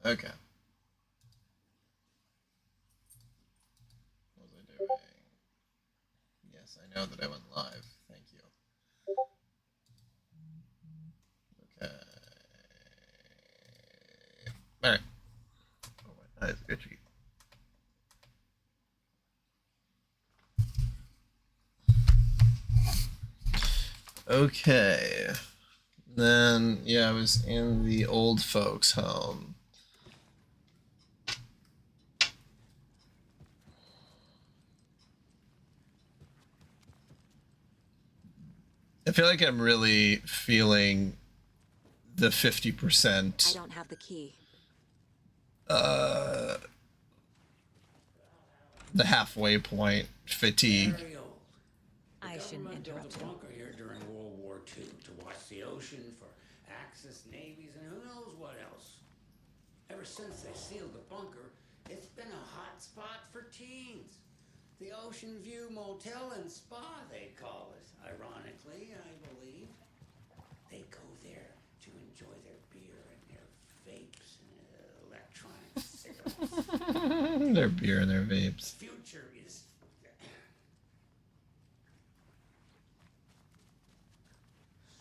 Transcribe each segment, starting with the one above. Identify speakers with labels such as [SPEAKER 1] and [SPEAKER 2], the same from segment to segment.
[SPEAKER 1] Okay. What was I doing? Yes, I know that I went live. Thank you. Okay. All right. Oh, my eyes are itchy. Okay. Then, yeah, I was in the old folks' home. I feel like I'm really feeling the 50%.
[SPEAKER 2] I don't have the key.
[SPEAKER 1] Uh, the halfway point fatigue.
[SPEAKER 3] Very old. The
[SPEAKER 2] I shouldn't
[SPEAKER 3] government built
[SPEAKER 2] interrupt
[SPEAKER 3] a
[SPEAKER 2] him.
[SPEAKER 3] bunker here during World War II to watch the ocean for Axis navies and who knows what else. Ever since they sealed the bunker, it's been a hot spot for teens. The Ocean View Motel and Spa, they call it. Ironically, I believe. They go there to enjoy their beer and their vapes and electronic cigarettes.
[SPEAKER 1] Their beer and their vapes.
[SPEAKER 3] Future is.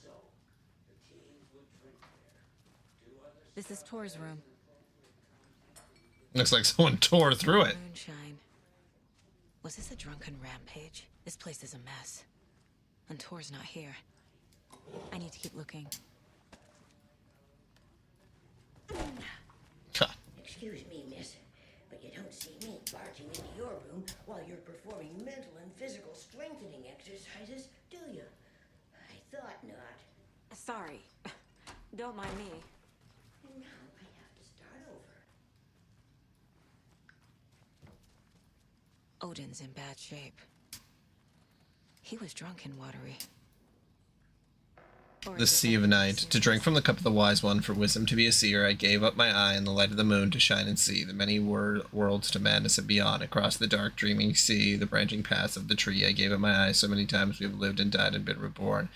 [SPEAKER 3] So, the teens would drink there. Do other
[SPEAKER 2] This is Tor's room.
[SPEAKER 1] Looks like someone tore through it.
[SPEAKER 2] Moonshine. Was this a drunken rampage? This place is a mess. And Tor's not here. I need to keep looking.
[SPEAKER 4] Excuse me, miss, but you don't see me barging into your room while you're performing mental and physical strengthening exercises, do you? I thought not.
[SPEAKER 2] Sorry. Don't mind me.
[SPEAKER 4] And now I have to start over.
[SPEAKER 2] Odin's in bad shape. He was drunk and watery. Or
[SPEAKER 1] The
[SPEAKER 2] is it
[SPEAKER 1] sea of
[SPEAKER 2] something
[SPEAKER 1] night.
[SPEAKER 2] serious?
[SPEAKER 1] To drink from the cup of the wise one, for wisdom to be a seer, I gave up my eye in the light of the moon to shine and see the many worlds to madness and beyond. Across the dark, dreaming sea, the branching paths of the tree, I gave up my eye. So many times we've lived and died and been reborn.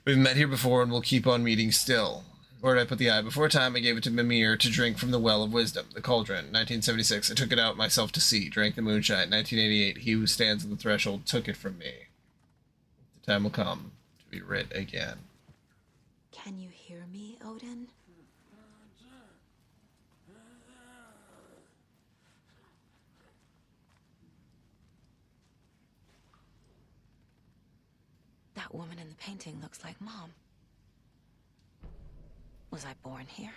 [SPEAKER 1] We've met here before and we'll keep on meeting still. Where did I put the eye? Before time, I gave it to Mimir to drink from the well of wisdom, the cauldron. 1976, I took it out myself to see, drank the moonshine. 1988, he who stands on the threshold took it from me. The time will come to be writ again.
[SPEAKER 2] Can you hear me, Odin? That woman in the painting looks like Mom. Was I born here?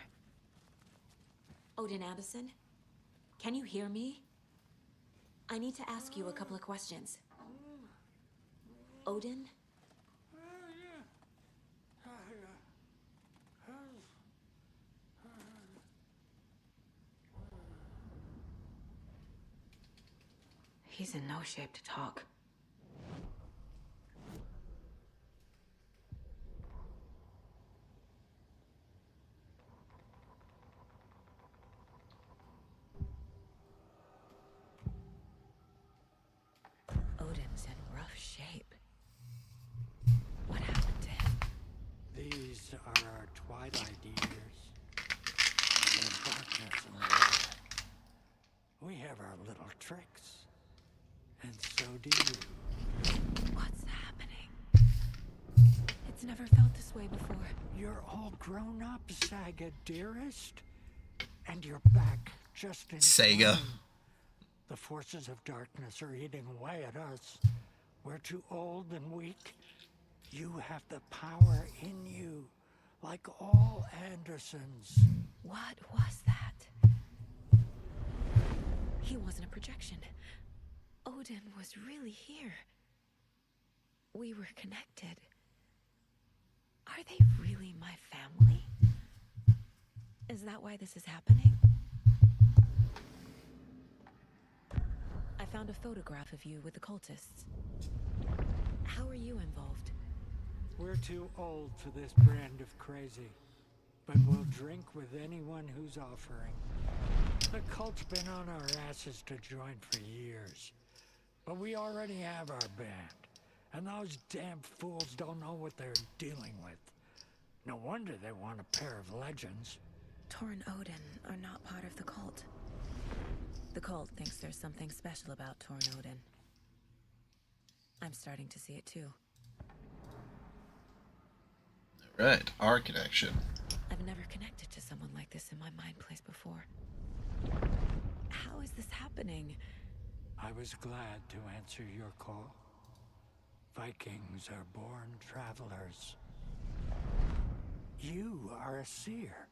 [SPEAKER 2] Odin Anderson? Can you hear me? I need to ask you a couple of questions. Odin? He's in no shape to talk. Odin's in rough shape. What happened to him?
[SPEAKER 5] These are our twilight years. There's darkness in the world. We have our little tricks. And so do you.
[SPEAKER 2] What's happening? It's never felt this way before.
[SPEAKER 5] You're all grown up, Saga, dearest. And you're back just in
[SPEAKER 1] Sega.
[SPEAKER 5] time. The forces of darkness are eating away at us. We're too old and weak. You have the power in you, like all Andersons.
[SPEAKER 2] What was that? He wasn't a projection. Odin was really here. We were connected. Are they really my family? Is that why this is happening? I found a photograph of you with the cultists. How are you involved?
[SPEAKER 5] We're too old for this brand of crazy. But we'll drink with anyone who's offering. The cult's been on our asses to join for years. But we already have our band. And those damn fools don't know what they're dealing with. No wonder they want a pair of legends.
[SPEAKER 2] Tor and Odin are not part of the cult. The cult thinks there's something special about Tor and Odin. I'm starting to see it too.
[SPEAKER 1] Right, our connection.
[SPEAKER 2] I've never connected to someone like this in my mind place before. How is this happening?
[SPEAKER 5] I was glad to answer your call. Vikings are born travelers. You are a seer.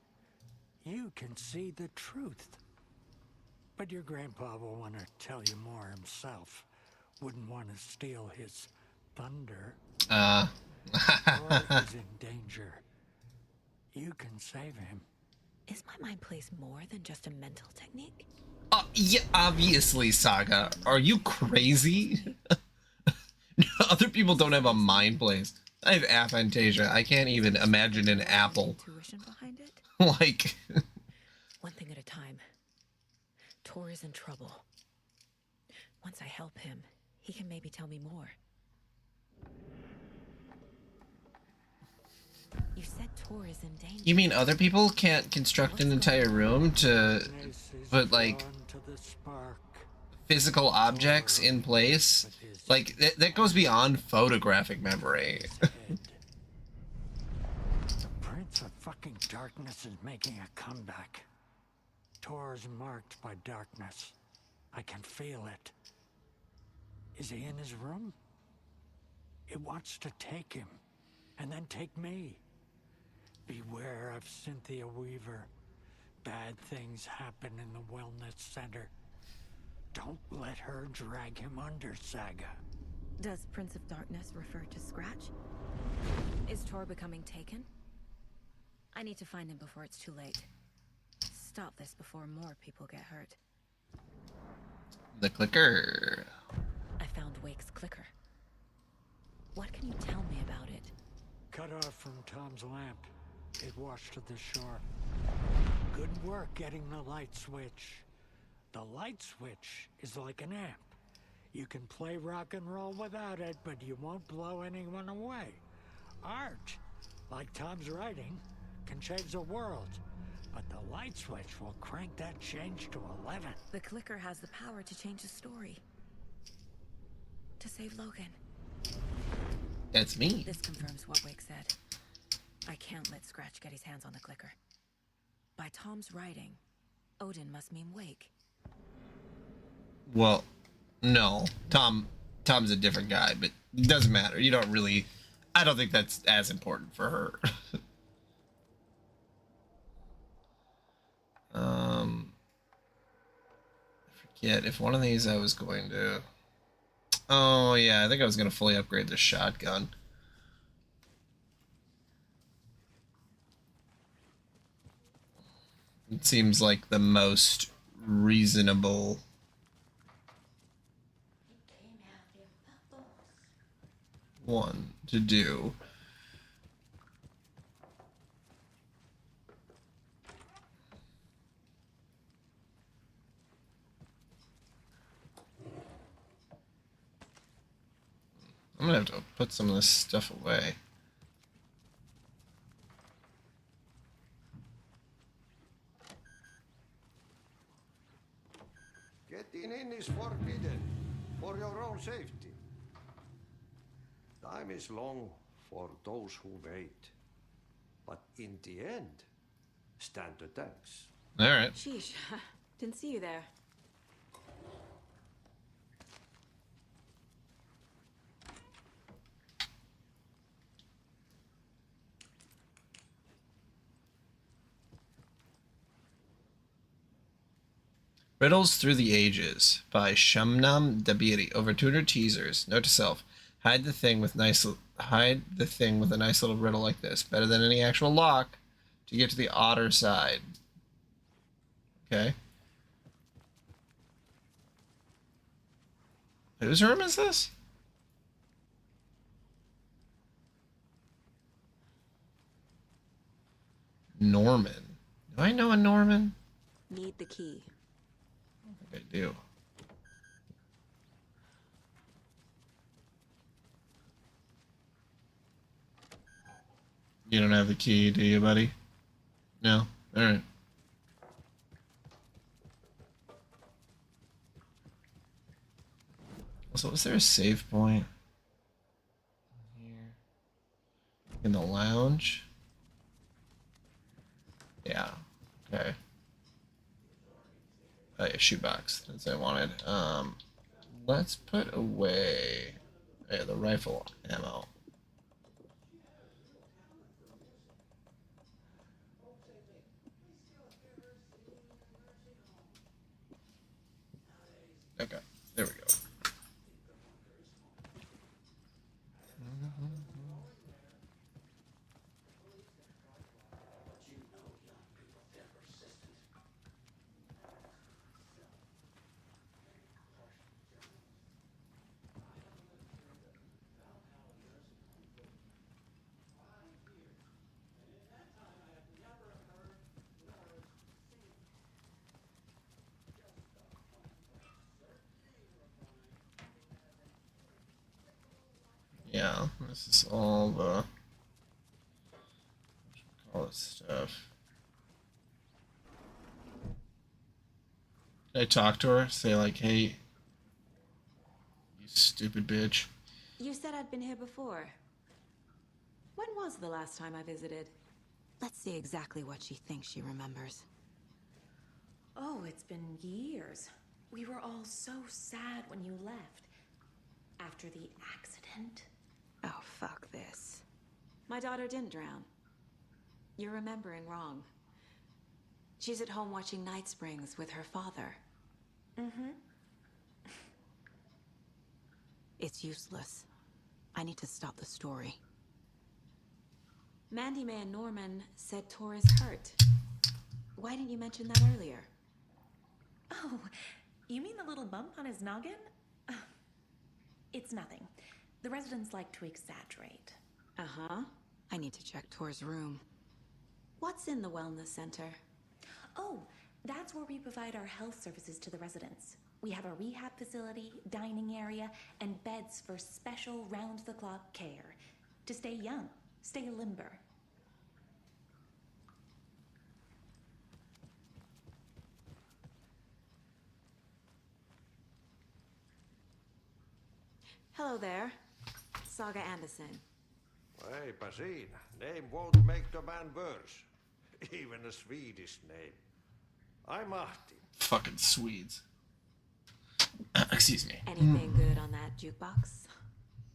[SPEAKER 5] You can see the truth. But your grandpa will want to tell you more himself. Wouldn't want to steal his thunder. Thor is in danger. You can save him.
[SPEAKER 2] Is my mind place more than just a mental technique?
[SPEAKER 1] Yeah, obviously, Saga. Are you crazy? Other people don't have a mind place. I have aphantasia. I can't even imagine an apple.
[SPEAKER 2] Intuition behind it?
[SPEAKER 1] Like...
[SPEAKER 2] One thing at a time. Tor is in trouble. Once I help him, he can maybe tell me more. You said Tor is in danger.
[SPEAKER 1] You mean other people can't construct an entire room to put, like, physical objects in place? Like, that goes beyond photographic memory.
[SPEAKER 5] The Prince of fucking Darkness is making a comeback. Tor's marked by darkness. I can feel it. Is he in his room? It wants to take him, and then take me. Beware of Cynthia Weaver. Bad things happen in the wellness center. Don't let her drag him under, Saga.
[SPEAKER 2] Does Prince of Darkness refer to Scratch? Is Tor becoming taken? I need to find him before it's too late. Stop this before more people get hurt.
[SPEAKER 1] The clicker.
[SPEAKER 2] I found Wake's clicker. What can you tell me about it?
[SPEAKER 5] Cut off from Tom's lamp. It washed to the shore. Good work getting the light switch. The light switch is like an amp. You can play rock and roll without it, but you won't blow anyone away. Art, like Tom's writing, can change the world. But the light switch will crank that change to 11.
[SPEAKER 2] The clicker has the power to change the story. To save Logan.
[SPEAKER 1] That's me.
[SPEAKER 2] This confirms what Wake said. I can't let Scratch get his hands on the clicker. By Tom's writing, Odin must mean Wake.
[SPEAKER 1] Well, no. Tom's a different guy, but it doesn't matter. You don't really... I don't think that's as important for her. I forget if one of these I was going to... Oh, yeah, I think I was going to fully upgrade the shotgun. It seems like the most reasonable one to do. I'm gonna have to put some of this stuff away.
[SPEAKER 6] Getting in is forbidden, for your own safety. Time is long for those who wait. But in the end, stand the thanks.
[SPEAKER 1] All right.
[SPEAKER 2] Sheesh, didn't see you there.
[SPEAKER 1] Riddles Through the Ages by Shamnam Dabiri. Over 200 teasers. Note to self: hide the thing with a nice little riddle like this. Better than any actual lock to get to the otter side. Okay. Whose room is this? Norman. Do I know a Norman?
[SPEAKER 2] Need the key.
[SPEAKER 1] I do. You don't have the key, do you, buddy? No? Alright. So is there a save point here in the lounge? Yeah. Okay. Oh yeah, shoebox. That's what I wanted. Let's put away the rifle ammo. Okay, there we go. Yeah, this is all the all this stuff. Did I talk to her? Say like, hey, you stupid bitch.
[SPEAKER 2] You said I'd been here before. When was the last time I visited? Let's see exactly what she thinks she remembers.
[SPEAKER 7] Oh, it's been years. We were all so sad when you left. After the accident.
[SPEAKER 2] Oh, fuck this. My daughter didn't drown. You're remembering wrong. She's at home watching Night Springs with her father.
[SPEAKER 7] Mm-hmm.
[SPEAKER 2] It's useless. I need to stop the story. Mandy May and Norman said Tor is hurt. Why didn't you mention that earlier?
[SPEAKER 7] Oh, you mean the little bump on his noggin? It's nothing. The residents like to exaggerate.
[SPEAKER 2] Uh-huh. I need to check Tor's room. What's in the wellness center?
[SPEAKER 7] Oh, that's where we provide our health services to the residents. We have a rehab facility, dining area, and beds for special round-the-clock care. To stay young, stay limber.
[SPEAKER 2] Hello there. Saga Anderson.
[SPEAKER 6] Eipä siinä. Name won't make the man worse. Even a Swedish name. I'm Ahti.
[SPEAKER 1] Fucking Swedes. Excuse me.
[SPEAKER 2] Anything good on that jukebox?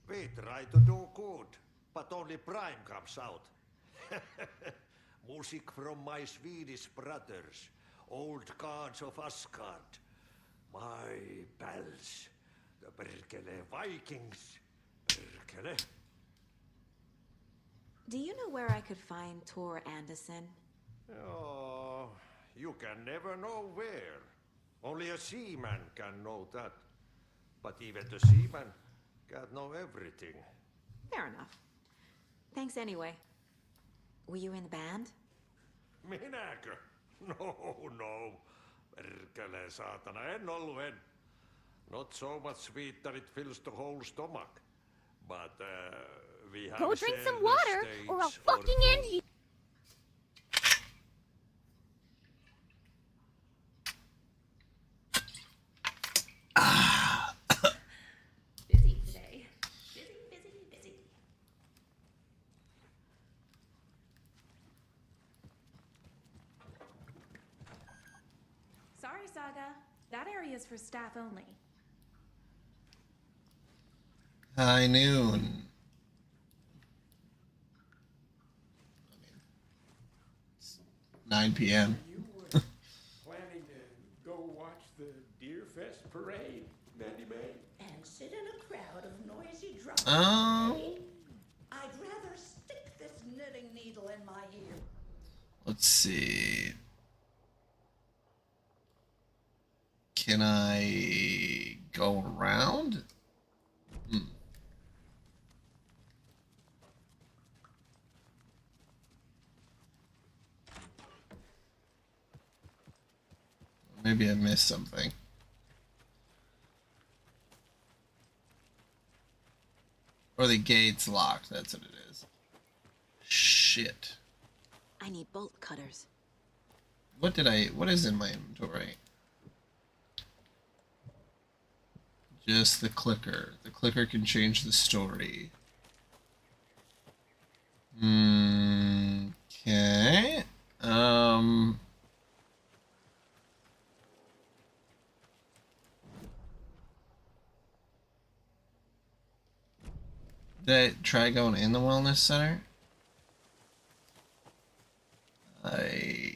[SPEAKER 6] We try to do good, but only Prime comes out. Music from my Swedish brothers, old gods of Asgard. My pals, the Perkele Vikings. Perkele.
[SPEAKER 2] Do you know where I could find Tor Anderson?
[SPEAKER 6] Oh, you can never know where. Only a seaman can know that. But even the seaman can't know everything.
[SPEAKER 2] Fair enough. Thanks anyway. Were you in the band?
[SPEAKER 6] Minäkö? No. Perkele saatana, en ollut en. Not so much sweet that it fills the whole stomach. But we have
[SPEAKER 8] Go drink
[SPEAKER 6] shared
[SPEAKER 8] some
[SPEAKER 6] the
[SPEAKER 8] water, or I'll
[SPEAKER 6] stage
[SPEAKER 8] fucking
[SPEAKER 6] for
[SPEAKER 8] end you.
[SPEAKER 7] Busy today. Busy. Sorry, Saga. That area's for staff only.
[SPEAKER 1] High noon. 9 p.m.
[SPEAKER 9] You were planning to go watch the Deer Fest parade, Mandy May?
[SPEAKER 4] And sit in a crowd of noisy drunks.
[SPEAKER 1] Oh.
[SPEAKER 4] I'd rather stick this knitting needle in my ear.
[SPEAKER 1] Let's see. Can I go around? Maybe I missed something. Or the gate's locked, that's what it is. Shit.
[SPEAKER 2] I need bolt cutters.
[SPEAKER 1] What is in my inventory? Just the clicker. The clicker can change the story. Okay. Did I try going in the wellness center? I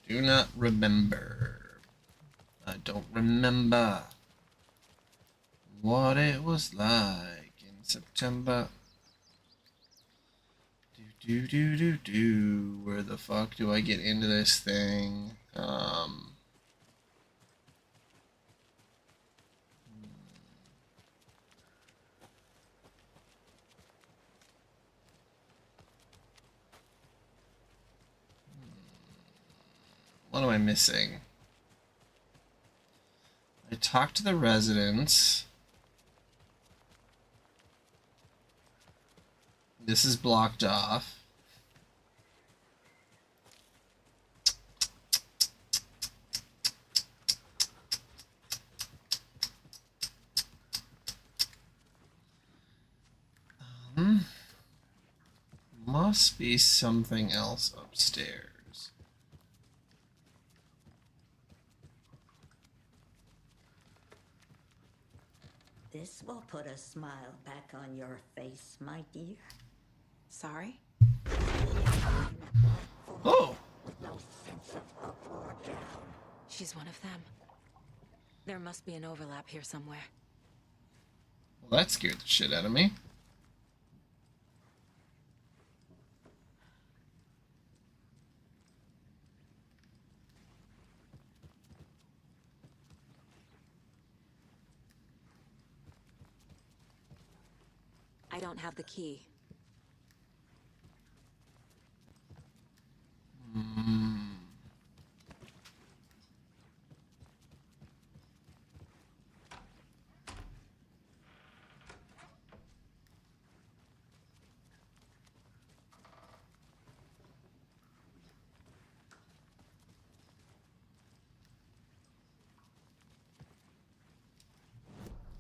[SPEAKER 1] do not remember. I don't remember what it was like in September. Do. Where the fuck do I get into this thing? What am I missing? I talked to the residents. This is blocked off. Must be something else upstairs.
[SPEAKER 4] This will put a smile back on your face, my dear.
[SPEAKER 2] Sorry?
[SPEAKER 1] Oh!
[SPEAKER 4] No sense of up or down.
[SPEAKER 2] She's one of them. There must be an overlap here somewhere.
[SPEAKER 1] Well, that scared the shit out of me.
[SPEAKER 2] I don't have the key.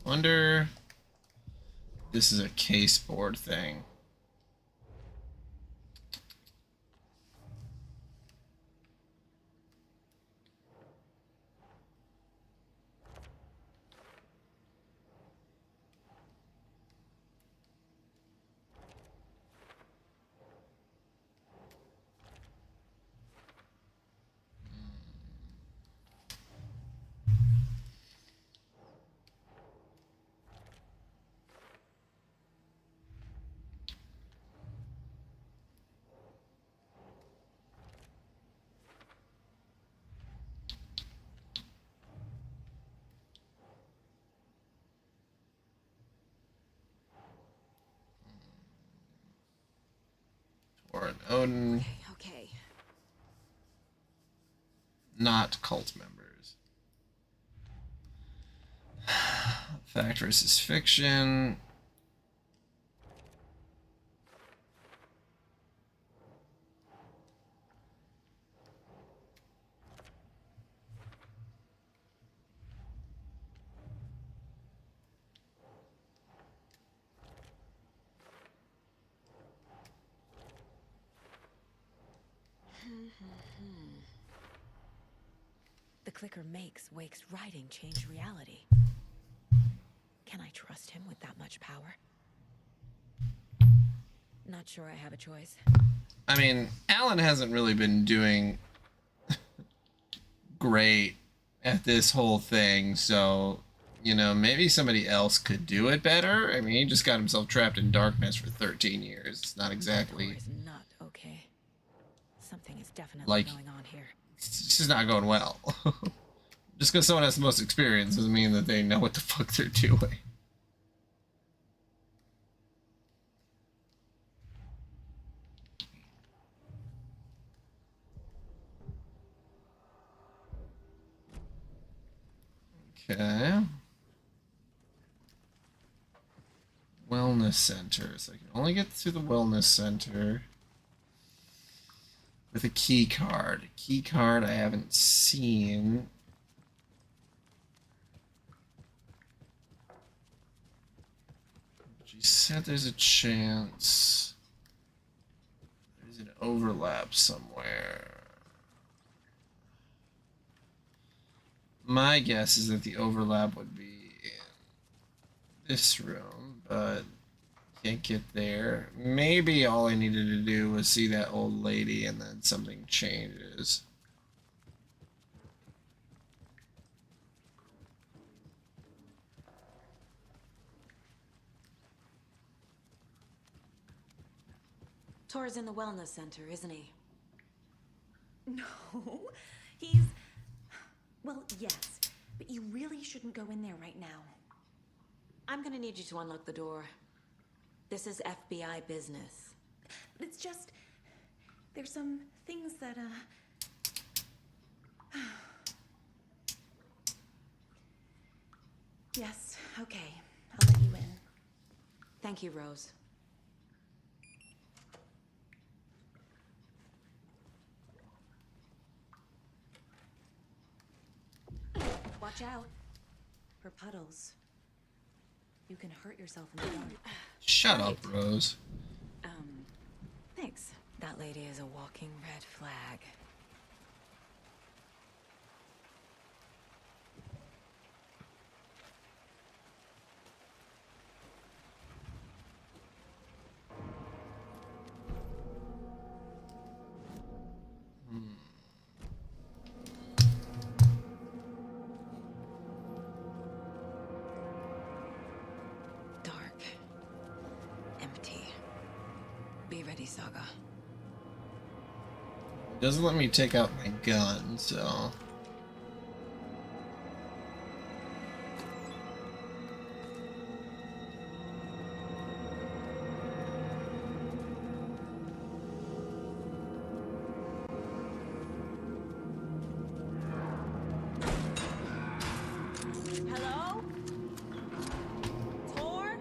[SPEAKER 1] Wonder. This is a case board thing. Or an Odin,
[SPEAKER 2] Okay.
[SPEAKER 1] not cult members. Fact versus fiction.
[SPEAKER 2] The clicker makes Wake's writing change reality. Can I trust him with that much power? Not sure I have a choice.
[SPEAKER 1] I mean, Alan hasn't really been doing great at this whole thing, so, you know, maybe somebody else could do it better. I mean, he just got himself trapped in darkness for 13 years. It's not exactly...
[SPEAKER 2] Is not okay. Something is definitely
[SPEAKER 1] Like-
[SPEAKER 2] going on here.
[SPEAKER 1] It's just not going well. Just because someone has the most experience doesn't mean that they know what the fuck they're doing. Okay. Wellness center. So I can only get to the wellness center with a key card. A key card I haven't seen. said there's a chance there's an overlap somewhere. My guess is that the overlap would be in this room, but can't get there. Maybe all I needed to do was see that old lady and then something changes.
[SPEAKER 2] Tor's in the wellness center, isn't he?
[SPEAKER 7] No, he's... Well, yes, but you really shouldn't go in there right now.
[SPEAKER 2] I'm gonna need you to unlock the door. This is FBI business.
[SPEAKER 7] It's just... There's some things that, Yes, okay. I'll let you in.
[SPEAKER 2] Thank you, Rose.
[SPEAKER 7] Watch out. For puddles. You can hurt yourself in the dark.
[SPEAKER 1] Shut up, Rose.
[SPEAKER 2] Thanks. That lady is a walking red flag. Dark. Empty. Be ready, Saga.
[SPEAKER 1] It doesn't let me take out my gun, so...
[SPEAKER 2] Hello? Tor?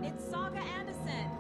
[SPEAKER 2] It's Saga Anderson.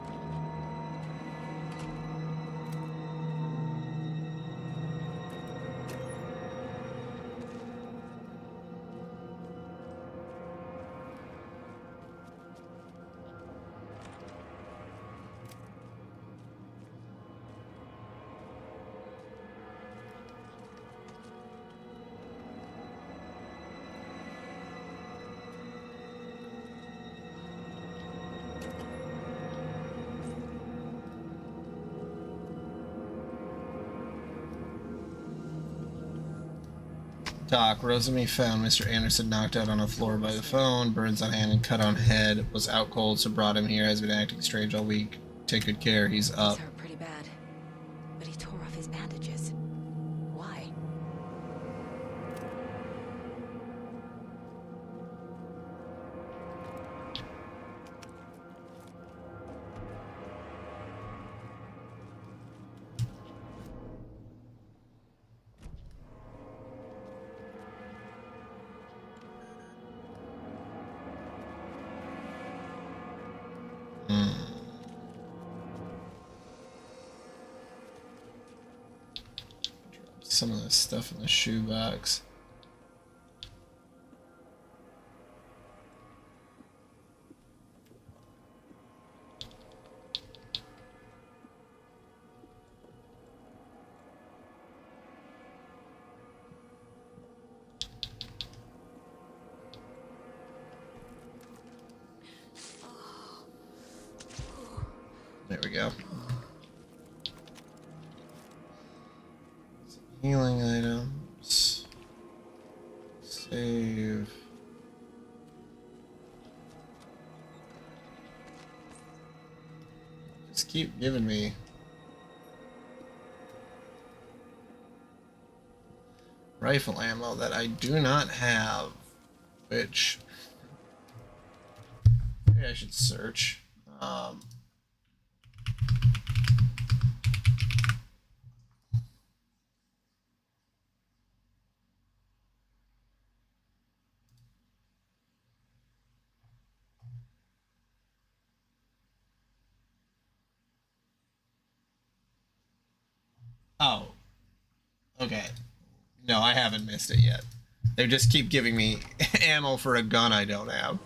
[SPEAKER 1] Doc, Rosemi found Mr. Anderson knocked out on the floor by the phone, burns on hand and cut on head, was out cold, so brought him here, has been acting strange all week. Take good care, he's up.
[SPEAKER 2] He's hurt pretty bad, but he tore off his bandages. Why?
[SPEAKER 1] Some of this stuff in the shoebox. There we go. Healing items. Save. Just keep giving me rifle ammo that I do not have, which maybe I should search. Oh. Okay. No, I haven't missed it yet. They just keep giving me ammo for a gun I don't have.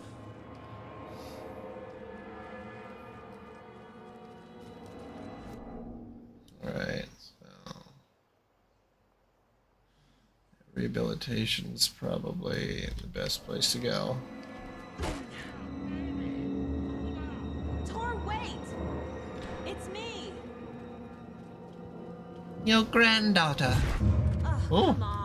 [SPEAKER 1] Rehabilitation's probably the best place to go.
[SPEAKER 7] Tor, wait! It's me!
[SPEAKER 1] Your granddaughter. Oh.
[SPEAKER 7] Come on.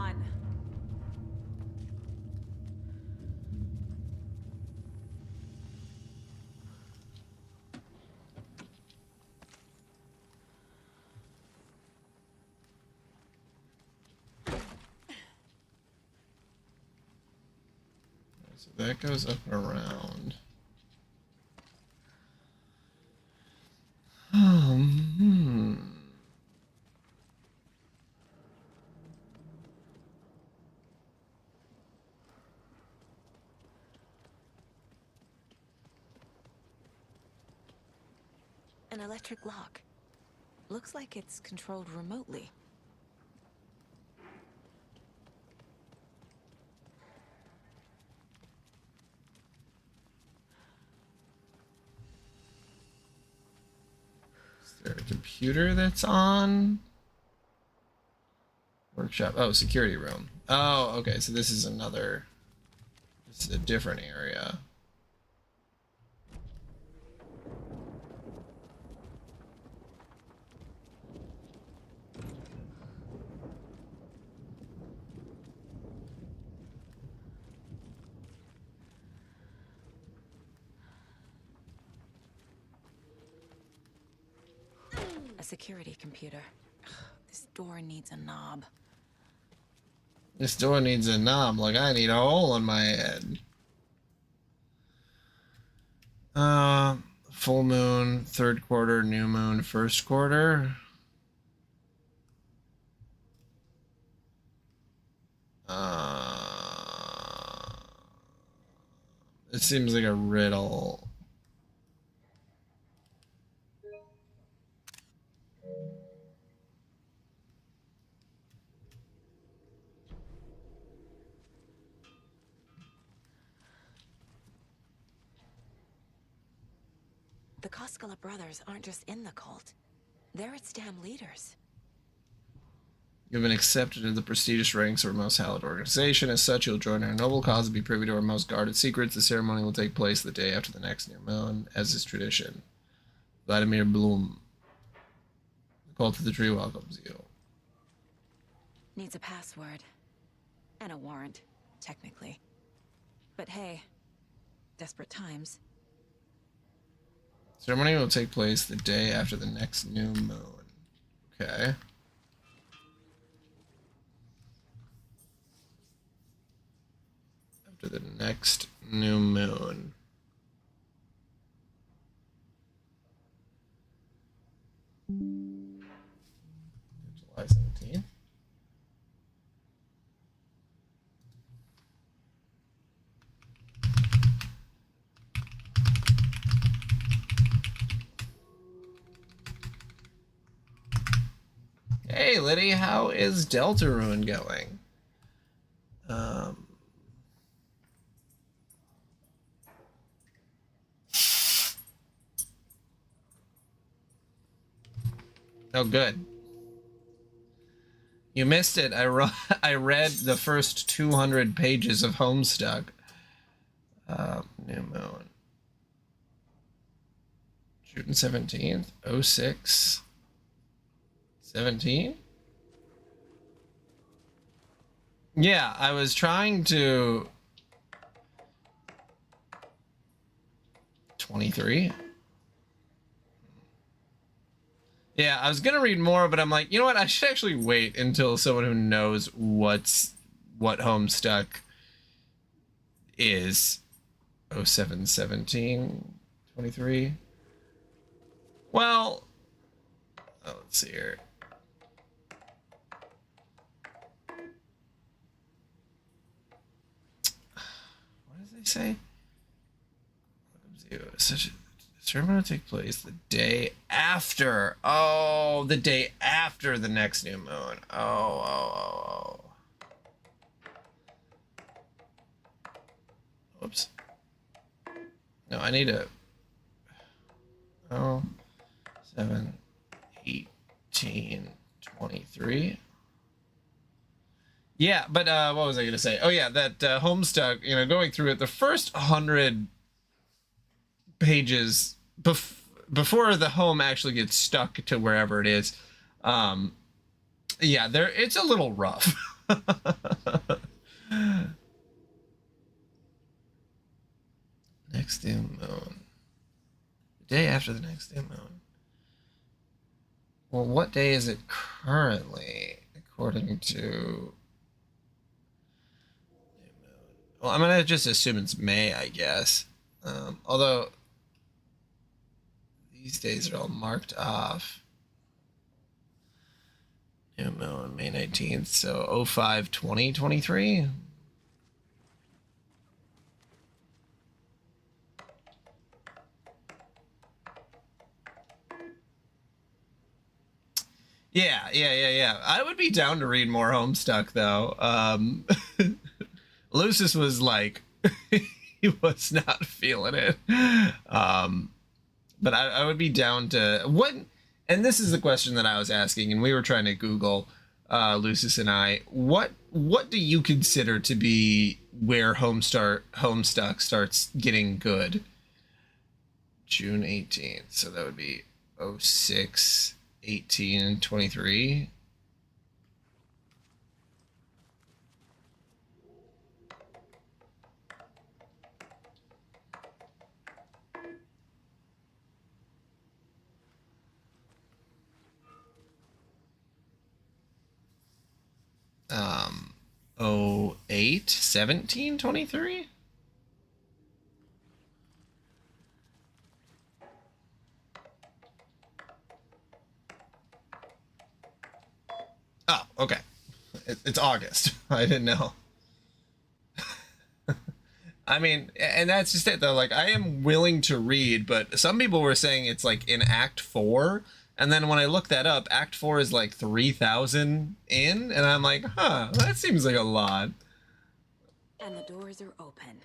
[SPEAKER 1] So that goes up and around.
[SPEAKER 2] An electric lock. Looks like it's controlled remotely.
[SPEAKER 1] Is there a computer that's on? Workshop. Oh, security room. Oh, okay. So this is another. This is a different area.
[SPEAKER 2] A security computer. This door needs a knob.
[SPEAKER 1] This door needs a knob, like I need a hole in my head. Full moon, third quarter, new moon, first quarter. It seems like a riddle.
[SPEAKER 2] The Koskela brothers aren't just in the cult. They're its damn leaders.
[SPEAKER 1] You've been accepted into the prestigious ranks of our most hallowed organization. As such, you'll join our noble cause and be privy to our most guarded secrets. The ceremony will take place the day after the next new moon, as is tradition. Vladimir Bloom. The Cult of the Tree welcomes you.
[SPEAKER 2] Needs a password. And a warrant, technically. But hey, desperate times.
[SPEAKER 1] Ceremony will take place the day after the next new moon. Okay. After the next new moon. July 17th. Hey, Liddy, how is Deltarune going? Oh, good. You missed it. I read the first 200 pages of Homestuck. New moon. June 17th, 06. 17? Yeah, I was trying to... 23? Yeah, I was gonna read more, but I'm like, you know what? I should actually wait until someone who knows what Homestuck is. 07, 17, 23. Well, let's see here. What does they say? Such a ceremony will take place the day after. Oh, the day after the next new moon. Oh. Whoops. No, I need a... Oh, 7, 18, 23. Yeah, but what was I going to say? Oh yeah, that Homestuck, you know, going through it, the first 100 pages before the home actually gets stuck to wherever it is, yeah, there it's a little rough. Next new moon. The day after the next new moon. Well, what day is it currently, according to... Well, I'm gonna just assume it's May, I guess. Although these days are all marked off. New moon, May 19th, so 05/20/23. Yeah. I would be down to read more Homestuck, though. Lucius was like, he was not feeling it. But I would be down to what, and this is the question that I was asking, and we were trying to Google, Lucius and I, what do you consider to be where Homestuck starts getting good? June 18th, so that would be 06, 18, and 23. Um, 08, 17, 23. Oh, okay. It's August. I didn't know. I mean, and that's just it though. Like, I am willing to read, but some people were saying it's like in Act 4. And then when I look that up, Act 4 is like 3,000 in. And I'm like, huh, that seems like a lot.
[SPEAKER 2] And the doors are open.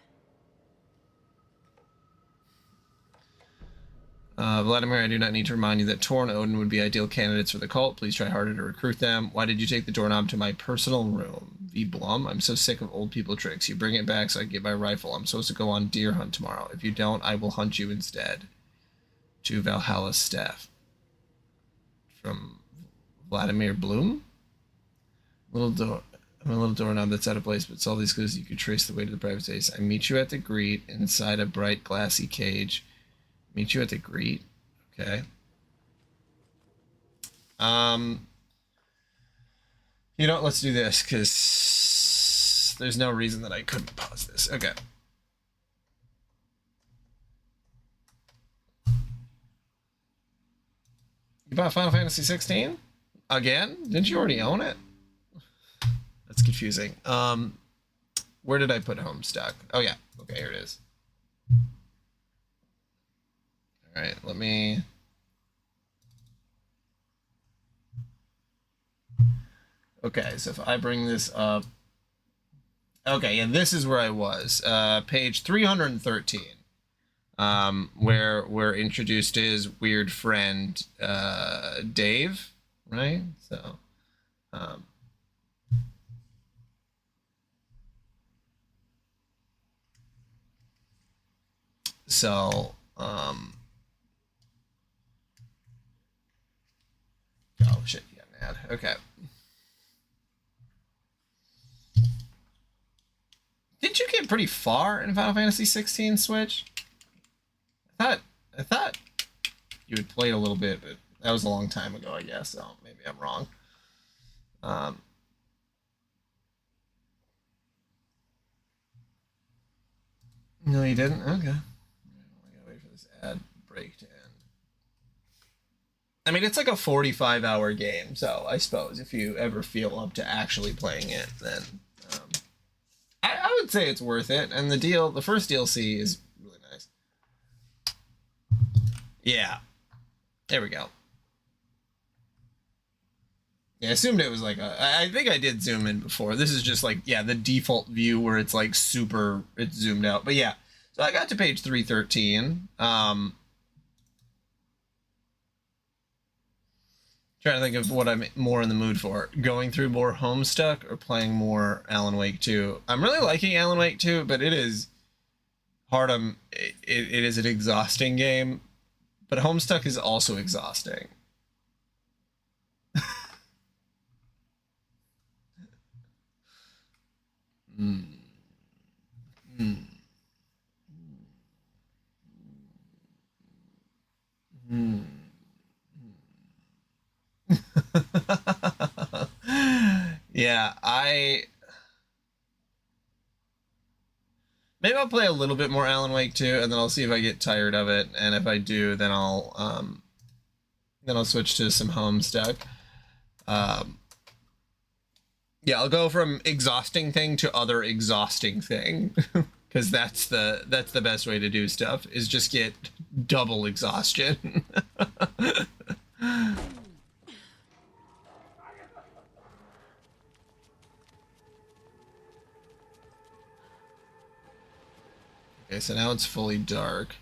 [SPEAKER 1] Vladimir, I do not need to remind you that Tor and Odin would be ideal candidates for the cult. Please try harder to recruit them. Why did you take the doorknob to my personal room? V. Blum, I'm so sick of old people tricks. You bring it back so I can get my rifle. I'm supposed to go on deer hunt tomorrow. If you don't, I will hunt you instead. To Valhalla's staff. From Vladimir Bloom? I'm a little doorknob that's out of place, but it's all these clues you could trace the way to the private space. I meet you at the greet inside a bright glassy cage. Meet you at the greet. Okay. You know what? Let's do this because there's no reason that I couldn't pause this. Okay. You bought Final Fantasy 16? Again? Didn't you already own it? That's confusing. Where did I put Homestuck? Oh yeah. Okay, here it is. All right, let me... Okay, so if I bring this up... Okay, and this is where I was. Page 313. Where we're introduced to his weird friend, Dave, right? So, oh shit, you got an ad. Okay. Did you get pretty far in Final Fantasy 16 Switch? I thought you had played a little bit, but that was a long time ago, I guess. So maybe I'm wrong. No, you didn't. Okay. I gotta wait for this ad break to end. I mean, it's like a 45-hour game, so I suppose if you ever feel up to actually playing it, then I would say it's worth it. And the first DLC is really nice. Yeah. There we go. Yeah, I assumed it was like I think I did zoom in before. This is just like, yeah, the default view where it's like super, it's zoomed out. But yeah, so I got to page 313. Trying to think of what I'm more in the mood for. Going through more Homestuck or playing more Alan Wake 2. I'm really liking Alan Wake 2, but it is hard. It is an exhausting game, but Homestuck is also exhausting. mm. Mm. Mm. Yeah, maybe I'll play a little bit more Alan Wake 2, and then I'll see if I get tired of it, and if I do, then I'll switch to some Homestuck. Yeah, I'll go from exhausting thing to other exhausting thing, because that's the best way to do stuff, is just get double exhaustion. Okay, so now it's fully dark.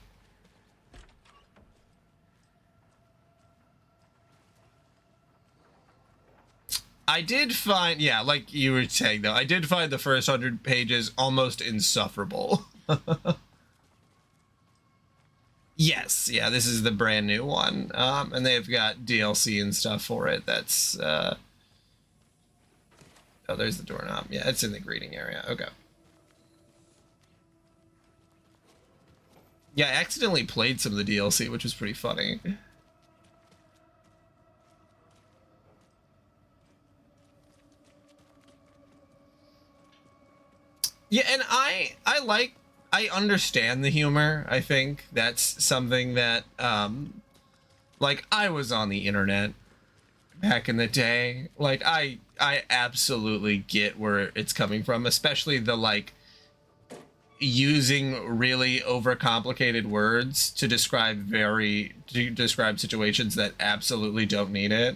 [SPEAKER 1] I did find, yeah, like you were saying though, I did find the first 100 pages almost insufferable. Yes, yeah, this is the brand new one. And they've got DLC and stuff for it. That's, oh, there's the doorknob. Yeah, it's in the greeting area. Okay. Yeah, I accidentally played some of the DLC, which was pretty funny. Yeah, and I understand the humor. I think that's something that like I was on the internet back in the day. Like I absolutely get where it's coming from, especially the like using really overcomplicated words to describe situations that absolutely don't need it.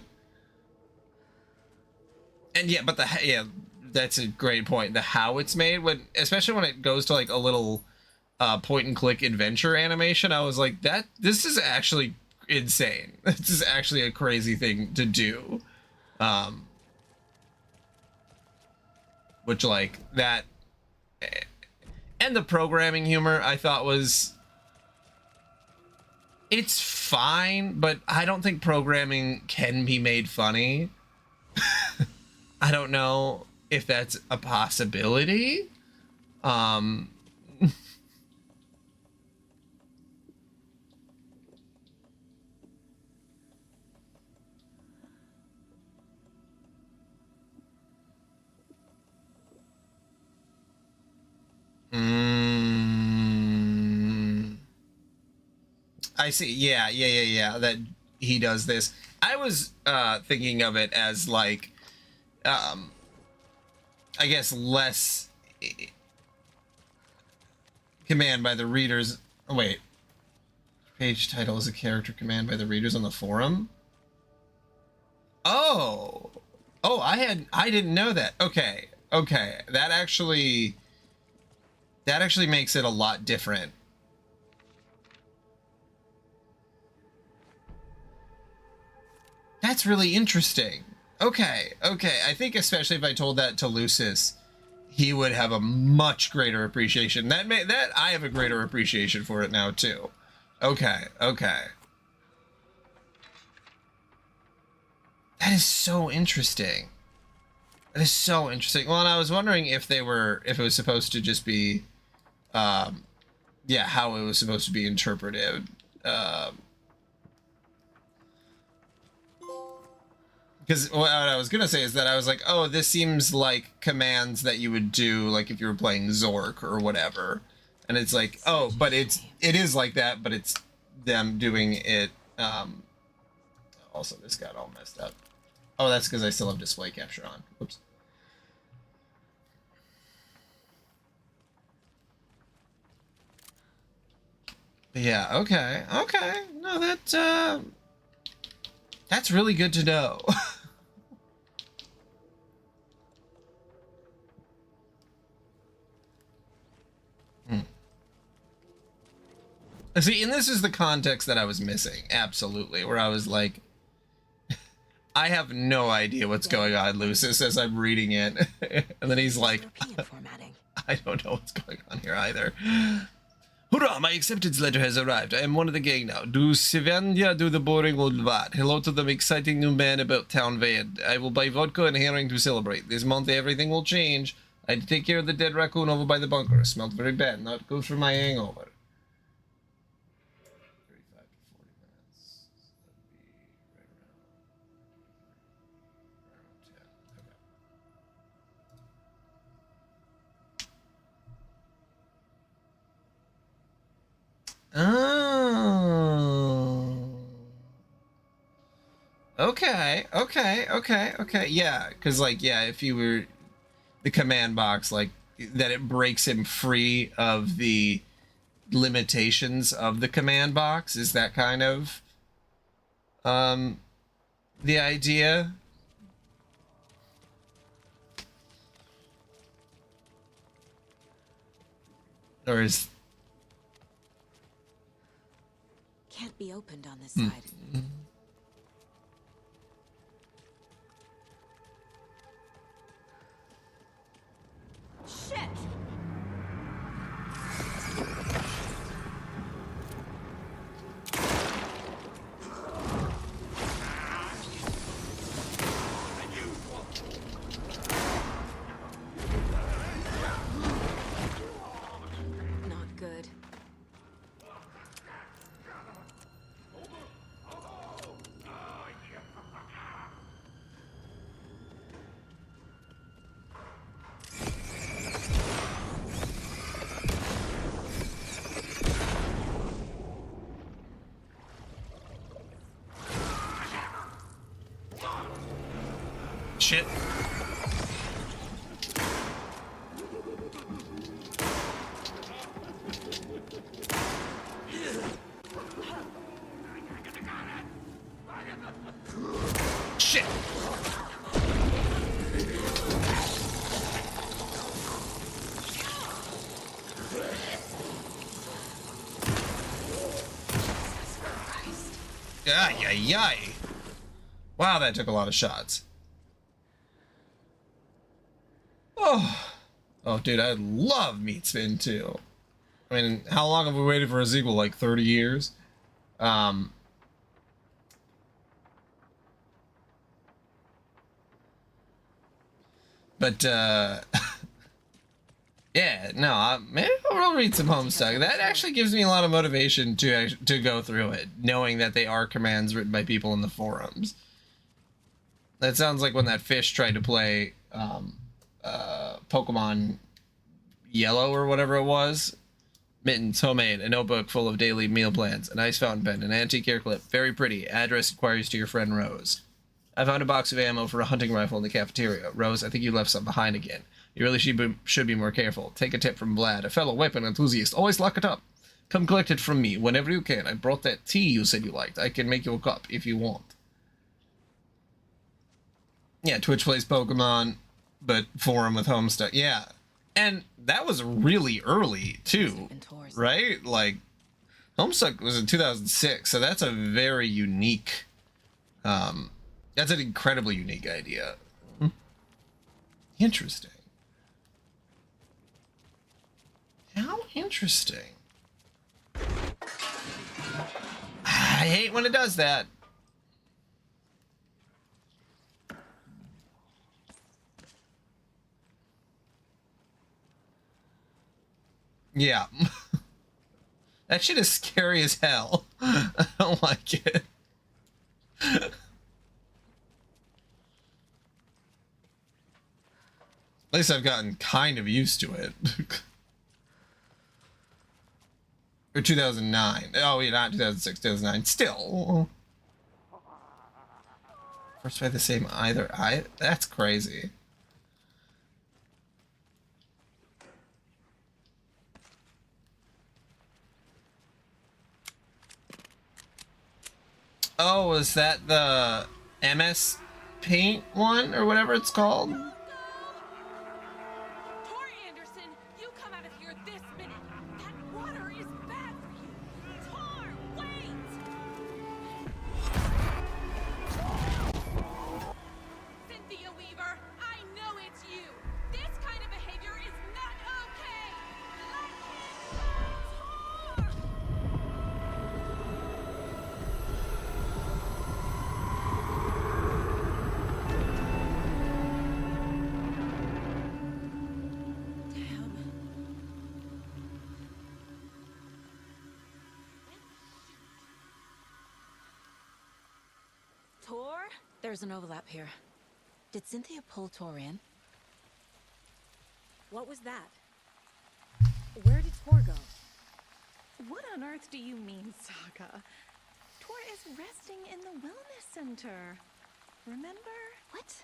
[SPEAKER 1] And yeah, but that's a great point. The how it's made, especially when it goes to like a little point and click adventure animation, I was like, this is actually insane. This is actually a crazy thing to do. Which like that, and the programming humor I thought it's fine, but I don't think programming can be made funny. I don't know if that's a possibility. I see. Yeah. That he does this. I was thinking of it as like, I guess less command by the readers. Oh, wait. Page title is a character command by the readers on the forum. Oh, I didn't know that. Okay. That actually makes it a lot different. That's really interesting. Okay. I think especially if I told that to Lucis, he would have a much greater appreciation. That I have a greater appreciation for it now too. Okay. That is so interesting. Well, and I was wondering if it was supposed to just be, how it was supposed to be interpreted. Because what I was gonna say is that I was like, oh, this seems like commands that you would do like if you were playing Zork or whatever, and it's like, oh, but it is like that, but it's them doing it. Also, this got all messed up. Oh, that's because I still have display capture on. Whoops. Yeah. Okay. No, that's really good to know. See, and this is the context that I was missing, absolutely, where I was like, I have no idea what's going on, Lucis, as I'm reading it. And then he's like,
[SPEAKER 2] European formatting.
[SPEAKER 1] I don't know what's going on here either. Hurrah, my acceptance letter has arrived. I am one of the gang now. Do Sivanya do the boring old vat? Hello to the exciting new man about town van. I will buy vodka and herring to celebrate. This month everything will change. I had to take care of the dead raccoon over by the bunker. It smelled very bad. Not good for my hangover. 35 to 40 minutes. That'd be right around 10. Okay. Okay. Yeah, because, like, yeah, if you were the command box, like, that it breaks him free of the limitations of the command box. Is that kind of the idea? Or is...
[SPEAKER 2] Can't be opened on this side. Shit! Not good.
[SPEAKER 1] Shit. Shit. Ay, ay, ay. Wow, that took a lot of shots. Oh, dude, I love Meat Spin 2. I mean, how long have we waited for a sequel? Like 30 years? But, yeah, no, maybe I'll read some Homestuck. That actually gives me a lot of motivation to go through it, knowing that they are commands written by people in the forums. That sounds like when that fish tried to play, Pokemon Yellow or whatever it was. Mittens, homemade, a notebook full of daily meal plans, an ice fountain pen, an antique hair clip, very pretty. Address inquiries to your friend Rose. I found a box of ammo for a hunting rifle in the cafeteria. Rose, I think you left some behind again. You really should be more careful. Take a tip from Vlad, a fellow weapon enthusiast. Always lock it up. Come collect it from me whenever you can. I brought that tea you said you liked. I can make you a cup if you want. Yeah, Twitch plays Pokemon, but forum with Homestuck. Yeah. And that was really early, too. Right? Like, Homestuck was in 2006, so that's a very unique... that's an incredibly unique idea. Interesting. How interesting. I hate when it does that. Yeah. That shit is scary as hell. I don't like it. At least I've gotten kind of used to it. Or 2009. Oh, yeah, not 2006, 2009. Still. First by the same either. That's crazy. Oh, is that the MS Paint one or whatever it's called?
[SPEAKER 8] Tor Anderson, you come out of here this minute. That water is bad for you. Tor, wait!
[SPEAKER 2] Tor? There's an overlap here. Did Cynthia pull Tor in? What was that? Where did Tor go?
[SPEAKER 7] What on earth do you mean, Saga? Tor is resting in the wellness center. Remember?
[SPEAKER 2] What?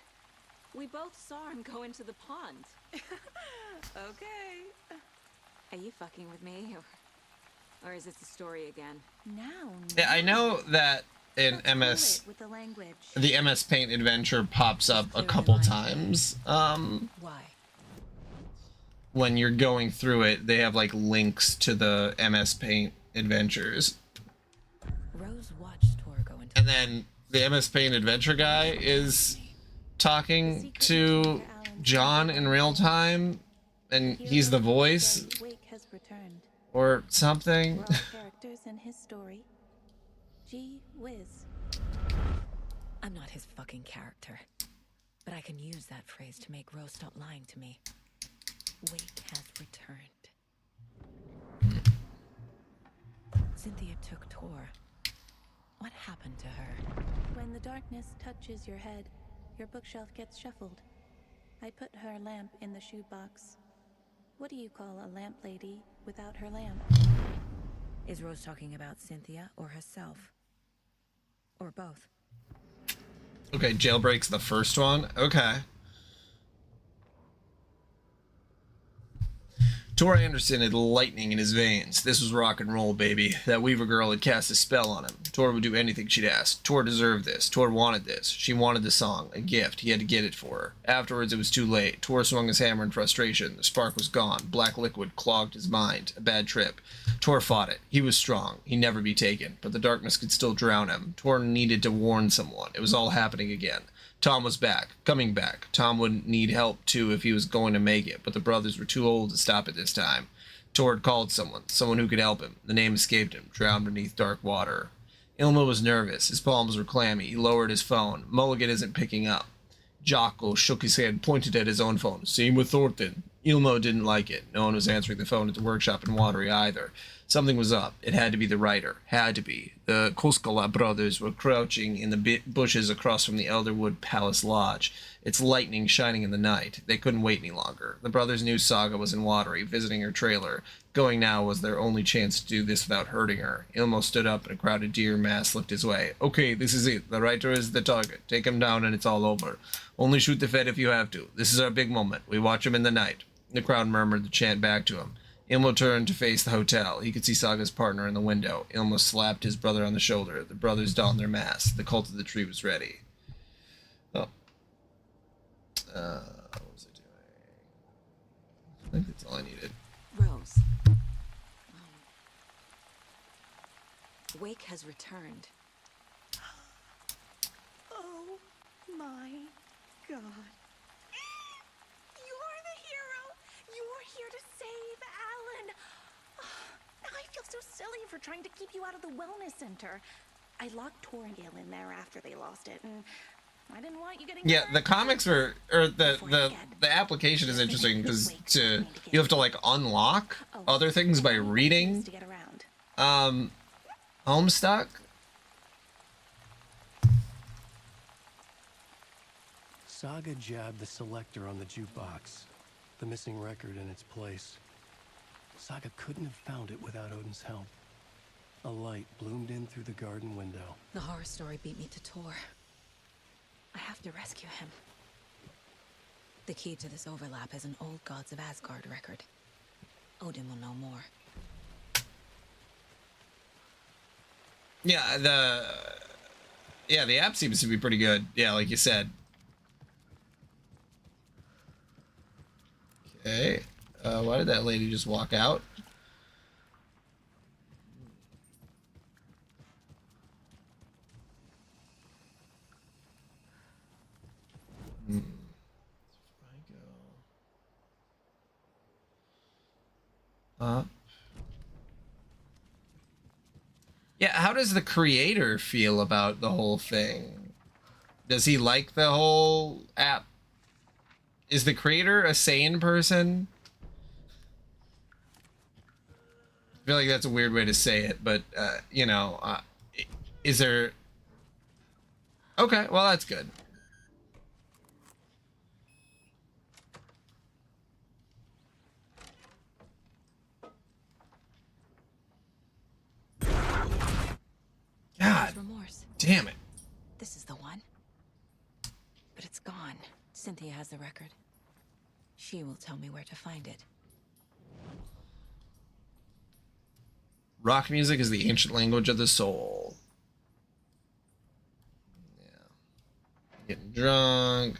[SPEAKER 2] We both saw him go into the pond.
[SPEAKER 7] Okay.
[SPEAKER 2] Are you fucking with me? Or is this the story again?
[SPEAKER 7] Now.
[SPEAKER 1] Yeah, I know that in
[SPEAKER 7] Let's
[SPEAKER 1] MS,
[SPEAKER 7] cool it with the language.
[SPEAKER 1] the MS Paint adventure pops up a couple times.
[SPEAKER 2] Why?
[SPEAKER 1] When you're going through it, they have like links to the MS Paint adventures.
[SPEAKER 2] Rose watched Tor go into
[SPEAKER 1] And then the MS Paint adventure guy is talking to John in real time, and he's the voice
[SPEAKER 7] Wake has returned.
[SPEAKER 1] or something.
[SPEAKER 7] We're all characters in his story. Gee whiz.
[SPEAKER 2] I'm not his fucking character. But I can use that phrase to make Rose stop lying to me. Wake has returned. Cynthia took Tor. What happened to her?
[SPEAKER 7] When the darkness touches your head, your bookshelf gets shuffled. I put her lamp in the shoebox. What do you call a lamp lady without her lamp?
[SPEAKER 2] Is Rose talking about Cynthia or herself? Or both?
[SPEAKER 1] Okay, Jailbreak's the first one. Okay. Tor Anderson had lightning in his veins. This was rock and roll, baby. That Weaver girl had cast a spell on him. Tor would do anything she'd ask. Tor deserved this. Tor wanted this. She wanted the song, a gift. He had to get it for her. Afterwards, it was too late. Tor swung his hammer in frustration. The spark was gone. Black liquid clogged his mind. A bad trip. Tor fought it. He was strong. He'd never be taken. But the darkness could still drown him. Tor needed to warn someone. It was all happening again. Tom was back, coming back. Tom would need help too if he was going to make it, but the brothers were too old to stop it this time. Tor had called someone who could help him. The name escaped him, drowned beneath dark water. Ilma was nervous. His palms were clammy. He lowered his phone. Mulligan isn't picking up. Jocko shook his head, pointed at his own phone. Same with Thornton. Ilmo didn't like it. No one was answering the phone at the workshop in Watery either. Something was up. It had to be the writer. Had to be. The Koskala brothers were crouching in the bushes across from the Elderwood Palace Lodge. Its lightning shining in the night. They couldn't wait any longer. The brothers knew Saga was in Watery, visiting her trailer. Going now was their only chance to do this without hurting her. Ilmo stood up and a crowded deer mass looked his way. Okay, this is it. The writer is the target. Take him down and it's all over. Only shoot the Fed if you have to. This is our big moment. We watch him in the night. The crowd murmured the chant back to him. Ilmo turned to face the hotel. He could see Saga's partner in the window. Ilmo slapped his brother on the shoulder. The brothers donned their masks. The cult of the tree was ready. Oh. What was I doing? I think that's all I needed.
[SPEAKER 2] Rose. Wake has returned.
[SPEAKER 7] Oh my god. You're the hero! You're here to save Alan! I feel so silly for trying to keep you out of the wellness center. I locked Torringale in there after they lost it, and I didn't want you getting
[SPEAKER 1] Yeah,
[SPEAKER 7] hurt.
[SPEAKER 1] the comics were, or the application is interesting because you have to like unlock other things by reading.
[SPEAKER 7] To get around.
[SPEAKER 1] Homestuck.
[SPEAKER 10] Saga jabbed the selector on the jukebox, the missing record in its place. Saga couldn't have found it without Odin's help. A light bloomed in through the garden window.
[SPEAKER 2] The horror story beat me to Tor. I have to rescue him. The key to this overlap is an old Gods of Asgard record. Odin will know more.
[SPEAKER 1] Yeah, the app seems to be pretty good. Yeah, like you said. Okay. Why did that lady just walk out? If I go up. Yeah, how does the creator feel about the whole thing? Does he like the whole app? Is the creator a sane person? I feel like that's a weird way to say it, but you know, is there Okay, well that's good. God
[SPEAKER 2] Remorse.
[SPEAKER 1] damn it.
[SPEAKER 2] This is the one. But it's gone. Cynthia has the record. She will tell me where to find it.
[SPEAKER 1] Rock music is the ancient language of the soul. Yeah. Getting drunk.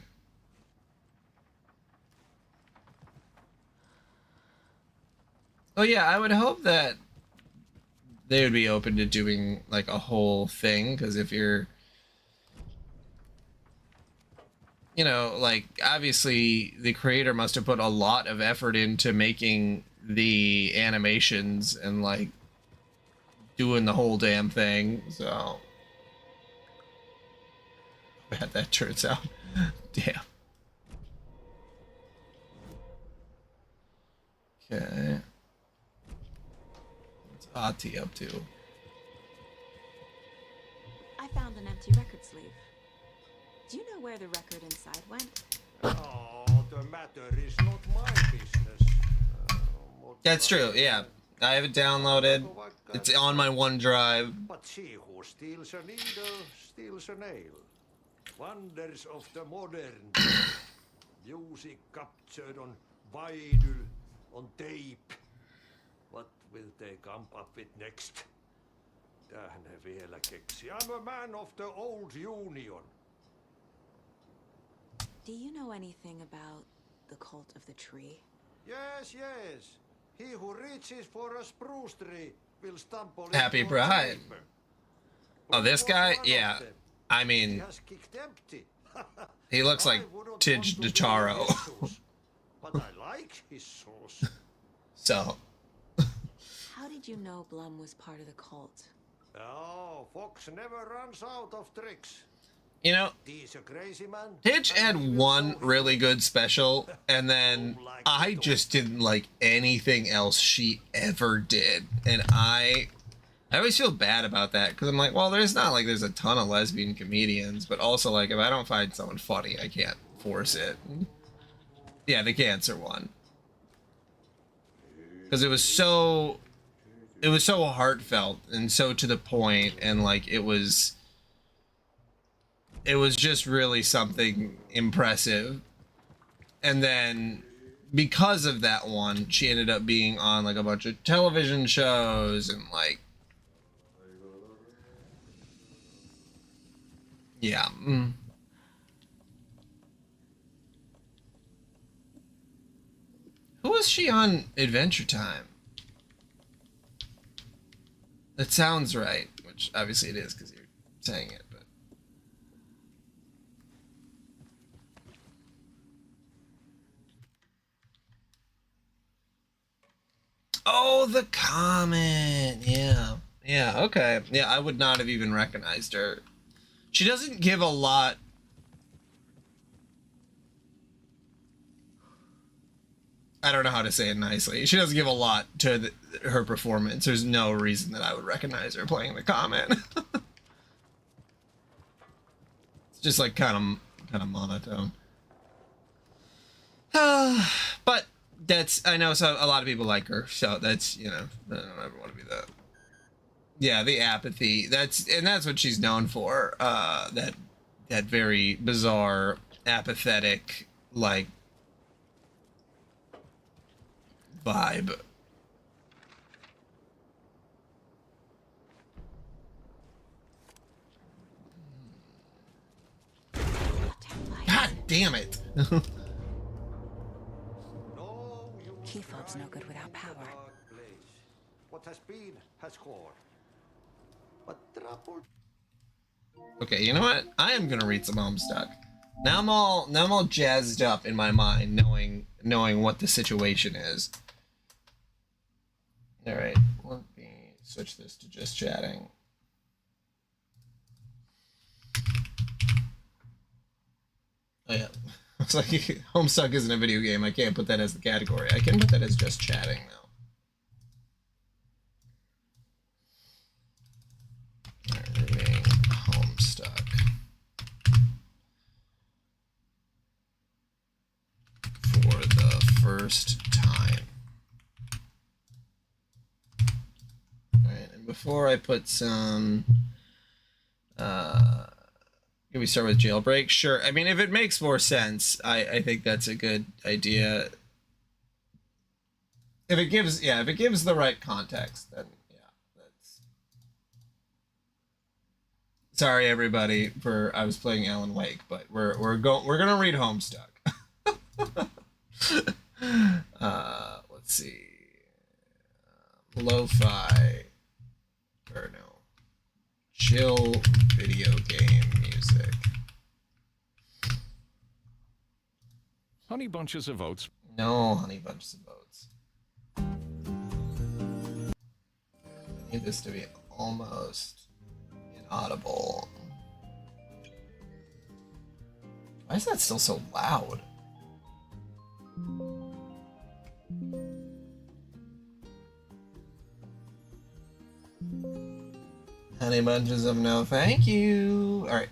[SPEAKER 1] Oh yeah, I would hope that they would be open to doing like a whole thing, because if you're, you know, like obviously the creator must have put a lot of effort into making the animations and like doing the whole damn thing, so how bad that turns out. Damn. Okay. What's Ati up to?
[SPEAKER 7] I found an empty record sleeve. Do you know where the record inside went?
[SPEAKER 6] Oh, the matter is not my business.
[SPEAKER 1] That's true, yeah. I have it downloaded. It's on my OneDrive.
[SPEAKER 6] But she who steals a needle steals a nail. Wonders of the modern day. Music captured on vinyl, on tape. What will they come up with next? Tähne vielä keksi. I'm a man of the old union.
[SPEAKER 2] Do you know anything about the cult of the tree?
[SPEAKER 6] Yes, yes. He who reaches for a spruce tree will stumble
[SPEAKER 1] Happy
[SPEAKER 6] into a
[SPEAKER 1] Bride.
[SPEAKER 6] chamber.
[SPEAKER 1] Oh, this guy?
[SPEAKER 6] One of
[SPEAKER 1] Yeah.
[SPEAKER 6] them.
[SPEAKER 1] I
[SPEAKER 6] He
[SPEAKER 1] mean,
[SPEAKER 6] has kicked empty.
[SPEAKER 1] he looks like
[SPEAKER 6] I wouldn't
[SPEAKER 1] Tidge
[SPEAKER 6] want to be
[SPEAKER 1] DeCharo.
[SPEAKER 6] in his shoes, but I like his sauce.
[SPEAKER 1] So,
[SPEAKER 2] How did you know Blum was part of the cult?
[SPEAKER 6] Oh, Fox never runs out of tricks.
[SPEAKER 1] you know,
[SPEAKER 6] He's a crazy man.
[SPEAKER 1] Tidge
[SPEAKER 6] and
[SPEAKER 1] had
[SPEAKER 6] he will
[SPEAKER 1] one
[SPEAKER 6] show his
[SPEAKER 1] really
[SPEAKER 6] way.
[SPEAKER 1] good special, and then I just didn't like anything else she ever did. And I always feel bad about that, because I'm like, well, there's a ton of lesbian comedians, but also like if I don't find someone funny, I can't force it. Yeah, the cancer one, because it was so heartfelt and so to the point, and like it was just really something impressive. And then because of that one, she ended up being on like a bunch of television shows and like, yeah. Who was she on Adventure Time? That sounds right, which obviously it is because you're saying it, but. Oh, the comment. Yeah. Yeah, okay. Yeah, I would not have even recognized her. She doesn't give a lot. I don't know how to say it nicely. She doesn't give a lot to her performance. There's no reason that I would recognize her playing the comment. It's just like kind of monotone. But that's, I know, so a lot of people like her, so that's, you know, I don't ever want to be the, yeah, the apathy. That's what she's known for. That very bizarre, apathetic, like, vibe. God damn it.
[SPEAKER 2] Keyfobe's no good without power.
[SPEAKER 6] What has been has gone. But trouble.
[SPEAKER 1] Okay, you know what? I am gonna read some Homestuck. Now I'm all jazzed up in my mind, knowing what the situation is. All right, let me switch this to just chatting. Oh yeah, it's like Homestuck isn't a video game. I can't put that as the category. I can put that as just chatting now. All right, reading Homestuck. before I put some, can we start with jailbreak? Sure. I mean, if it makes more sense, I think that's a good idea. If it gives the right context, then yeah, that's. Sorry everybody for I was playing Alan Wake, but we're gonna read Homestuck. Let's see. Lo-fi, or no, chill video game music.
[SPEAKER 11] Honey bunches of oats.
[SPEAKER 1] No honey bunches of oats. I need this to be almost inaudible. Why is that still so loud? Honey bunches of no thank you. Alright.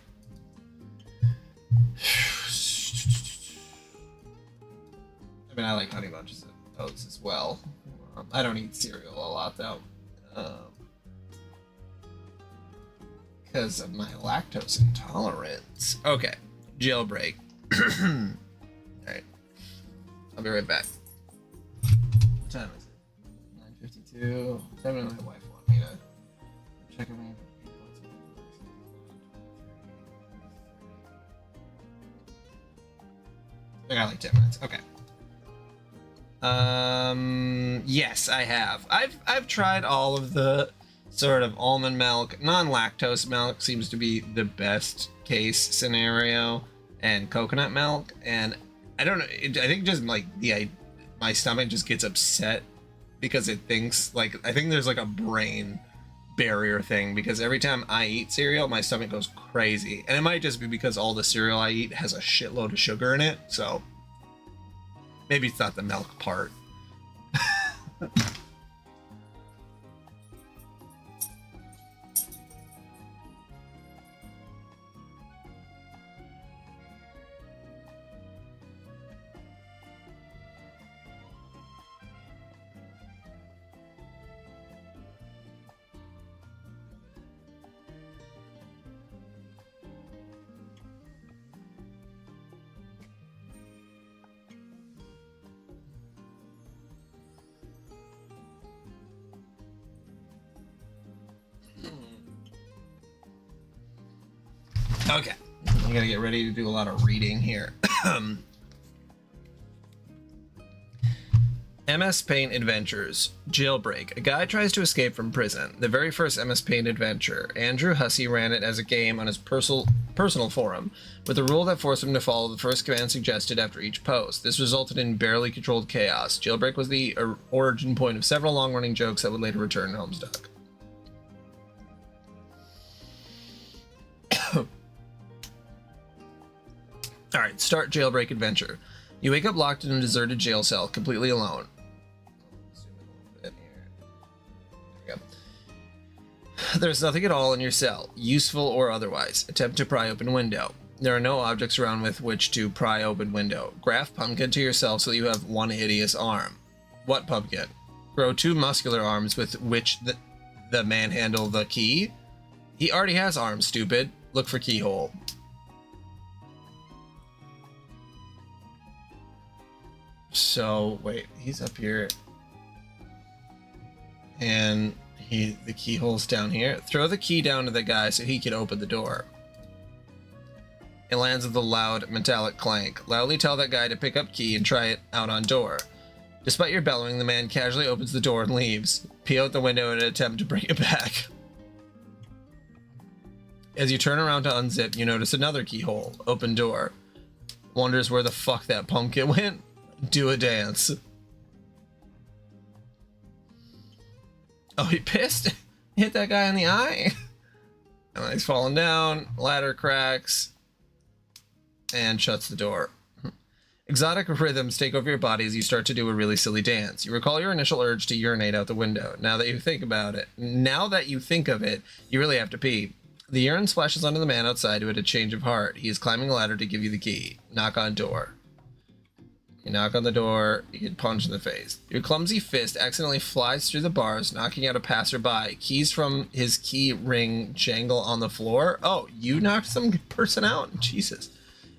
[SPEAKER 1] I mean, I like honey bunches of oats as well. I don't eat cereal a lot though. Because of my lactose intolerance. Okay. Jailbreak. Alright. I'll be right back. What time is it? 9:52. Seven. My wife wanted me to check on me. I got like 10 minutes. Okay. Yes, I have. I've tried all of the sort of almond milk. Non-lactose milk seems to be the best case scenario, and coconut milk. And I don't know. I think just like my stomach just gets upset because it thinks like I think there's like a brain barrier thing because every time I eat cereal, my stomach goes crazy, and it might just be because all the cereal I eat has a shitload of sugar in it. So maybe it's not the milk part. Okay, I gotta get ready to do a lot of reading here. MS Paint Adventures. Jailbreak. A guy tries to escape from prison. The very first MS Paint adventure. Andrew Hussey ran it as a game on his personal forum, with a rule that forced him to follow the first command suggested after each post. This resulted in barely controlled chaos. Jailbreak was the origin point of several long-running jokes that would later return in Homestuck. Alright, start Jailbreak Adventure. You wake up locked in a deserted jail cell, completely alone. There's nothing at all in your cell, useful or otherwise. Attempt to pry open window. There are no objects around with which to pry open window. Graft pumpkin to yourself so that you have one hideous arm. What pumpkin? Grow two muscular arms with which the manhandle the key? He already has arms, stupid. Look for keyhole. So, wait, he's up here. And the keyhole's down here. Throw the key down to the guy so he can open the door. It lands with a loud metallic clank. Loudly tell that guy to pick up key and try it out on door. Despite your bellowing, the man casually opens the door and leaves. Pee out the window in an attempt to bring it back. As you turn around to unzip, you notice another keyhole. Open door. Wonders where the fuck that pumpkin went? Do a dance. Oh, he pissed? Hit that guy in the eye? And he's falling down. Ladder cracks. And shuts the door. Exotic rhythms take over your body as you start to do a really silly dance. You recall your initial urge to urinate out the window. Now that you think of it, you really have to pee. The urine splashes onto the man outside who had a change of heart. He is climbing a ladder to give you the key. Knock on door. You knock on the door, you get punched in the face. Your clumsy fist accidentally flies through the bars, knocking out a passerby. Keys from his key ring jangle on the floor. Oh, you knocked some person out? Jesus.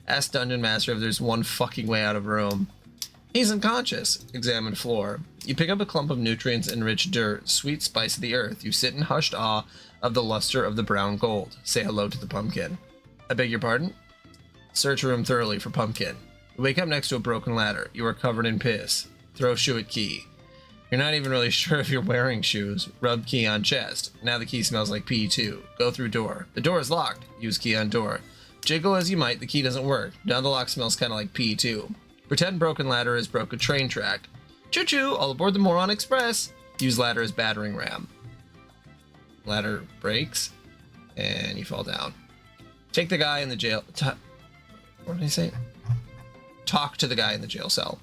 [SPEAKER 1] Ask Dungeon Master if there's one fucking way out of room. He's unconscious. Examine floor. You pick up a clump of nutrients-enriched dirt, sweet spice of the earth. You sit in hushed awe of the luster of the brown gold. Say hello to the pumpkin. I beg your pardon? Search room thoroughly for pumpkin. You wake up next to a broken ladder. You are covered in piss. Throw shoe at key. You're not even really sure if you're wearing shoes. Rub key on chest. Now the key smells like pee too. Go through door. The door is locked. Use key on door. Jiggle as you might, the key doesn't work. Now the lock smells kind of like pee too. Pretend broken ladder is broken train track. Choo-choo, all aboard the Moron Express. Use ladder as battering ram. Ladder breaks, and you fall down. Take the guy in the jail. What did I say? Talk to the guy in the jail cell.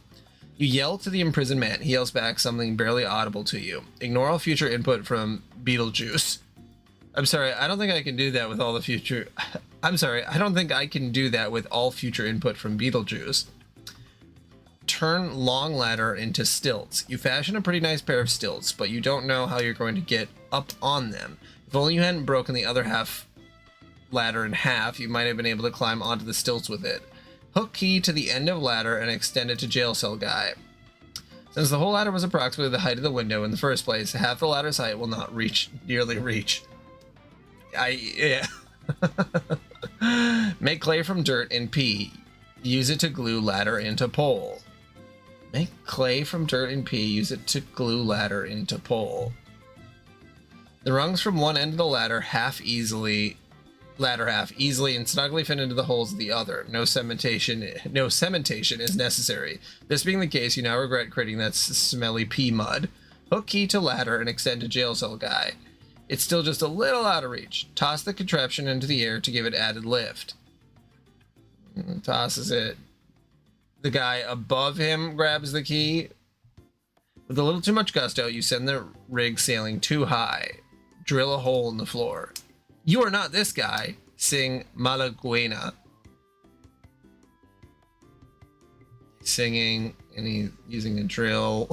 [SPEAKER 1] You yell to the imprisoned man. He yells back something barely audible to you. Ignore all future input from Beetlejuice. I'm sorry, I don't think I can do that with all the future... I'm sorry, I don't think I can do that with all future input from Beetlejuice. Turn long ladder into stilts. You fashion a pretty nice pair of stilts, but you don't know how you're going to get up on them. If only you hadn't broken the other half ladder in half, you might have been able to climb onto the stilts with it. Hook key to the end of ladder and extend it to jail cell guy. Since the whole ladder was approximately the height of the window in the first place, half the ladder's height will not nearly reach. Yeah. Make clay from dirt and pee. Use it to glue ladder into pole. Make clay from dirt and pee. Use it to glue ladder into pole. The rungs from one end of the ladder easily and snugly fit into the holes of the other. No cementation is necessary. This being the case, you now regret creating that smelly pea mud. Hook key to ladder and extend to jail cell guy. It's still just a little out of reach. Toss the contraption into the air to give it added lift. Tosses it. The guy above him grabs the key. With a little too much gusto, you send the rig sailing too high. Drill a hole in the floor. You are not this guy. Sing Malaguena. Singing, and he's using a drill.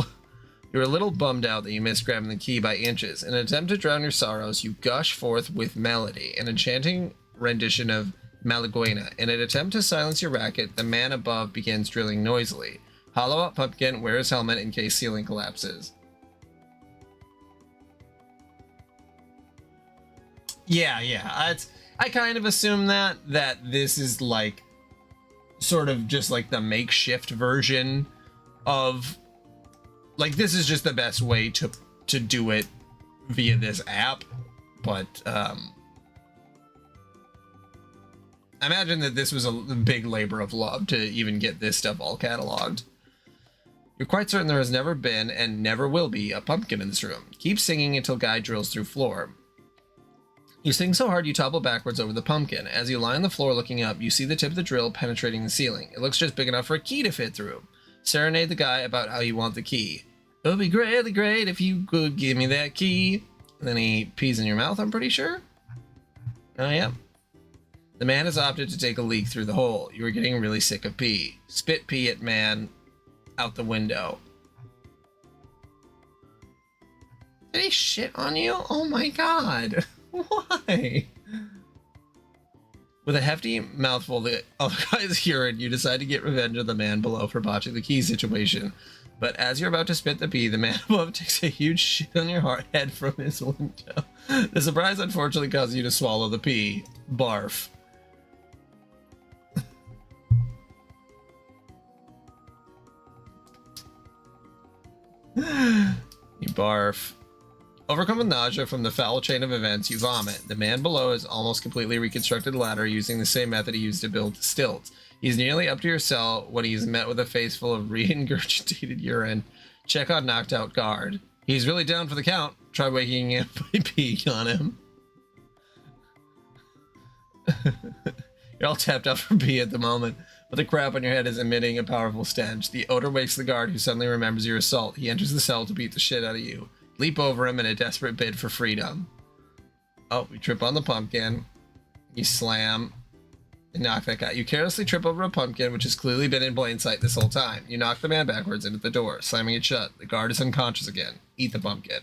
[SPEAKER 1] You're a little bummed out that you missed grabbing the key by inches. In an attempt to drown your sorrows, you gush forth with melody, an enchanting rendition of Malaguena. In an attempt to silence your racket, the man above begins drilling noisily. Hollow out pumpkin, wear his helmet in case ceiling collapses. Yeah. I kind of assume that this is like sort of just like the makeshift version of like this is just the best way to do it via this app, but I imagine that this was a big labor of love to even get this stuff all cataloged. You're quite certain there has never been and never will be a pumpkin in this room. Keep singing until guy drills through floor. You sing so hard you topple backwards over the pumpkin. As you lie on the floor looking up, you see the tip of the drill penetrating the ceiling. It looks just big enough for a key to fit through. Serenade the guy about how you want the key. It would be really great if you could give me that key. And then he pees in your mouth, I'm pretty sure. Oh, yeah. The man has opted to take a leak through the hole. You are getting really sick of pee. Spit pee at man out the window. Did he shit on you? Oh my god. Why? With a hefty mouthful of the other guy's urine, you decide to get revenge on the man below for botching the key situation. But as you're about to spit the pee, the man above takes a huge shit on your head from his window. The surprise unfortunately causes you to swallow the pee. Barf. You barf. Overcome with nausea from the foul chain of events, you vomit. The man below has almost completely reconstructed the ladder using the same method he used to build the stilts. He's nearly up to your cell when he's met with a face full of re-ingurgitated urine. Check on knocked out guard. He's really down for the count. Try waking him by peeing on him. You're all tapped out for pee at the moment, but the crap on your head is emitting a powerful stench. The odor wakes the guard, who suddenly remembers your assault. He enters the cell to beat the shit out of you. Leap over him in a desperate bid for freedom. Oh, we trip on the pumpkin. You slam. and knock that guy. You carelessly trip over a pumpkin, which has clearly been in plain sight this whole time. You knock the man backwards into the door, slamming it shut. The guard is unconscious again. Eat the pumpkin.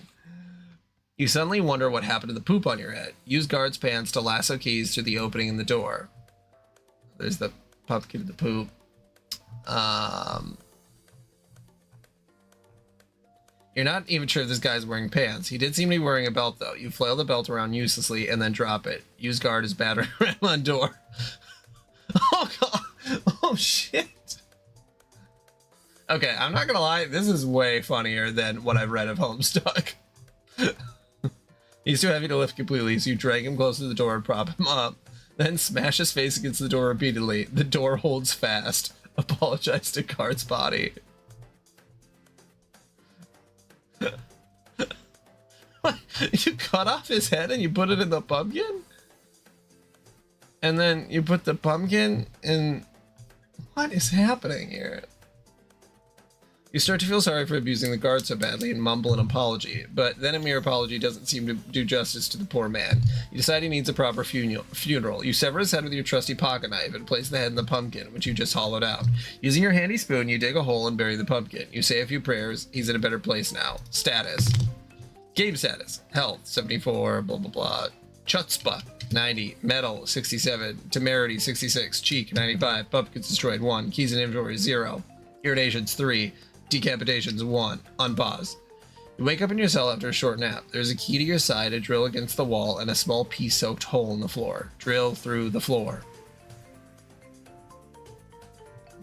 [SPEAKER 1] You suddenly wonder what happened to the poop on your head. Use guard's pants to lasso keys to the opening in the door. There's the pumpkin and the poop. You're not even sure if this guy's wearing pants. He did seem to be wearing a belt, though. You flail the belt around uselessly and then drop it. Use guard as battering ram on door. Oh, God. Oh, shit. Okay, I'm not gonna lie. This is way funnier than what I've read of Homestuck. He's too heavy to lift completely, so you drag him close to the door and prop him up. Then smash his face against the door repeatedly. The door holds fast. Apologize to guard's body. What? You cut off his head and you put it in the pumpkin? And then you put the pumpkin in... What is happening here? You start to feel sorry for abusing the guard so badly and mumble an apology, but then a mere apology doesn't seem to do justice to the poor man. You decide he needs a proper funeral. You sever his head with your trusty pocket knife and place the head in the pumpkin, which you just hollowed out. Using your handy spoon, you dig a hole and bury the pumpkin. You say a few prayers. He's in a better place now. Status. Game status. Health, 74, blah, blah, blah. Chutzpah, 90. Metal, 67. Temerity, 66. Cheek, 95. Pumpkins destroyed, 1. Keys in inventory, 0. Irritations, 3. Decapitations, 1. Unpause. You wake up in your cell after a short nap. There's a key to your side, a drill against the wall, and a small pea-soaked hole in the floor. Drill through the floor.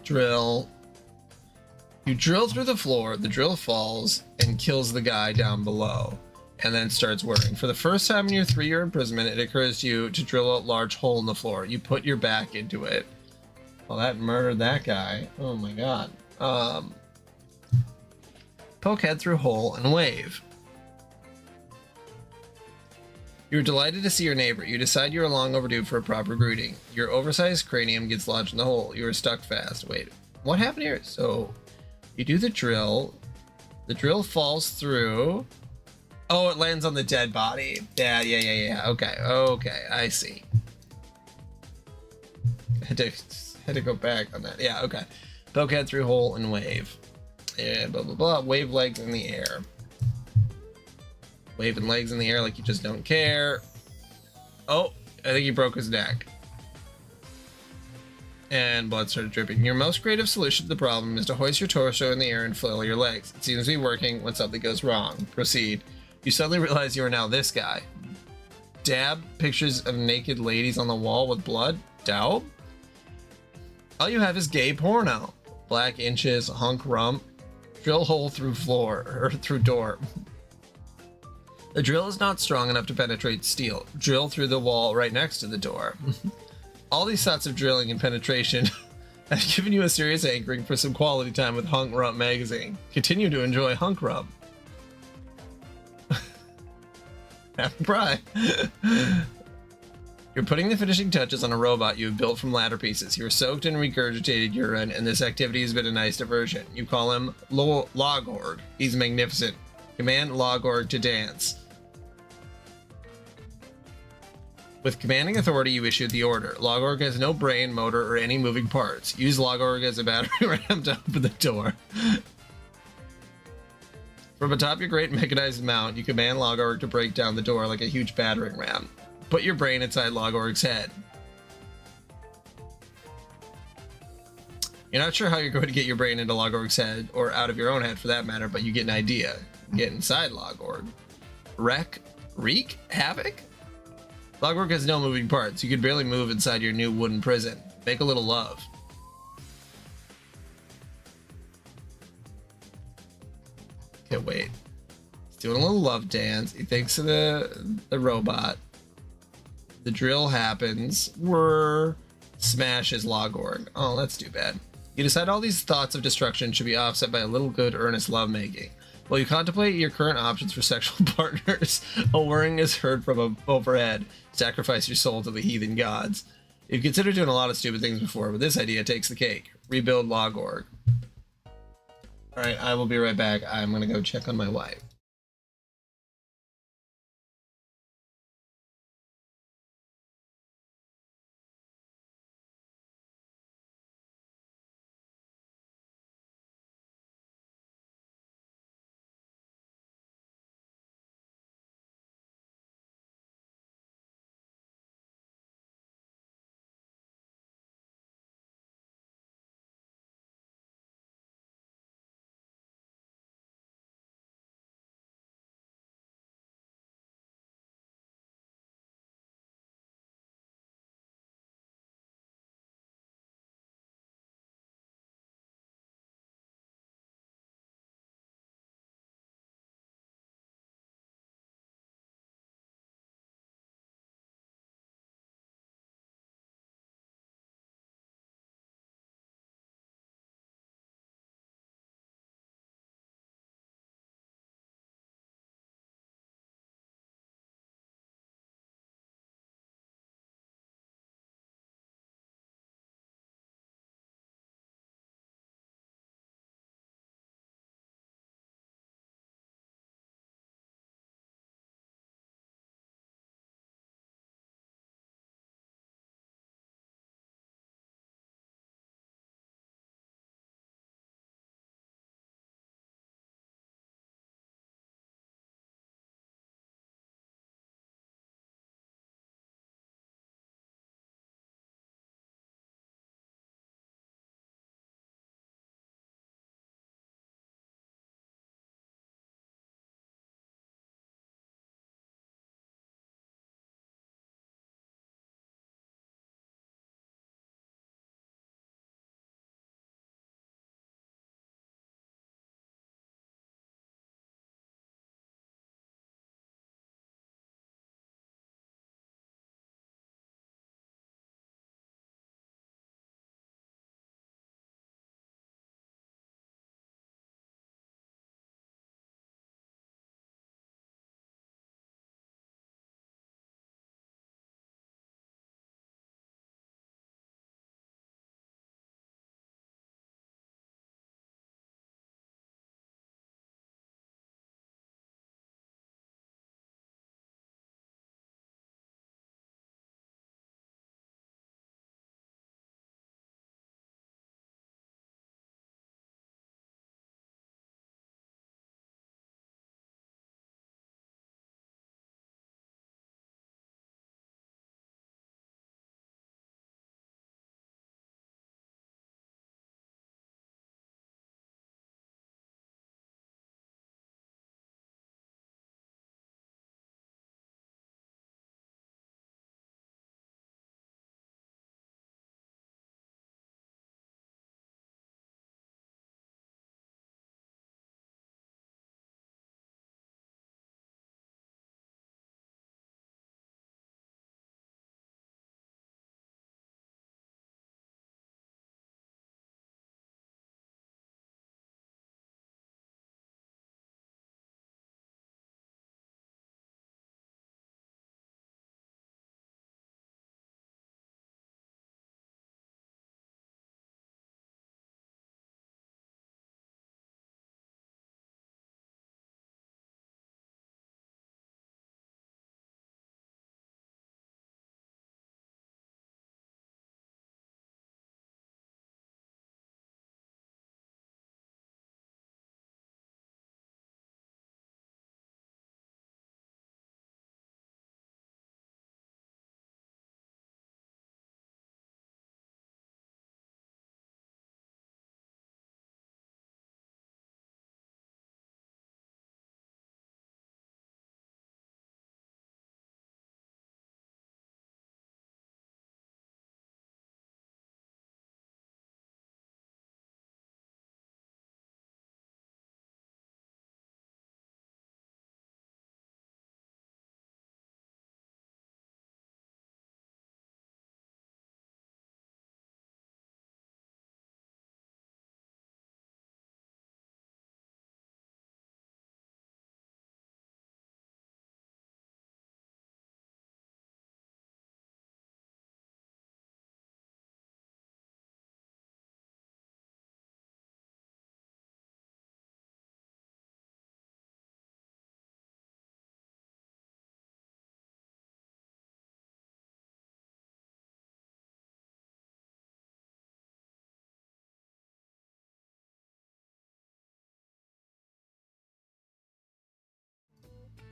[SPEAKER 1] Drill. You drill through the floor, the drill falls and kills the guy down below, and then starts whirring. For the first time in your 3-year imprisonment, it occurs to you to drill a large hole in the floor. You put your back into it. Well, that murdered that guy. Oh my god. Poke head through hole and wave. You're delighted to see your neighbor. You decide you are long overdue for a proper greeting. Your oversized cranium gets lodged in the hole. You are stuck fast. Wait, what happened here? So, you do the drill. The drill falls through. Oh, it lands on the dead body. Yeah. Okay, I see. Had to go back on that. Yeah, okay. Poke head through hole and wave. Yeah, blah, blah, blah. Wave legs in the air. Waving legs in the air like you just don't care. Oh, I think he broke his neck. And blood started dripping. Your most creative solution to the problem is to hoist your torso in the air and flail your legs. It seems to be working when something goes wrong. Proceed. You suddenly realize you are now this guy. Dab pictures of naked ladies on the wall with blood. Daub? All you have is gay porno. Black inches, hunk rump. Drill hole through floor, or through door. The drill is not strong enough to penetrate steel. Drill through the wall right next to the door. All these thoughts of drilling and penetration have given you a serious hankering for some quality time with Hunk Rump magazine. Continue to enjoy Hunk Rump. Happy Pride. You're putting the finishing touches on a robot you have built from ladder pieces. You're soaked in regurgitated urine, and this activity has been a nice diversion. You call him Logorg. He's magnificent. Command Logorg to dance. With commanding authority, you issued the order. Logorg has no brain, motor, or any moving parts. Use Logorg as a battering ram to open the door. From atop your great mechanized mount, you command Logorg to break down the door like a huge battering ram. Put your brain inside Logorg's head. You're not sure how you're going to get your brain into Logorg's head, or out of your own head for that matter, but you get an idea. Get inside Logorg. Wreak havoc? Logorg has no moving parts. You could barely move inside your new wooden prison. Make a little love. Okay, wait. He's doing a little love dance. He thinks of the robot. The drill happens. Smashes Logorg. Oh, that's too bad. You decide all these thoughts of destruction should be offset by a little good earnest lovemaking. While you contemplate your current options for sexual partners, a whirring is heard from overhead. Sacrifice your soul to the heathen gods. You've considered doing a lot of stupid things before, but this idea takes the cake. Rebuild Logorg. Alright, I will be right back. I'm gonna go check on my wife.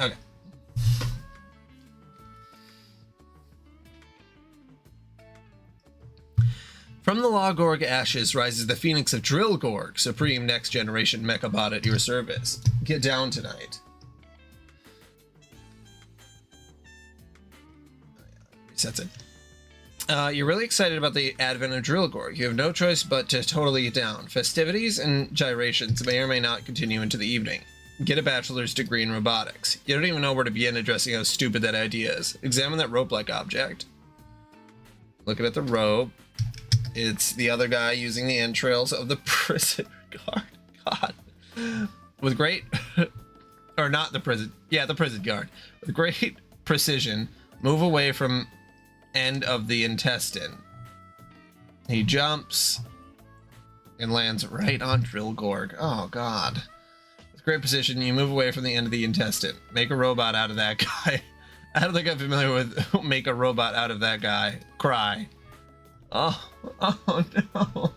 [SPEAKER 1] Okay. From the Logorg ashes rises the phoenix of Drillgorg, supreme next generation mechabot at your service. Get down tonight. Resets it. You're really excited about the advent of Drillgorg. You have no choice but to totally get down. Festivities and gyrations may or may not continue into the evening. Get a bachelor's degree in robotics. You don't even know where to begin addressing how stupid that idea is. Examine that rope-like object. Looking at the rope. It's the other guy using the entrails of the prison guard. God. With great... or not the prison... Yeah, the prison guard. With great precision, move away from end of the intestine. He jumps and lands right on Drillgorg. Oh, God. With great precision, you move away from the end of the intestine. Make a robot out of that guy. I don't think I'm familiar with make a robot out of that guy. Cry. Oh no.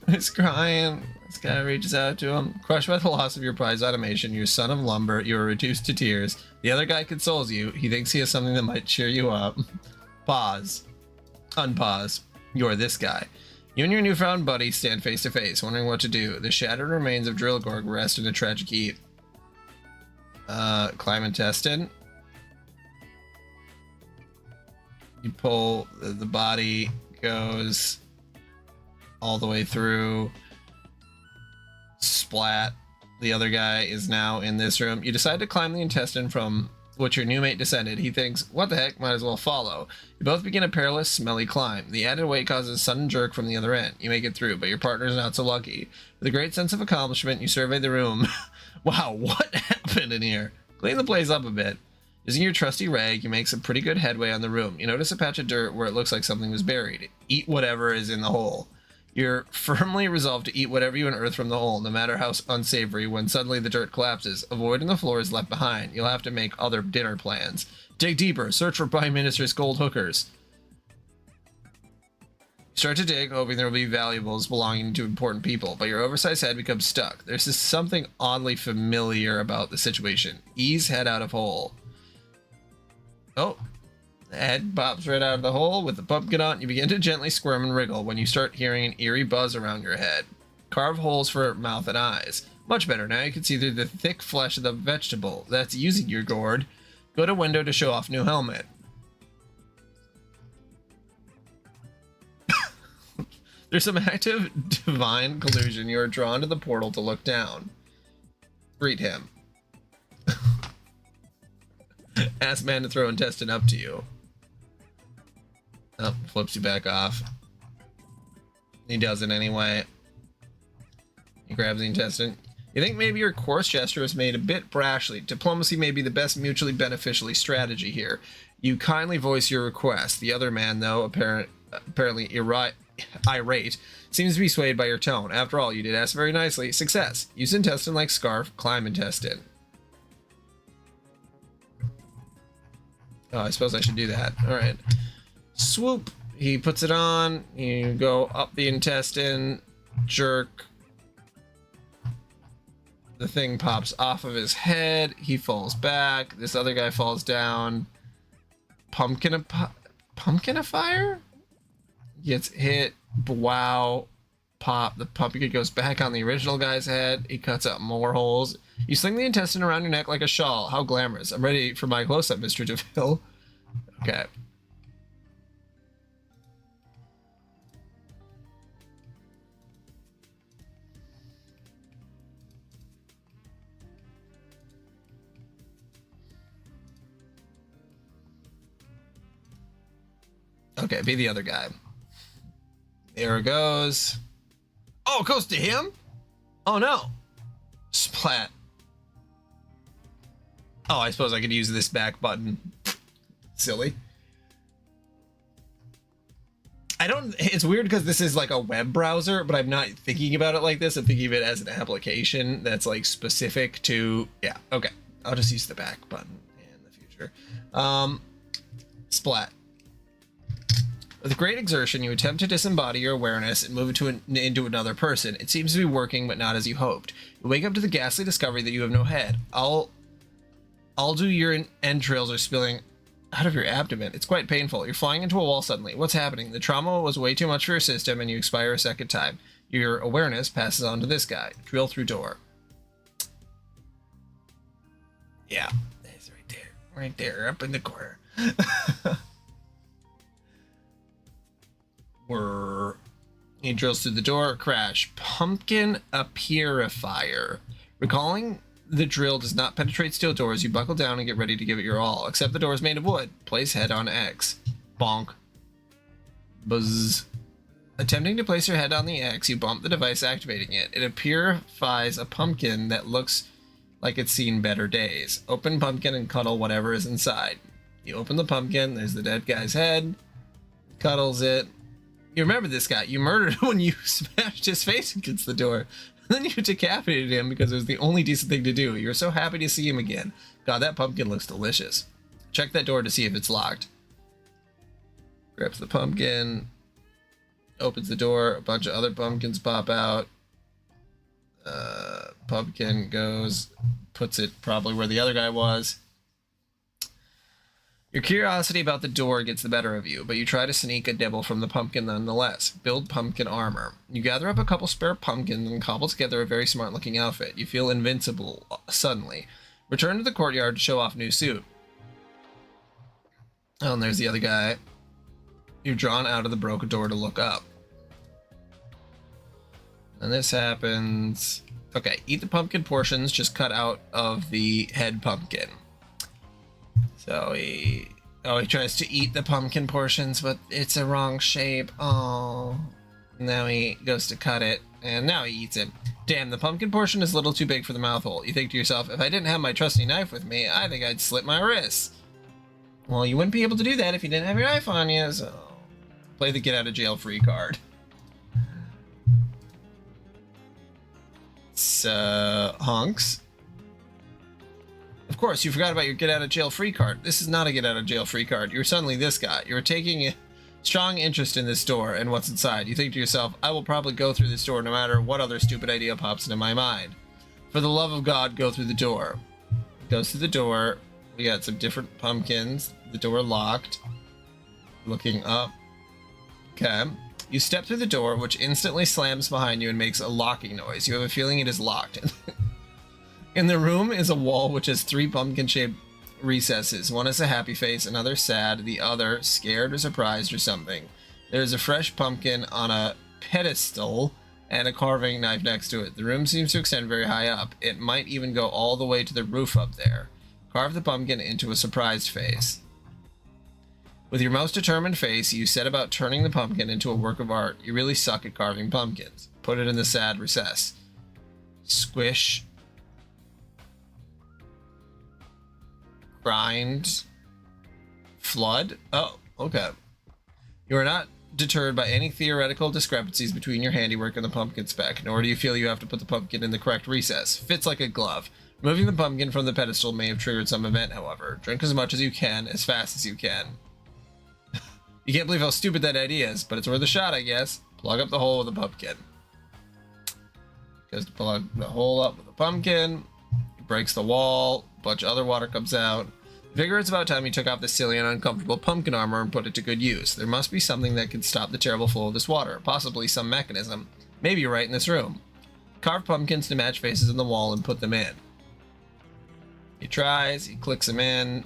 [SPEAKER 1] He's crying. This guy reaches out to him. Crushed by the loss of your prized automation, your son of lumber, you are reduced to tears. The other guy consoles you. He thinks he has something that might cheer you up. Pause. Unpause. You're this guy. You and your newfound buddy stand face to face, wondering what to do. The shattered remains of Drillgorg rest in a tragic heap. Climb intestine. You pull, the body goes all the way through. Splat. The other guy is now in this room. You decide to climb the intestine from which your new mate descended. He thinks, what the heck, might as well follow. You both begin a perilous, smelly climb. The added weight causes a sudden jerk from the other end. You make it through, but your partner is not so lucky. With a great sense of accomplishment, you survey the room. Wow, what happened in here? Clean the place up a bit. Using your trusty rag, you make some pretty good headway on the room. You notice a patch of dirt where it looks like something was buried. Eat whatever is in the hole. You're firmly resolved to eat whatever you unearth from the hole, no matter how unsavory, when suddenly the dirt collapses. Avoiding the floor is left behind. You'll have to make other dinner plans. Dig deeper. Search for Prime Minister's gold hookers. Start to dig, hoping there will be valuables belonging to important people, but your oversized head becomes stuck. There's just something oddly familiar about the situation. Ease head out of hole. Oh. The head pops right out of the hole with the pumpkin on. You begin to gently squirm and wriggle when you start hearing an eerie buzz around your head. Carve holes for mouth and eyes. Much better. Now you can see through the thick flesh of the vegetable. That's using your gourd. Go to window to show off new helmet. There's some active divine collusion. You are drawn to the portal to look down. Greet him. Ask man to throw intestine up to you. Oh, flips you back off. He does it anyway. He grabs the intestine. You think maybe your coarse gesture was made a bit brashly. Diplomacy may be the best mutually beneficially strategy here. You kindly voice your request. The other man, though, apparently irate, seems to be swayed by your tone. After all, you did ask very nicely. Success. Use intestine like scarf. Climb intestine. Oh, I suppose I should do that. All right. Swoop. He puts it on. You go up the intestine. Jerk. The thing pops off of his head. He falls back. This other guy falls down. Pumpkinifier? Gets hit. Wow. Pop. The pumpkin goes back on the original guy's head. He cuts out more holes. You sling the intestine around your neck like a shawl. How glamorous. I'm ready for my close-up, Mr. DeVille. Okay. Okay, be the other guy. There it goes. Oh, it goes to him? Oh, no. Splat. Oh, I suppose I could use this back button. Silly. I don't... It's weird because this is like a web browser, but I'm not thinking about it like this. I'm thinking of it as an application that's like specific to... Yeah, okay. I'll just use the back button in the future. Splat. With great exertion, you attempt to disembody your awareness and move it into another person. It seems to be working, but not as you hoped. You wake up to the ghastly discovery that you have no head. All All do urine entrails are spilling out of your abdomen. It's quite painful. You're flying into a wall suddenly. What's happening? The trauma was way too much for your system, and you expire a second time. Your awareness passes on to this guy. Drill through door. Yeah, it's right there. Right there, up in the corner. He drills through the door. Crash. Pumpkin a purifier. Recalling the drill does not penetrate steel doors, you buckle down and get ready to give it your all. Except the door is made of wood. Place head on X. Bonk. Buzz. Attempting to place your head on the X, you bump the device activating it. It purifies a pumpkin that looks like it's seen better days. Open pumpkin and cuddle whatever is inside. You open the pumpkin, there's the dead guy's head. Cuddles it. You remember this guy. You murdered him when you smashed his face against the door. Then you decapitated him because it was the only decent thing to do. You're so happy to see him again. God, that pumpkin looks delicious. Check that door to see if it's locked. Grabs the pumpkin. Opens the door. A bunch of other pumpkins pop out. Pumpkin goes, puts it probably where the other guy was. Your curiosity about the door gets the better of you, but you try to sneak a dibble from the pumpkin nonetheless. Build pumpkin armor. You gather up a couple spare pumpkins and cobble together a very smart-looking outfit. You feel invincible suddenly. Return to the courtyard to show off new suit. Oh, and there's the other guy. You're drawn out of the broken door to look up. And this happens. Okay, eat the pumpkin portions just cut out of the head pumpkin. So he tries to eat the pumpkin portions, but it's a wrong shape. Oh. Now he goes to cut it, and now he eats it. Damn, the pumpkin portion is a little too big for the mouth hole. You think to yourself, if I didn't have my trusty knife with me, I think I'd slit my wrists. Well, you wouldn't be able to do that if you didn't have your knife on you, so play the get out of jail free card. So, hunks. Of course, you forgot about your get out of jail free card. This is not a get out of jail free card. You're suddenly this guy. You're taking a strong interest in this door and what's inside. You think to yourself, I will probably go through this door no matter what other stupid idea pops into my mind. For the love of God, go through the door. Goes through the door. We got some different pumpkins. The door locked. Looking up. Okay. You step through the door, which instantly slams behind you and makes a locking noise. You have a feeling it is locked. In the room is a wall which has 3 pumpkin-shaped recesses. One is a happy face, another sad, the other scared or surprised or something. There is a fresh pumpkin on a pedestal and a carving knife next to it. The room seems to extend very high up. It might even go all the way to the roof up there. Carve the pumpkin into a surprised face. With your most determined face, you set about turning the pumpkin into a work of art. You really suck at carving pumpkins. Put it in the sad recess. Squish. Grind. Flood. Oh, okay. You are not deterred by any theoretical discrepancies between your handiwork and the pumpkin spec, nor do you feel you have to put the pumpkin in the correct recess. Fits like a glove. Removing the pumpkin from the pedestal may have triggered some event, however. Drink as much as you can, as fast as you can. You can't believe how stupid that idea is, but it's worth a shot, I guess. Plug up the hole with a pumpkin. Goes to plug the hole up with a pumpkin. Breaks the wall. A bunch of other water comes out. Figure it's about time you took off the silly and uncomfortable pumpkin armor and put it to good use. There must be something that can stop the terrible flow of this water. Possibly some mechanism. Maybe right in this room. Carve pumpkins to match faces in the wall and put them in. He tries. He clicks them in.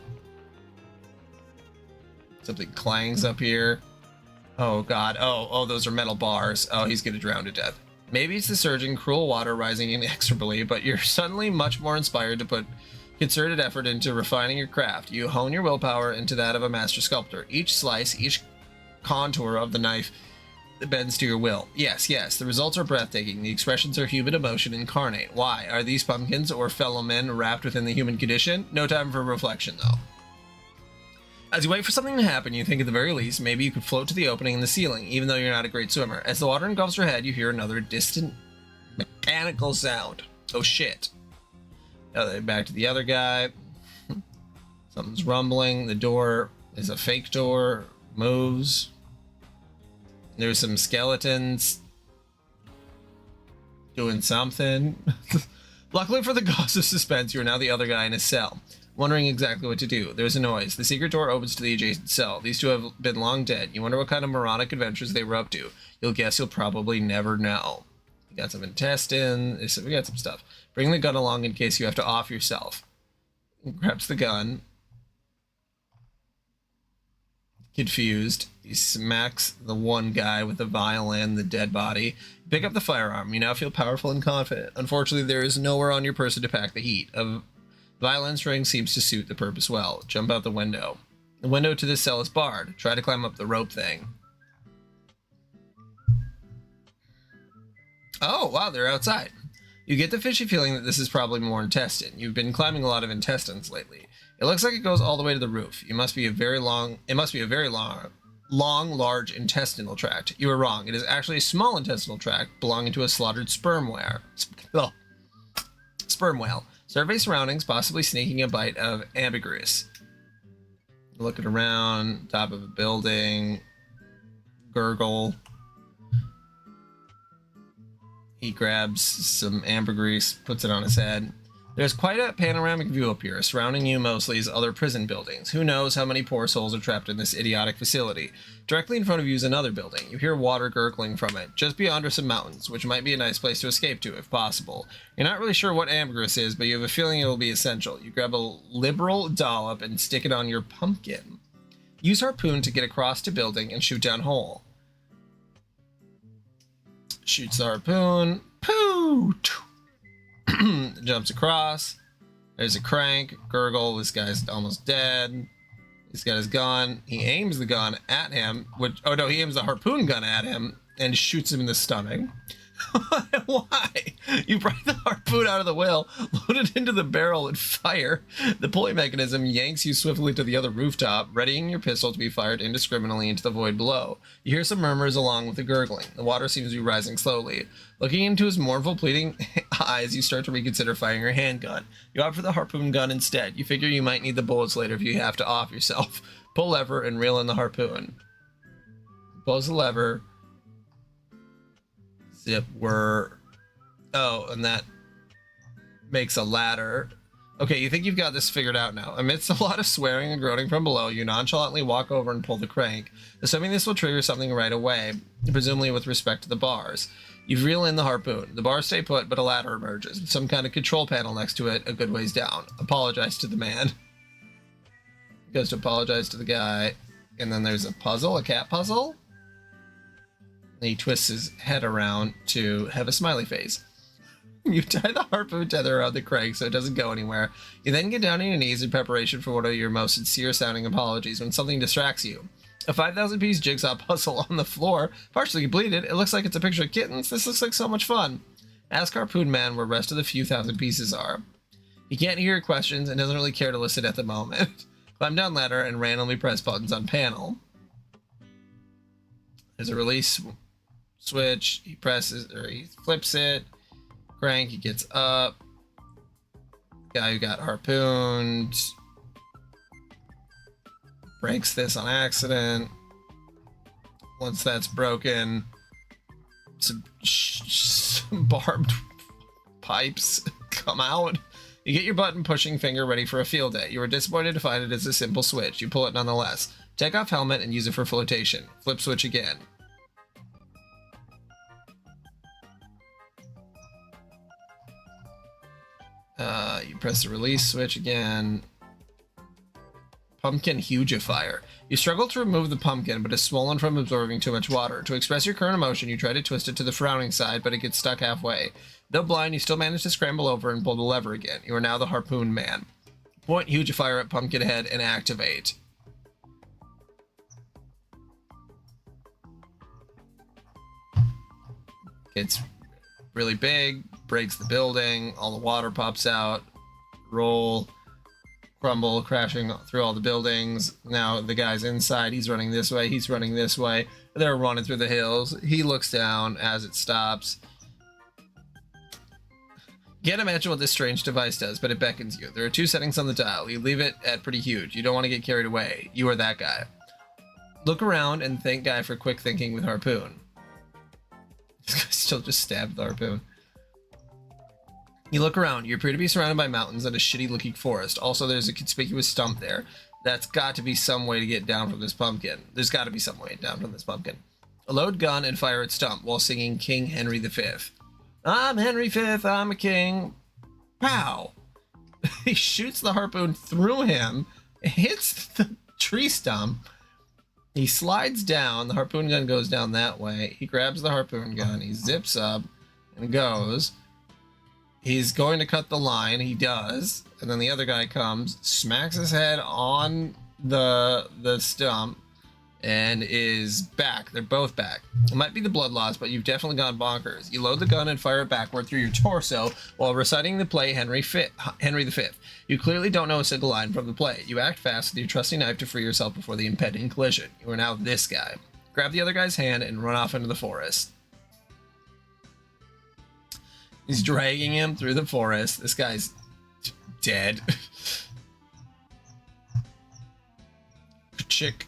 [SPEAKER 1] Something clangs up here. Oh god. Oh, those are metal bars. Oh, he's gonna drown to death. Maybe it's the surging, cruel water rising inexorably, but you're suddenly much more inspired to put concerted effort into refining your craft. You hone your willpower into that of a master sculptor. Each slice, each contour of the knife bends to your will. Yes, the results are breathtaking. The expressions are human emotion incarnate. Why? Are these pumpkins or fellow men wrapped within the human condition? No time for reflection, though. As you wait for something to happen, you think at the very least, maybe you could float to the opening in the ceiling, even though you're not a great swimmer. As the water engulfs your head, you hear another distant mechanical sound. Oh shit. Back to the other guy. Something's rumbling. The door is a fake door. Moves. There's some skeletons doing something. Luckily for the cause of suspense, you are now the other guy in his cell, wondering exactly what to do. There's a noise. The secret door opens to the adjacent cell. These two have been long dead. You wonder what kind of moronic adventures they were up to. You'll guess you'll probably never know. We got some intestine. We got some stuff. Bring the gun along in case you have to off yourself. He grabs the gun. Confused, he smacks the one guy with the violin, the dead body. Pick up the firearm. You now feel powerful and confident. Unfortunately, there is nowhere on your person to pack the heat. A violin string seems to suit the purpose well. Jump out the window. The window to this cell is barred. Try to climb up the rope thing. Oh, wow, they're outside. You get the fishy feeling that this is probably more intestine. You've been climbing a lot of intestines lately. It looks like it goes all the way to the roof. It must be a very large intestinal tract. You were wrong. It is actually a small intestinal tract belonging to a slaughtered sperm whale. Sperm whale. Survey surroundings, possibly sneaking a bite of ambergris. Looking around, top of a building. Gurgle. He grabs some ambergris, puts it on his head. There's quite a panoramic view up here. Surrounding you mostly is other prison buildings. Who knows how many poor souls are trapped in this idiotic facility. Directly in front of you is another building. You hear water gurgling from it. Just beyond are some mountains, which might be a nice place to escape to if possible. You're not really sure what ambergris is, but you have a feeling it will be essential. You grab a liberal dollop and stick it on your pumpkin. Use harpoon to get across to building and shoot down hole. Shoots the harpoon. Pooh! Jumps across. There's a crank. Gurgle. This guy's almost dead. He's got his gun. He aims the gun at him. Oh no, he aims the harpoon gun at him and shoots him in the stomach. Why? You break the harpoon out of the whale, load it into the barrel, and fire. The pulley mechanism yanks you swiftly to the other rooftop, readying your pistol to be fired indiscriminately into the void below. You hear some murmurs along with the gurgling. The water seems to be rising slowly. Looking into his mournful, pleading eyes, you start to reconsider firing your handgun. You opt for the harpoon gun instead. You figure you might need the bullets later if you have to off yourself. Pull lever and reel in the harpoon. Pulls the lever. Zip, oh, and that makes a ladder. Okay, you think you've got this figured out now. Amidst a lot of swearing and groaning from below, you nonchalantly walk over and pull the crank, assuming this will trigger something right away, presumably with respect to the bars. You reel in the harpoon. The bars stay put, but a ladder emerges, with some kind of control panel next to it a good ways down. Apologize to the man. Goes to apologize to the guy, and then there's a puzzle, a cat puzzle? He twists his head around to have a smiley face. You tie the harpoon tether around the crank so it doesn't go anywhere. You then get down on your knees in preparation for one of your most sincere-sounding apologies when something distracts you. A 5,000-piece jigsaw puzzle on the floor, partially completed. It looks like it's a picture of kittens. This looks like so much fun. Ask Harpoon Man where the rest of the few thousand pieces are. He can't hear your questions and doesn't really care to listen at the moment. Climb down ladder and randomly press buttons on panel. There's a release switch. He presses, or he flips it. Crank, he gets up. Guy who got harpooned breaks this on accident. Once that's broken, some barbed pipes come out. You get your button pushing finger ready for a field day. You are disappointed to find it is a simple switch. You pull it nonetheless. Take off helmet and use it for flotation. Flip switch again. You press the release switch again. Pumpkin hugifier. You struggle to remove the pumpkin, but it's swollen from absorbing too much water. To express your current emotion, you try to twist it to the frowning side, but it gets stuck halfway. Though blind, you still manage to scramble over and pull the lever again. You are now the harpoon man. Point hugifier at pumpkin head and activate. It's really big, breaks the building, all the water pops out, roll, crumble, crashing through all the buildings. Now the guy's inside, he's running this way, he's running this way. They're running through the hills. He looks down as it stops. Can't imagine what this strange device does, but it beckons you. There are two settings on the dial. You leave it at pretty huge. You don't want to get carried away. You are that guy. Look around and thank guy for quick thinking with harpoon. This guy still just stabbed the harpoon. You look around. You appear to be surrounded by mountains and a shitty-looking forest. Also, there's a conspicuous stump there. That's got to be some way to get down from this pumpkin. There's got to be some way down from this pumpkin. Load gun and fire at stump while singing King Henry V. I'm Henry V, I'm a king. Pow! He shoots the harpoon through him, hits the tree stump. He slides down. The harpoon gun goes down that way. He grabs the harpoon gun. He zips up and goes. He's going to cut the line. He does. And then the other guy comes, smacks his head on the stump, and is back. They're both back. It might be the blood loss, but you've definitely gone bonkers. You load the gun and fire it backward through your torso while reciting the play Henry V. You clearly don't know a single line from the play. You act fast with your trusty knife to free yourself before the impending collision. You are now this guy. Grab the other guy's hand and run off into the forest. He's dragging him through the forest. This guy's dead. Chick.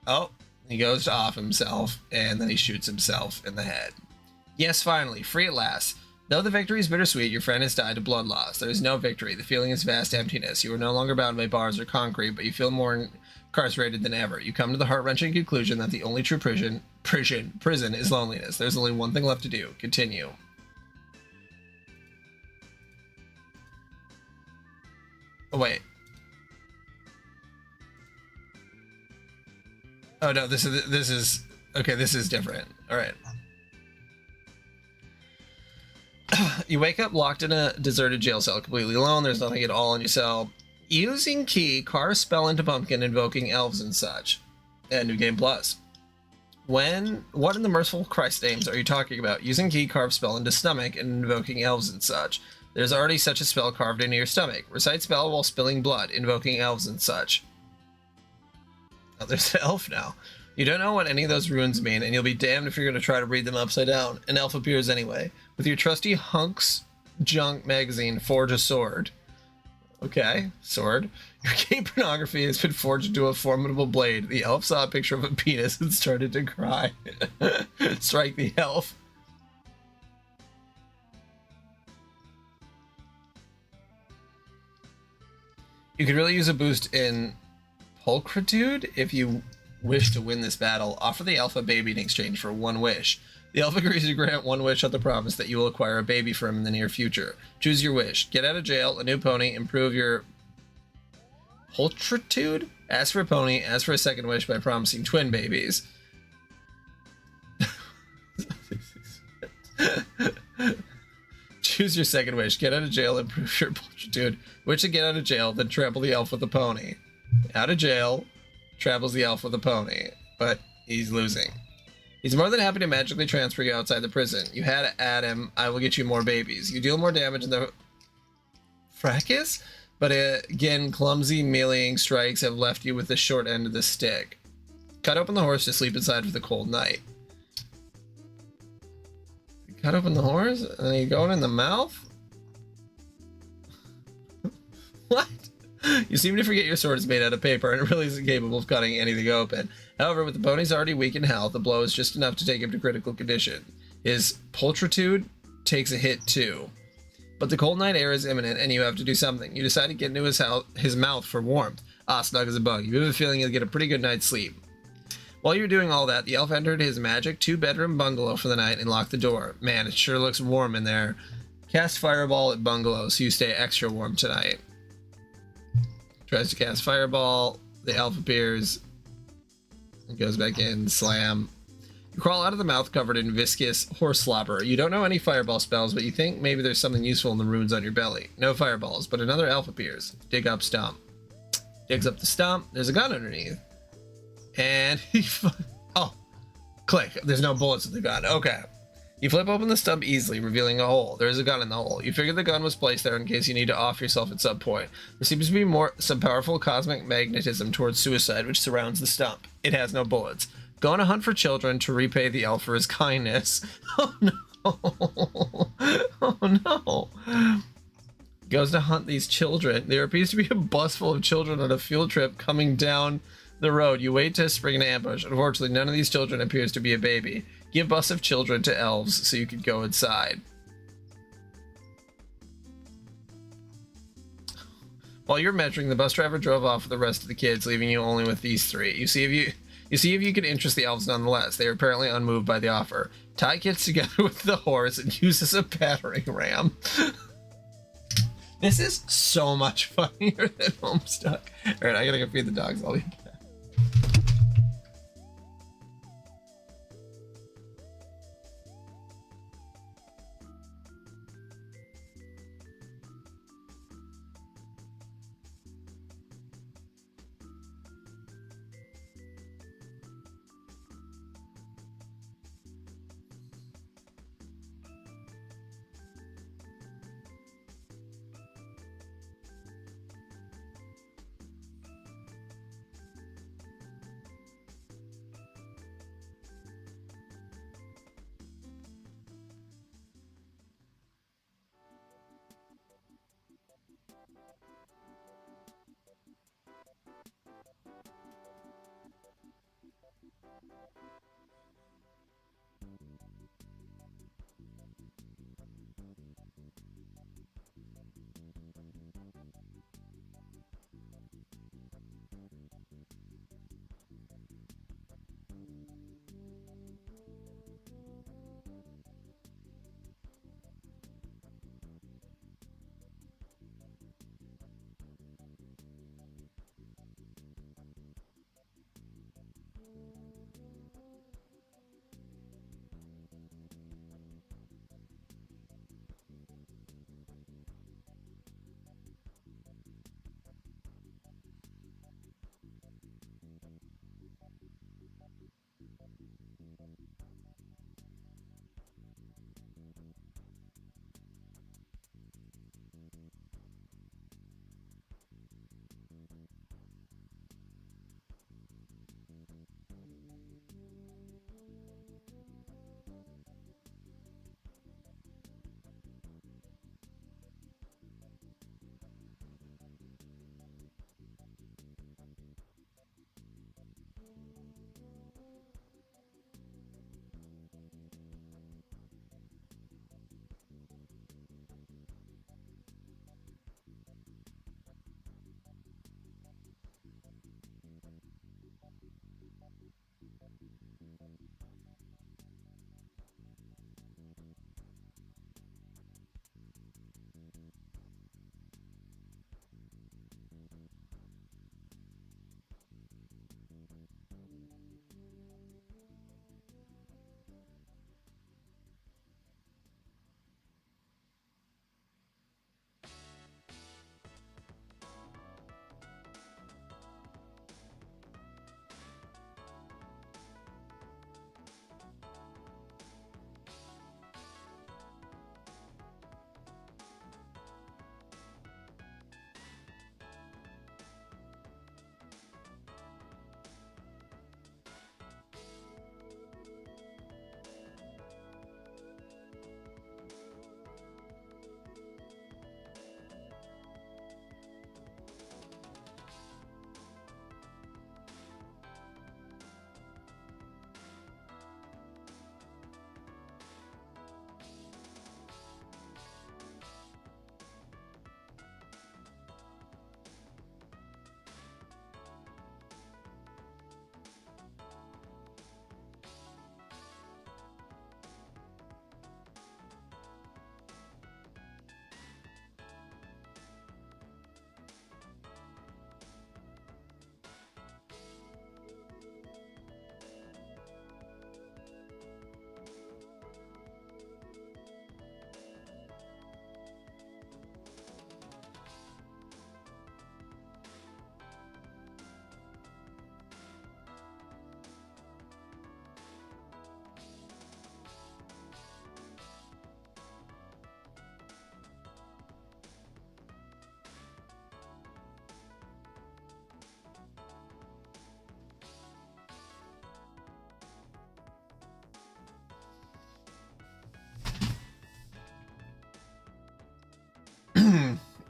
[SPEAKER 1] Oh, he goes to off himself, and then he shoots himself in the head. Yes, finally, free at last. Though the victory is bittersweet, your friend has died of blood loss. There is no victory. The feeling is vast emptiness. You are no longer bound by bars or concrete, but you feel more incarcerated than ever. You come to the heart-wrenching conclusion that the only true prison is loneliness. There's only one thing left to do. Continue. Oh, wait. Oh no, this is okay, this is different. All right. You wake up locked in a deserted jail cell, completely alone. There's nothing at all in your cell. Using key, carve spell into pumpkin, invoking elves and such. And New Game Plus. What in the merciful Christ names are you talking about? Using key, carve spell into stomach, and invoking elves and such. There's already such a spell carved into your stomach. Recite spell while spilling blood, invoking elves and such. Oh, there's an elf now. You don't know what any of those runes mean, and you'll be damned if you're going to try to read them upside down. An elf appears anyway. With your trusty Hunks Junk magazine, forge a sword. Okay, sword. Your gay pornography has been forged into a formidable blade. The elf saw a picture of a penis and started to cry. Strike the elf. You could really use a boost in pulchritude if you wish to win this battle. Offer the elf a baby in exchange for one wish. The elf agrees to grant one wish on the promise that you will acquire a baby for him in the near future. Choose your wish. Get out of jail, a new pony, improve your pulchritude. Ask for a pony, ask for a second wish by promising twin babies. Choose your second wish. Get out of jail, improve your pulchritude. Wish to get out of jail, then trample the elf with a pony. Out of jail, travels the elf with a pony, but he's losing. He's more than happy to magically transfer you outside the prison. You had at him, I will get you more babies. You deal more damage in the fracas, but again, clumsy meleeing strikes have left you with the short end of the stick. Cut open the horse to sleep inside for the cold night. Cut open the horse, and then you go in the mouth? What? You seem to forget your sword is made out of paper and it really isn't capable of cutting anything open. However, with the pony's already weak in health, the blow is just enough to take him to critical condition. His pulchritude takes a hit too. But the cold night air is imminent and you have to do something. You decide to get into his mouth for warmth. Ah, snug as a bug. You have a feeling you'll get a pretty good night's sleep. While you're doing all that, the elf entered his magic 2-bedroom bungalow for the night and locked the door. Man, it sure looks warm in there. Cast Fireball at bungalow so you stay extra warm tonight. Tries to cast Fireball. The elf appears. And goes back in. Slam. You crawl out of the mouth covered in viscous horse slobber. You don't know any Fireball spells, but you think maybe there's something useful in the runes on your belly. No Fireballs, but another elf appears. Dig up stump. Digs up the stump. There's a gun underneath. And he... Oh. Click. There's no bullets in the gun. Okay. You flip open the stump easily, revealing a hole. There is a gun in the hole. You figure the gun was placed there in case you need to off yourself at some point. There seems to be some powerful cosmic magnetism towards suicide which surrounds the stump. It has no bullets. Go on a hunt for children to repay the elf for his kindness. Oh no. Oh no. Goes to hunt these children. There appears to be a bus full of children on a field trip coming down the road. You wait to spring an ambush. Unfortunately, none of these children appears to be a baby. Give bus of children to elves so you can go inside. While you're measuring, the bus driver drove off with the rest of the kids, leaving you only with these three. You see if you can interest the elves nonetheless. They are apparently unmoved by the offer. Tie kids together with the horse and use as a battering ram. This is so much funnier than Homestuck. Alright, I gotta go feed the dogs. I'll be back.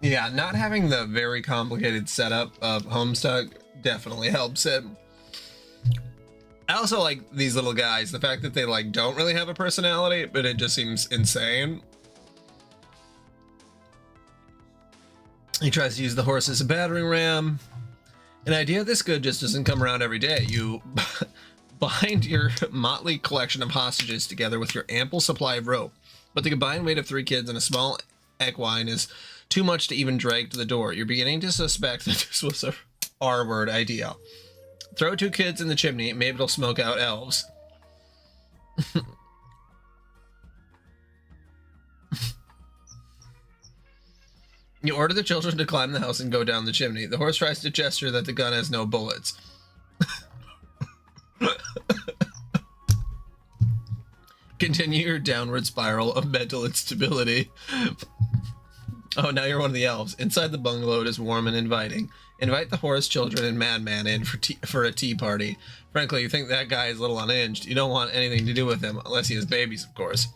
[SPEAKER 1] Yeah, not having the very complicated setup of Homestuck definitely helps it. I also like these little guys. The fact that they like don't really have a personality, but it just seems insane. He tries to use the horse as a battering ram. An idea this good just doesn't come around every day. You bind your motley collection of hostages together with your ample supply of rope, but the combined weight of 3 kids and a small equine is too much to even drag to the door. You're beginning to suspect that this was a R-word idea. Throw 2 kids in the chimney, maybe it'll smoke out elves. You order the children to climb the house and go down the chimney. The horse tries to gesture that the gun has no bullets. Continue your downward spiral of mental instability. Oh, now you're one of the elves. Inside the bungalow, it is warm and inviting. Invite the horse, children, and madman in for a tea party. Frankly, you think that guy is a little unhinged. You don't want anything to do with him, unless he has babies, of course.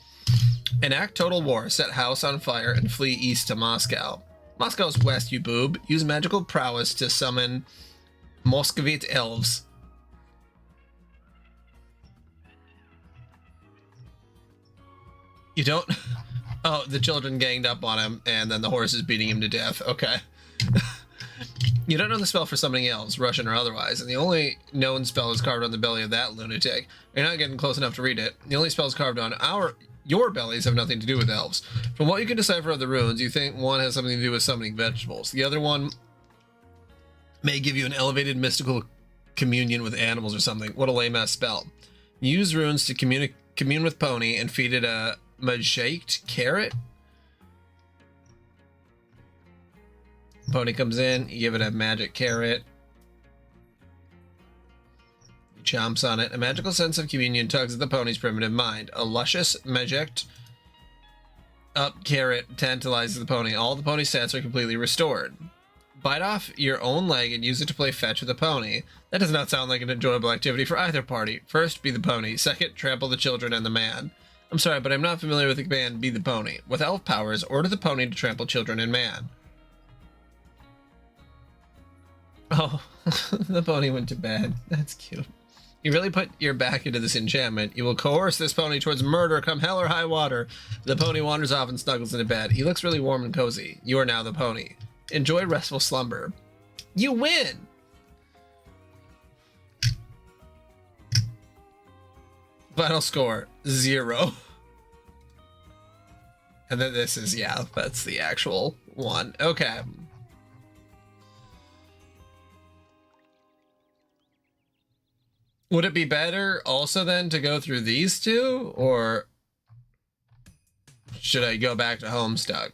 [SPEAKER 1] Enact total war. Set house on fire and flee east to Moscow. Moscow's west, you boob. Use magical prowess to summon Moscovite elves. You don't... Oh, the children ganged up on him, and then the horse is beating him to death. Okay. You don't know the spell for summoning elves, Russian or otherwise, and the only known spell is carved on the belly of that lunatic. You're not getting close enough to read it. The only spells carved on your bellies have nothing to do with elves. From what you can decipher of the runes, you think one has something to do with summoning vegetables. The other one may give you an elevated mystical communion with animals or something. What a lame-ass spell. Use runes to commune with Pony and feed it a shaked carrot. Pony comes in, you give it a magic carrot. He chomps on it. A magical sense of communion tugs at the pony's primitive mind. A luscious magic up carrot tantalizes the pony. All the pony stats are completely restored. Bite off your own leg and use it to play fetch with the pony. That does not sound like an enjoyable activity for either party. First, be the pony. Second, trample the children and the man. I'm sorry, but I'm not familiar with the command, be the pony. With elf powers, order the pony to trample children and man. Oh, the pony went to bed. That's cute. You really put your back into this enchantment. You will coerce this pony towards murder, come hell or high water. The pony wanders off and snuggles into bed. He looks really warm and cozy. You are now the pony. Enjoy restful slumber. You win! Final score, 0. And then this is, yeah, that's the actual one. Okay. Would it be better also then to go through these two, or should I go back to Homestuck?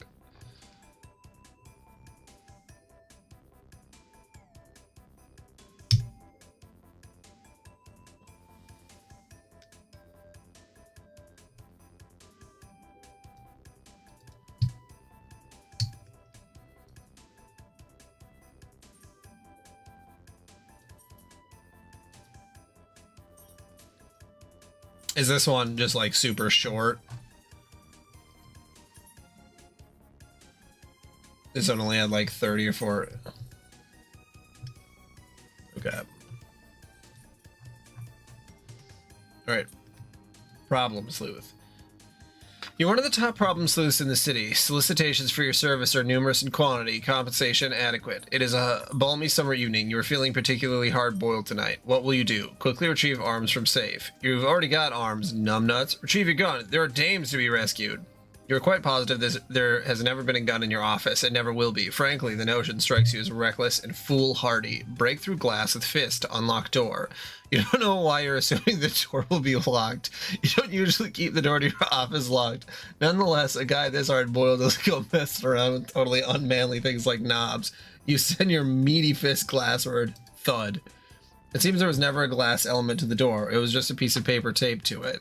[SPEAKER 1] Is this one just like super short? This one only had like 30 or 40. Okay. Alright. Problem sleuth. You're one of the top problem sleuths in the city. Solicitations for your service are numerous in quantity, compensation adequate. It is a balmy summer evening. You are feeling particularly hard-boiled tonight. What will you do? Quickly retrieve arms from safe. You've already got arms, numbnuts. Retrieve your gun. There are dames to be rescued. You're quite positive there has never been a gun in your office, and never will be. Frankly, the notion strikes you as reckless and foolhardy. Break through glass with fist to unlock door. You don't know why you're assuming the door will be locked. You don't usually keep the door to your office locked. Nonetheless, a guy this hard-boiled doesn't go messing around with totally unmanly things like knobs. You send your meaty fist glassward. Thud. It seems there was never a glass element to the door. It was just a piece of paper taped to it.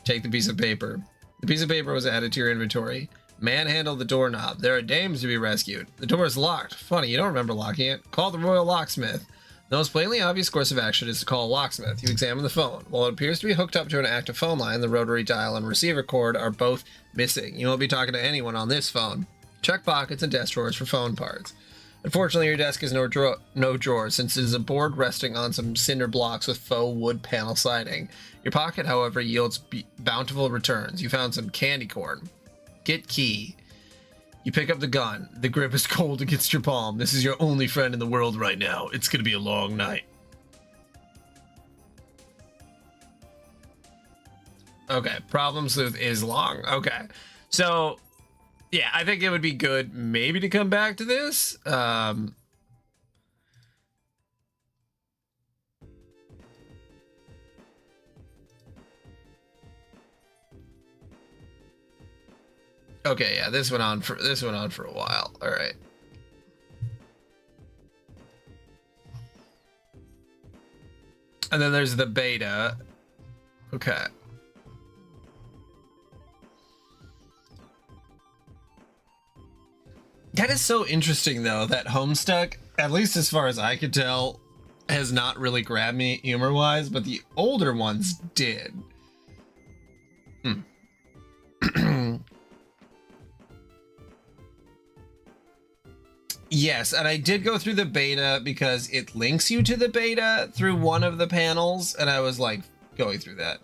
[SPEAKER 1] Take the piece of paper. The piece of paper was added to your inventory. Manhandle the doorknob. There are dames to be rescued. The door is locked. Funny, you don't remember locking it. Call the royal locksmith. The most plainly obvious course of action is to call a locksmith. You examine the phone. While it appears to be hooked up to an active phone line, the rotary dial and receiver cord are both missing. You won't be talking to anyone on this phone. Check pockets and desk drawers for phone parts. Unfortunately, your desk is no drawer, since it is a board resting on some cinder blocks with faux wood panel siding. Your pocket, however, yields bountiful returns. You found some candy corn. Get key. You pick up the gun. The grip is cold against your palm. This is your only friend in the world right now. It's gonna be a long night. Okay, problem sleuth is long. Okay, so yeah, I think it would be good maybe to come back to this. Okay, yeah, this went on for a while. All right. And then there's the beta. Okay. That is so interesting, though, that Homestuck, at least as far as I could tell, has not really grabbed me humor-wise, but the older ones did. Yes, and I did go through the beta because it links you to the beta through one of the panels, and I was like going through that.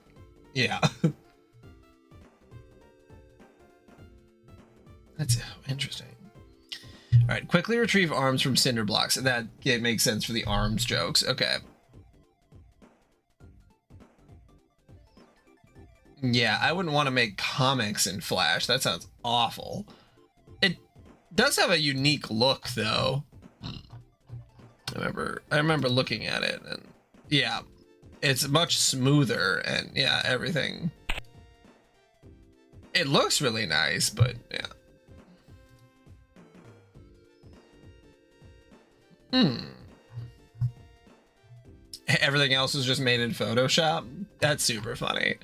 [SPEAKER 1] Yeah. That's interesting. All right, quickly retrieve arms from cinder blocks. That it makes sense for the arms jokes. Okay. Yeah, I wouldn't want to make comics in Flash. That sounds awful. It does have a unique look, though. I remember looking at it, and yeah, it's much smoother, and yeah, everything. It looks really nice, but yeah. Everything else was just made in Photoshop. That's super funny.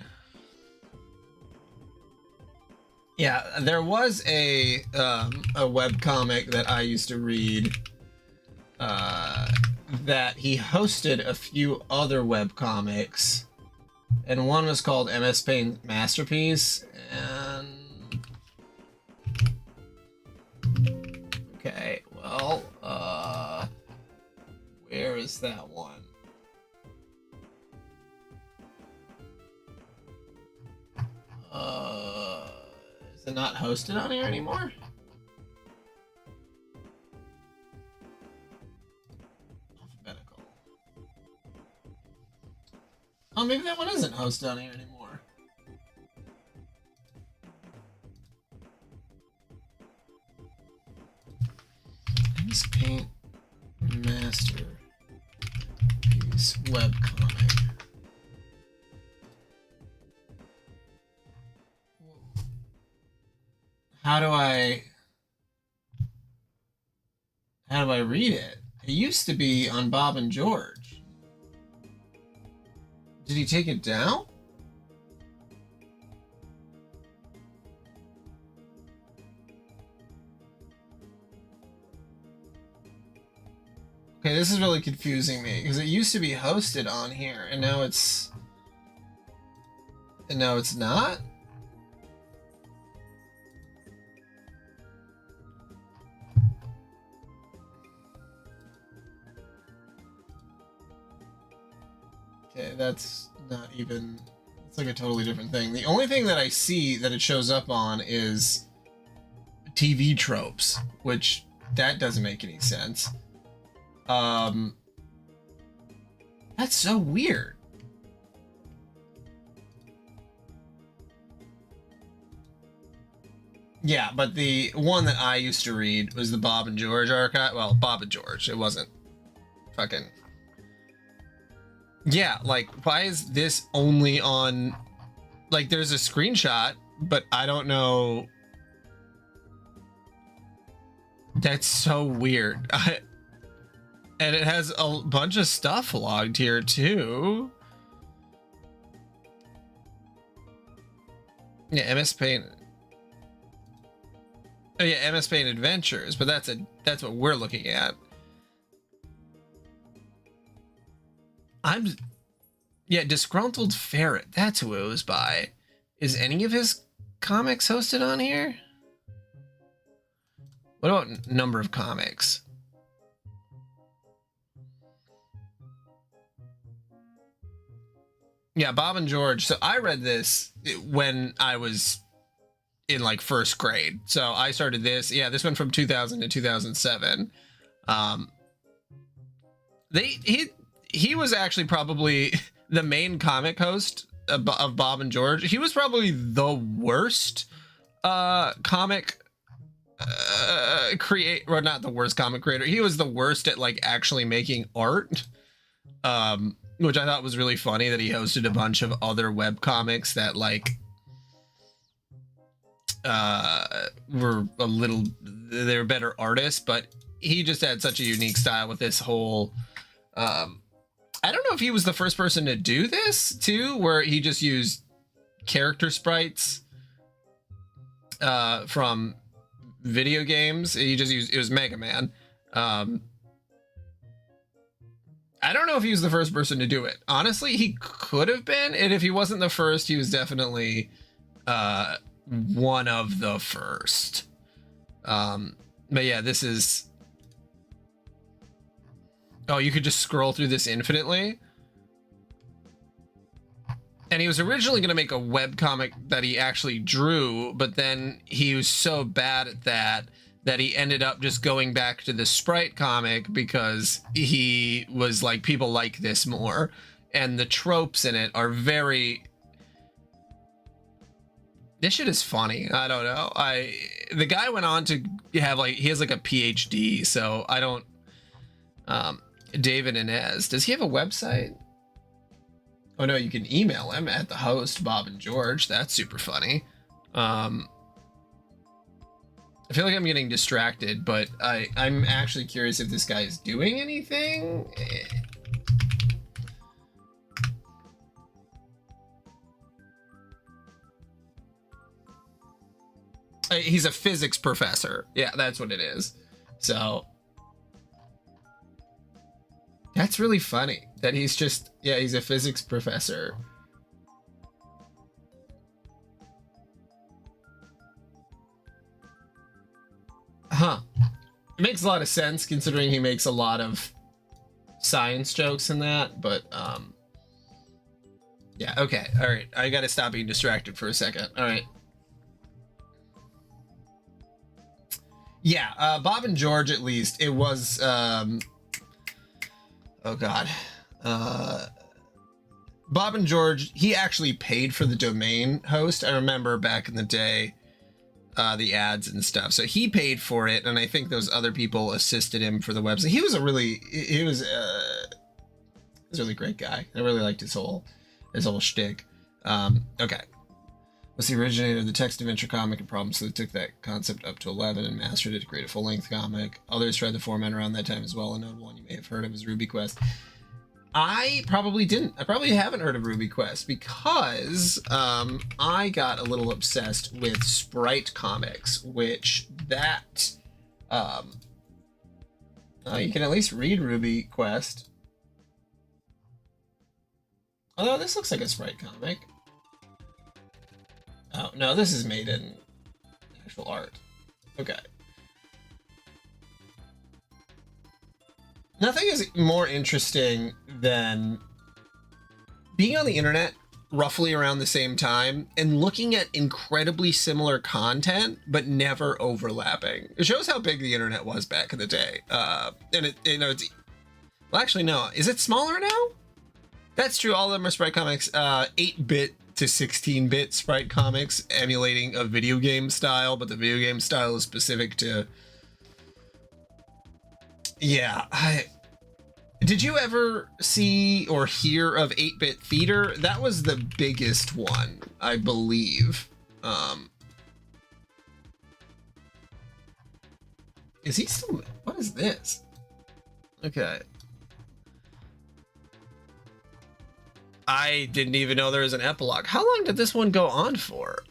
[SPEAKER 1] Yeah, there was a webcomic that I used to read that he hosted a few other webcomics, and one was called MS Paint Masterpiece, and okay, well, where is that one? Is it not hosted on here anymore? Alphabetical. Oh, maybe that one isn't hosted on here anymore. Let's paint master piece webcomic. How do I read it? It used to be on Bob and George. Did he take it down? Okay, this is really confusing me because it used to be hosted on here and now it's not? Okay, that's not even... It's like a totally different thing. The only thing that I see that it shows up on is TV tropes, which that doesn't make any sense. That's so weird. Yeah, but the one that I used to read was the Bob and George archive. Well, Bob and George. It wasn't fucking... Yeah, like, why is this only on... Like, there's a screenshot, but I don't know... That's so weird. And it has a bunch of stuff logged here, too. Yeah, MS Paint... Oh yeah, MS Paint Adventures, but that's what we're looking at. Yeah, Disgruntled Ferret. That's who it was by. Is any of his comics hosted on here? What about number of comics? Yeah, Bob and George. So I read this when I was in like first grade. So I started this. Yeah, this went from 2000 to 2007. He was actually probably the main comic host of Bob and George. He was probably the worst comic create, or not the worst comic creator. He was the worst at like actually making art. Which I thought was really funny that he hosted a bunch of other web comics that like were they were better artists, but he just had such a unique style with this whole I don't know if he was the first person to do this too, where he just used character sprites from video games. He just used, it was Mega Man. I don't know if he was the first person to do it. Honestly, he could have been, and if he wasn't the first, he was definitely one of the first. But yeah, this is... Oh, you could just scroll through this infinitely? And he was originally going to make a webcomic that he actually drew, but then he was so bad at that he ended up just going back to the sprite comic because he was like, people like this more. And the tropes in it are very... This shit is funny. I don't know. The guy went on to have like, he has like a PhD, so I don't... David Inez, does he have a website? Oh no, you can email him at the host, Bob and George. That's super funny. I feel like I'm getting distracted, but I'm actually curious if this guy is doing anything. He's a physics professor. Yeah, that's what it is. So that's really funny that he's just, yeah, he's a physics professor. Huh. It makes a lot of sense considering he makes a lot of science jokes in that, but yeah, okay. All right. I got to stop being distracted for a second. All right. Yeah, Bob and George, at least, it was oh god. Bob and George, he actually paid for the domain host. I remember back in the day, the ads and stuff. So he paid for it, and I think those other people assisted him for the website. He was a really a really great guy. I really liked his whole shtick. Okay. Was the originator of the text adventure comic and problem, so they took that concept up to 11 and mastered it to create a full-length comic. Others tried the format around that time as well. A notable one you may have heard of is Ruby Quest. I probably didn't. I probably haven't heard of Ruby Quest because I got a little obsessed with Sprite comics, which that you can at least read Ruby Quest. Although this looks like a Sprite comic. Oh, no, this is made in actual art. Okay. Nothing is more interesting than being on the internet roughly around the same time and looking at incredibly similar content, but never overlapping. It shows how big the internet was back in the day. And it, you know, it's, well, actually, no. Is it smaller now? That's true. All of them are Sprite comics, 8-bit to 16-bit Sprite comics emulating a video game style, but the video game style is specific to... Yeah, did you ever see or hear of 8-bit theater? That was the biggest one, I believe. Is he still... What is this? Okay. I didn't even know there was an epilogue. How long did this one go on for?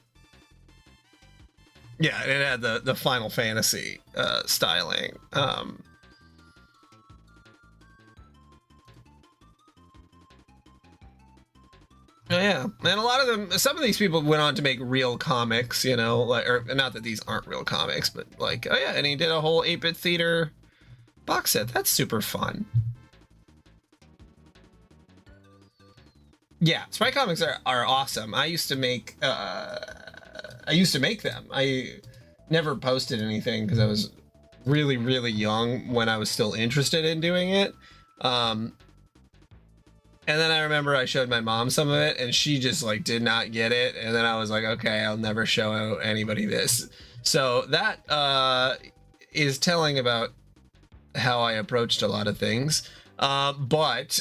[SPEAKER 1] Yeah, it had the Final Fantasy styling. Oh yeah, and a lot of them, some of these people went on to make real comics, you know, like, or not that these aren't real comics, but like, oh yeah, and he did a whole 8-bit theater box set. That's super fun. Yeah, Sprite comics are awesome. I used to make I used to make them. I never posted anything because I was really, really young when I was still interested in doing it. And then I remember I showed my mom some of it and she just like did not get it. And then I was like, okay, I'll never show anybody this. So that is telling about how I approached a lot of things. But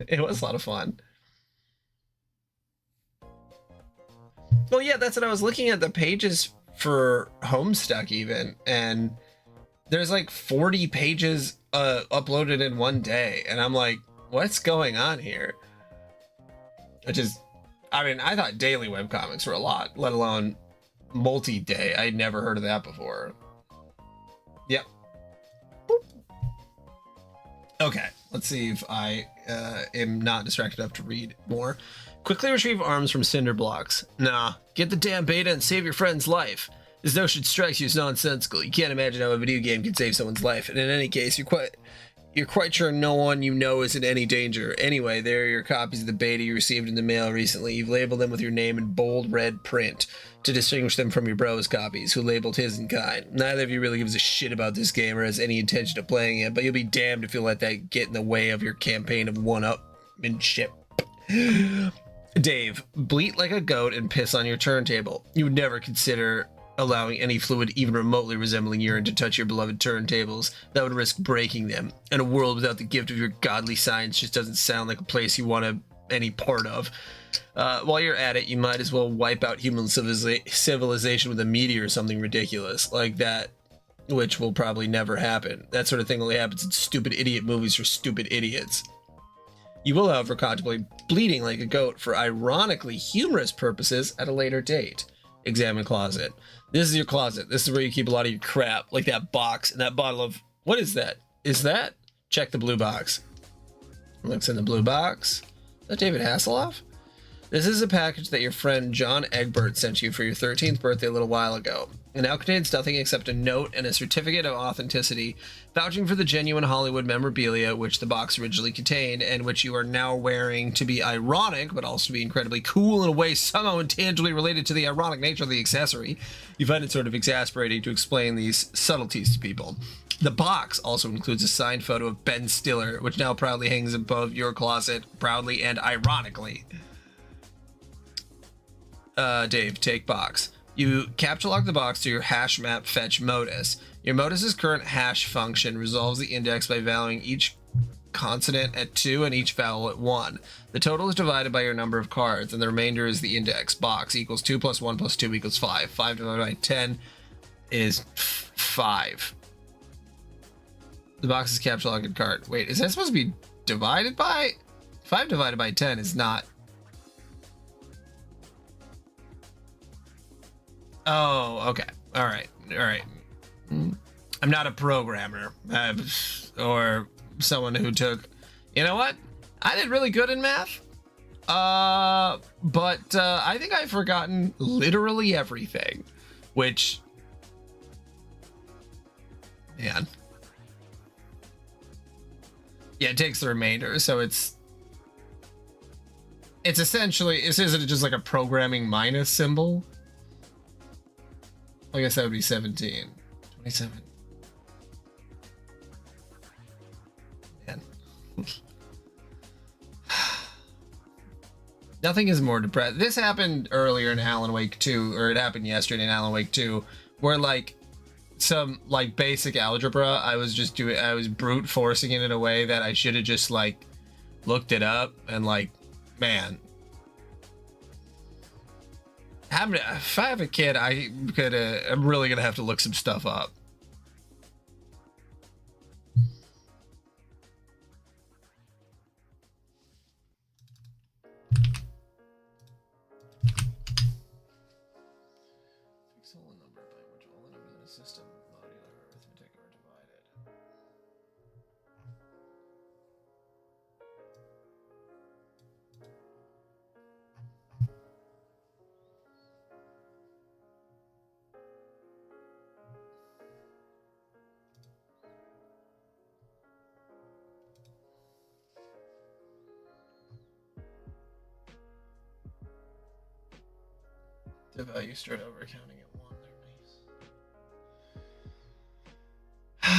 [SPEAKER 1] it was a lot of fun. Well, yeah, that's what I was looking at, the pages for Homestuck even, and there's like 40 pages uploaded in one day, and I'm like, what's going on here? Which is, I mean, I thought daily webcomics were a lot, let alone multi-day. I'd never heard of that before. Yep. Boop. Okay, let's see if I am not distracted enough to read more. Quickly retrieve arms from cinder blocks. Nah, get the damn beta and save your friend's life. This notion strikes you as nonsensical. You can't imagine how a video game can save someone's life, and in any case, you're quite sure no one you know is in any danger. Anyway, there are your copies of the beta you received in the mail recently. You've labeled them with your name in bold red print to distinguish them from your bro's copies, who labeled his in kind. Neither of you really gives a shit about this game or has any intention of playing it, but you'll be damned if you let that get in the way of your campaign of one-upmanship. Dave, bleat like a goat and piss on your turntable. You would never consider allowing any fluid even remotely resembling urine to touch your beloved turntables. That would risk breaking them. And a world without the gift of your godly science just doesn't sound like a place you want any part of. While you're at it, you might as well wipe out human civilization with a meteor or something ridiculous like that, which will probably never happen. That sort of thing only happens in stupid idiot movies for stupid idiots. You will, however, contemplate bleeding like a goat for ironically humorous purposes at a later date. Examine closet. This is your closet. This is where you keep a lot of your crap, like that box and that bottle of... What is that? Is that? Check the blue box. Looks in the blue box. Is that David Hasselhoff? This is a package that your friend John Egbert sent you for your 13th birthday a little while ago. It now contains nothing except a note and a certificate of authenticity vouching for the genuine Hollywood memorabilia which the box originally contained and which you are now wearing to be ironic but also to be incredibly cool in a way somehow intangibly related to the ironic nature of the accessory. You find it sort of exasperating to explain these subtleties to people. The box also includes a signed photo of Ben Stiller, which now proudly hangs above your closet, proudly and ironically. Dave, take box. You capture lock the box to your hash map fetch modus. Your modus's current hash function resolves the index by valuing each consonant at 2 and each vowel at 1. The total is divided by your number of cards, and the remainder is the index. Box equals 2 plus 1 plus 2 equals 5. 5 divided by 10 is 5. The box is capture locked and card. Wait, is that supposed to be divided by? 5 divided by 10 is not. Oh, okay. All right. I'm not a programmer or someone who took. You know what? I did really good in math. But I think I've forgotten literally everything, which, man. Yeah, it takes the remainder, so it's essentially, isn't it just like a programming minus symbol? I guess that would be 17. 27. Man. Nothing is more depressed. This happened earlier in Alan Wake 2, or it happened yesterday in Alan Wake 2, where like some like basic algebra, I was brute forcing it in a way that I should have just like looked it up and like, man. If I have a kid, I'm really gonna have to look some stuff up. Fix all the number by which all the numbers in the system, modular arithmetic, are divided. The value start over counting at 1.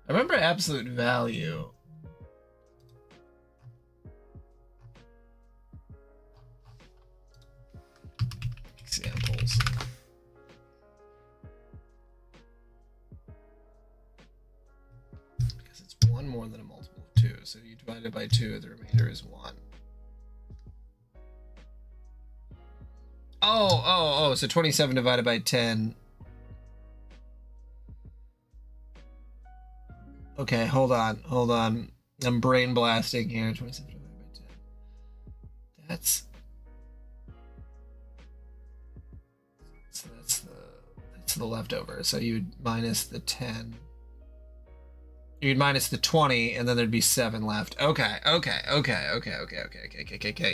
[SPEAKER 1] I remember absolute value. Examples. Because it's 1 more than a multiple of 2. So you divide it by 2, the remainder is 1. Oh, so 27 divided by 10. Okay, hold on. I'm brain blasting here. 27 divided by 10. That's the leftover. So you'd minus the 10. You'd minus the 20, and then there'd be 7 left. Okay.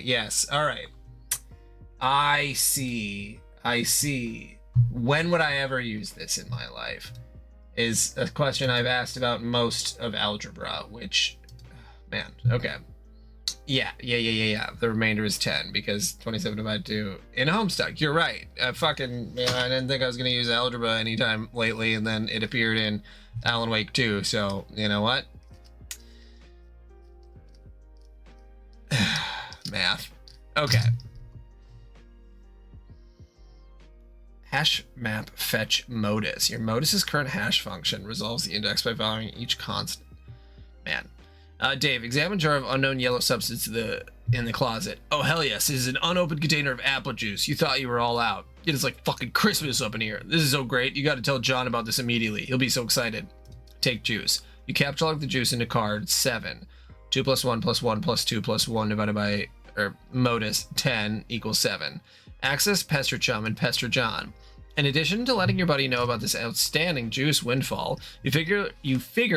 [SPEAKER 1] Yes, all right. I see. When would I ever use this in my life? Is a question I've asked about most of algebra, which, man, okay. Yeah. The remainder is 10 because 27 divided 2 in Homestuck. You're right. I didn't think I was going to use algebra anytime lately, and then it appeared in Alan Wake 2, so you know what? Math. Okay. Hash map fetch modus. Your modus's current hash function resolves the index by valuing each constant. Man. Dave, examine jar of unknown yellow substance in the closet. Oh, hell yes. This is an unopened container of apple juice. You thought you were all out. It is like fucking Christmas up in here. This is so great. You got to tell John about this immediately. He'll be so excited. Take juice. You capture log the juice into card 7. 2 plus 1 plus 1 plus 2 plus 1 divided by, modus 10 equals 7. Access Pester Chum and Pester John. In addition to letting your buddy know about this outstanding juice windfall, you figure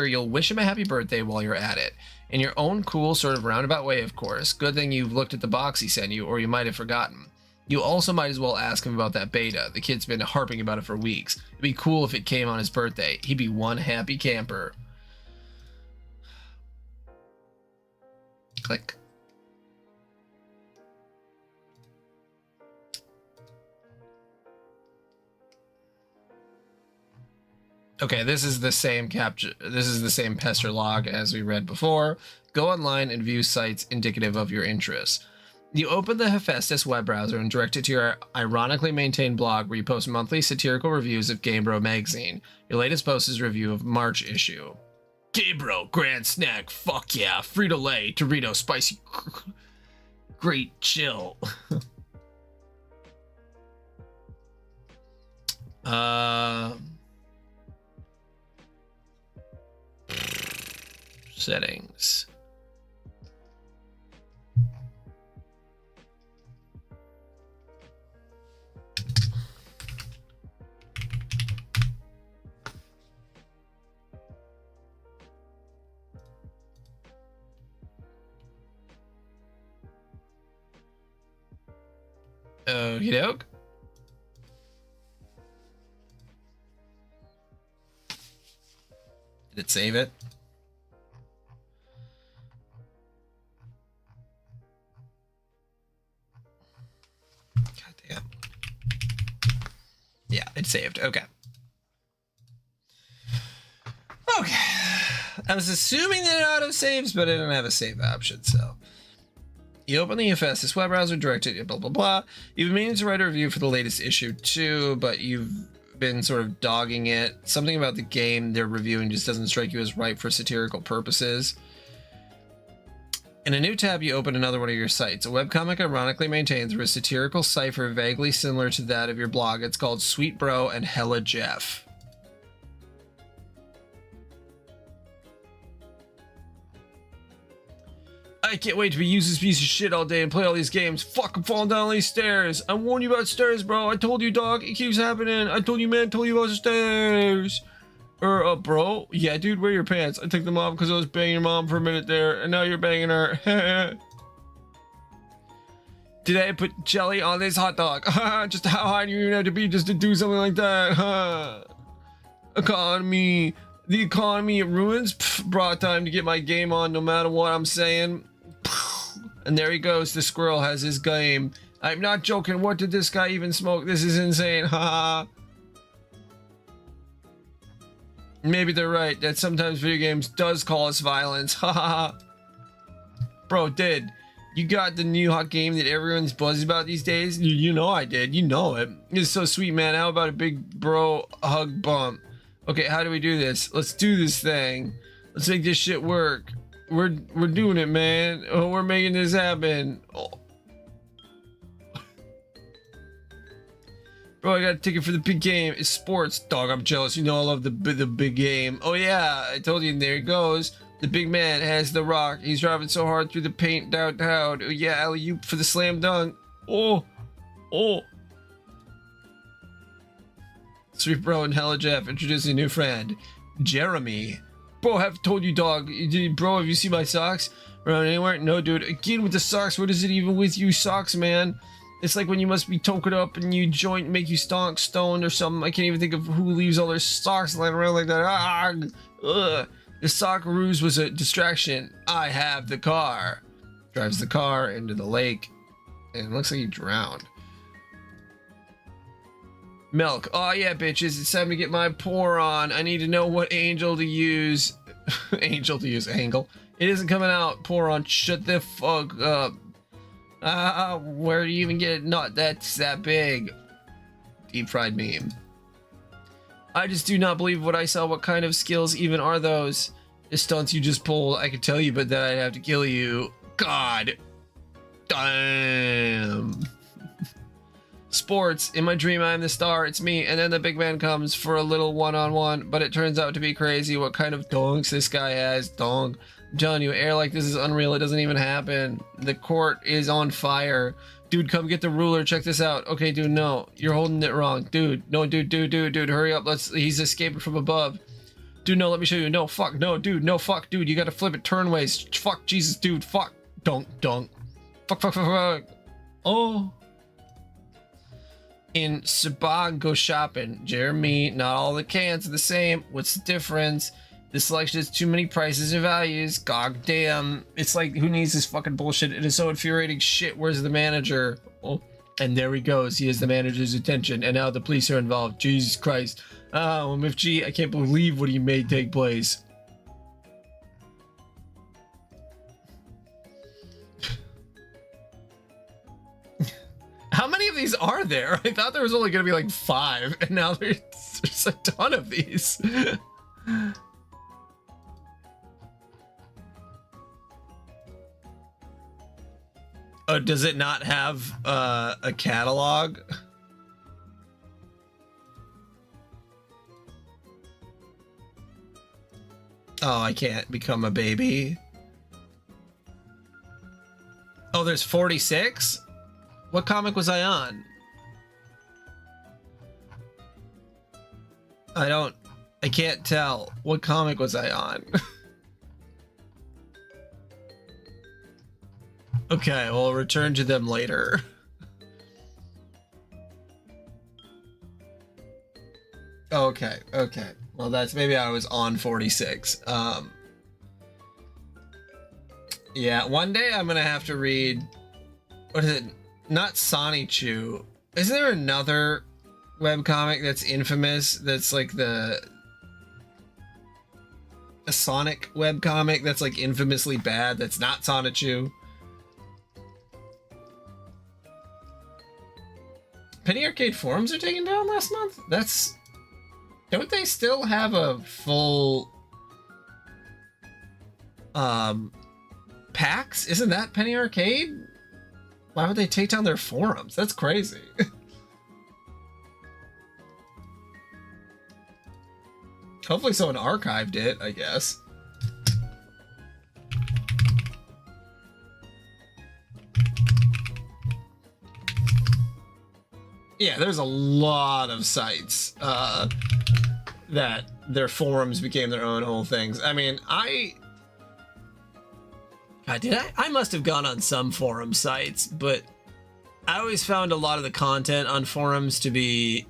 [SPEAKER 1] you'll wish him a happy birthday while you're at it. In your own cool, sort of roundabout way, of course. Good thing you've looked at the box he sent you, or you might have forgotten. You also might as well ask him about that beta. The kid's been harping about it for weeks. It'd be cool if it came on his birthday. He'd be one happy camper. Click. Okay, this is the same pester log as we read before. Go online and view sites indicative of your interests. You open the Hephaestus web browser and direct it to your ironically maintained blog where you post monthly satirical reviews of Game Bro magazine. Your latest post is a review of March issue. Game Bro, grand snack, fuck yeah, Frito-Lay, Dorito, spicy, great chill. Settings. Okie doke. Did it save it? God damn. Yeah, it saved. Okay. Okay. I was assuming that it auto saves, but it didn't have a save option, so. You open the Hephaestus web browser, direct it, blah, blah, blah. You've been meaning to write a review for the latest issue too, but you've been sort of dogging it. Something about the game they're reviewing just doesn't strike you as ripe for satirical purposes. In a new tab, you open another one of your sites. A webcomic ironically maintained through a satirical cipher vaguely similar to that of your blog. It's called Sweet Bro and Hella Jeff. I can't wait to be use this piece of shit all day and play all these games. Fuck, I'm falling down these stairs. I warned you about stairs, bro. I told you, dog. It keeps happening. I told you, man. I told you about the stairs. Bro. Yeah, dude, wear your pants. I took them off because I was banging your mom for a minute there, and now you're banging her. Did I put jelly on this hot dog? Just how high do you even have to be just to do something like that? Economy. The economy, it ruins. Brought time to get my game on no matter what I'm saying. And there he goes. The squirrel has his game. I'm not joking. What did this guy even smoke? This is insane. Ha. Maybe they're right that sometimes video games does cause violence. Ha ha ha. Bro, you got the new hot game that everyone's buzzing about these days? You know I did. You know it. It's so sweet, man. How about a big bro hug bump? Okay, how do we do this? Let's do this thing. Let's make this shit work. We're doing it, man. Oh, we're making this happen. Oh. Bro, I got a ticket for the big game. It's sports. Dog, I'm jealous. You know I love the big game. Oh yeah, I told you, and there he goes. The big man has the rock. He's driving so hard through the paint downtown. Oh yeah, alley-oop for the slam dunk. Oh. Sweet bro and Hella Jeff introducing a new friend, Jeremy. Bro, I have told you, dog. Bro, have you seen my socks around anywhere? No, dude. Again with the socks. What is it even with you socks, man? It's like when you must be token up and you joint make you stoned or something. I can't even think of who leaves all their socks lying around like that. Ah, ugh. The sock ruse was a distraction. I have the car. Drives the car into the lake and it looks like he drowned. Milk. Oh yeah, bitches. It's time to get my pour on. I need to know what angel to use. Angel to use. Angle. It isn't coming out. Pour on. Shut the fuck up. Where do you even get it? Not that's that big. Deep fried meme. I just do not believe what I saw. What kind of skills even are those? The stunts you just pulled, I could tell you, but then I'd have to kill you. God. Damn. Sports. In my dream, I'm the star. It's me. And then the big man comes for a little one-on-one, but it turns out to be crazy. What kind of donks this guy has. Donk. I'm telling you, air like this is unreal. It doesn't even happen. The court is on fire. Dude, come get the ruler. Check this out. Okay, dude, no. You're holding it wrong. Dude, no, dude, hurry up. He's escaping from above. Dude, no, let me show you. No, fuck, no, dude, no, fuck, dude. You gotta flip it turnways. Fuck, Jesus, dude, fuck. Dunk. Fuck. Oh. In Sabah, go shopping. Jeremy, not all the cans are the same. What's the difference? The selection is too many prices and values. God damn. It's like, who needs this fucking bullshit? It is so infuriating. Shit, where's the manager? Oh, and there he goes. He has the manager's attention, and now the police are involved. Jesus Christ. MFG, I can't believe what he made take place. How many of these are there? I thought there was only going to be like 5, and now there's a ton of these. Does it not have a catalog? Oh, I can't become a baby. Oh, there's 46? What comic was I on? I can't tell. What comic was I on? Okay, we'll return to them later. Okay. Well, that's maybe I was on 46. Yeah, one day I'm gonna have to read. What is it? Not Sonny Chew. Isn't there another webcomic that's infamous? That's like a Sonic webcomic that's like infamously bad. That's not Sonichu. Penny Arcade forums are taken down last month? Don't they still have a full PAX? Isn't that Penny Arcade? Why would they take down their forums? That's crazy. Hopefully someone archived it, I guess. Yeah, there's a lot of sites that their forums became their own whole things. I mean, I must have gone on some forum sites, but I always found a lot of the content on forums to be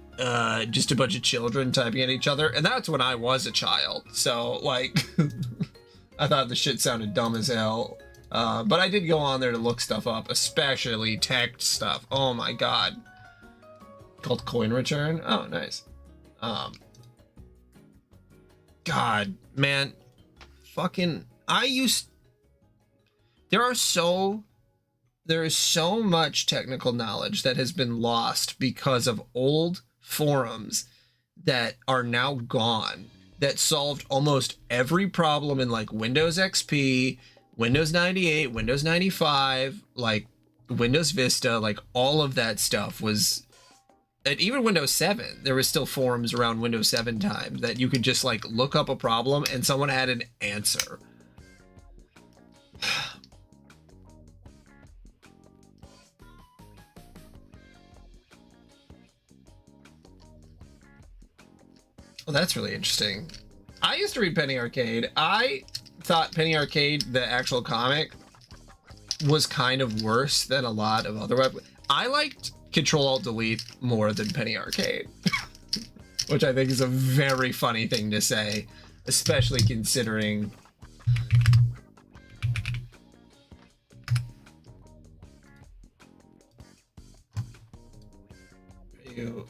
[SPEAKER 1] just a bunch of children typing at each other, and that's when I was a child. So, like, I thought the shit sounded dumb as hell. But I did go on there to look stuff up, especially tech stuff. Oh my god. Called Coin Return. Oh, nice. God, man. Fucking, there is so much technical knowledge that has been lost because of old forums that are now gone, that solved almost every problem in like Windows XP, Windows 98, Windows 95, like Windows Vista, like all of that stuff was, and even Windows 7, there was still forums around Windows 7 times that you could just like look up a problem and someone had an answer. Well, that's really interesting. I used to read Penny Arcade. I thought Penny Arcade, the actual comic, was kind of worse than a lot of other web. I liked Control-Alt-Delete more than Penny Arcade, which I think is a very funny thing to say, especially considering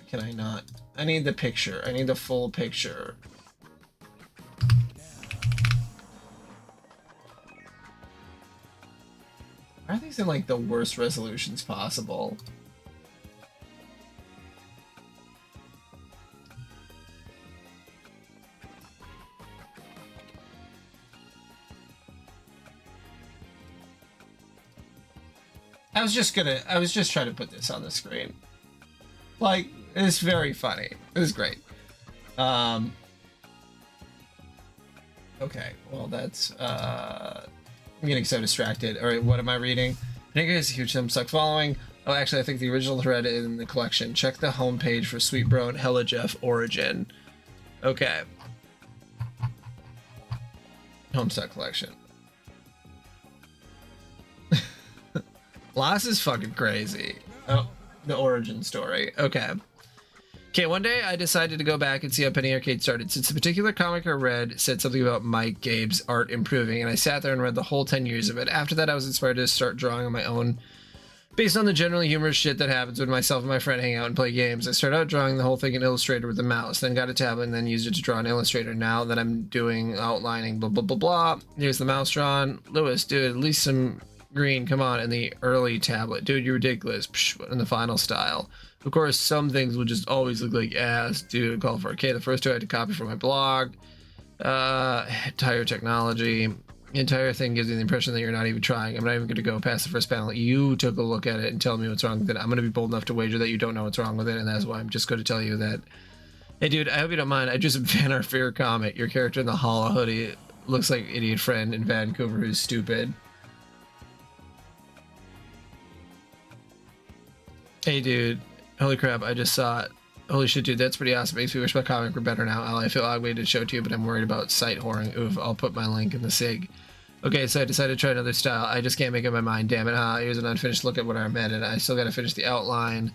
[SPEAKER 1] can I not? I need the picture. I need the full picture. Why are these in like the worst resolutions possible? I was just trying to put this on the screen. Like, it's very funny. It was great. Okay, well that's I'm getting so distracted. All right, what am I reading? Penny is huge Homestuck following. Oh, actually, I think the original thread is in the collection. Check the homepage for Sweet Bro and Hella Jeff Origin. Okay. Homestuck collection. Loss is fucking crazy. Oh, the origin story. Okay. Okay, one day I decided to go back and see how Penny Arcade started. Since the particular comic I read said something about Mike Gabe's art improving, and I sat there and read the whole 10 years of it. After that, I was inspired to start drawing on my own, based on the generally humorous shit that happens when myself and my friend hang out and play games. I started out drawing the whole thing in Illustrator with the mouse, then got a tablet and then used it to draw in Illustrator. Now that I'm doing outlining, blah, blah, blah, blah. Here's the mouse drawn. Lewis, dude, at least some green, come on, in the early tablet. Dude, you're ridiculous. Psh, in the final style. Of course, some things will just always look like ass. Dude, call for okay. The first two I had to copy from my blog. Entire technology. The entire thing gives you the impression that you're not even trying. I'm not even going to go past the first panel. You took a look at it and tell me what's wrong with it. I'm going to be bold enough to wager that you don't know what's wrong with it, and that's why I'm just going to tell you that. Hey, dude, I hope you don't mind. I just fan our fear comic. Your character in the hollow hoodie looks like an idiot friend in Vancouver who's stupid. Hey, dude. Holy crap, I just saw it. Holy shit, dude, that's pretty awesome. Makes me wish my comic were better now. I feel obligated to show it to you, but I'm worried about sight whoring. Oof, I'll put my link in the SIG. Okay, so I decided to try another style. I just can't make up my mind. Damn it, here's an unfinished look at what I meant, and I still gotta finish the outline.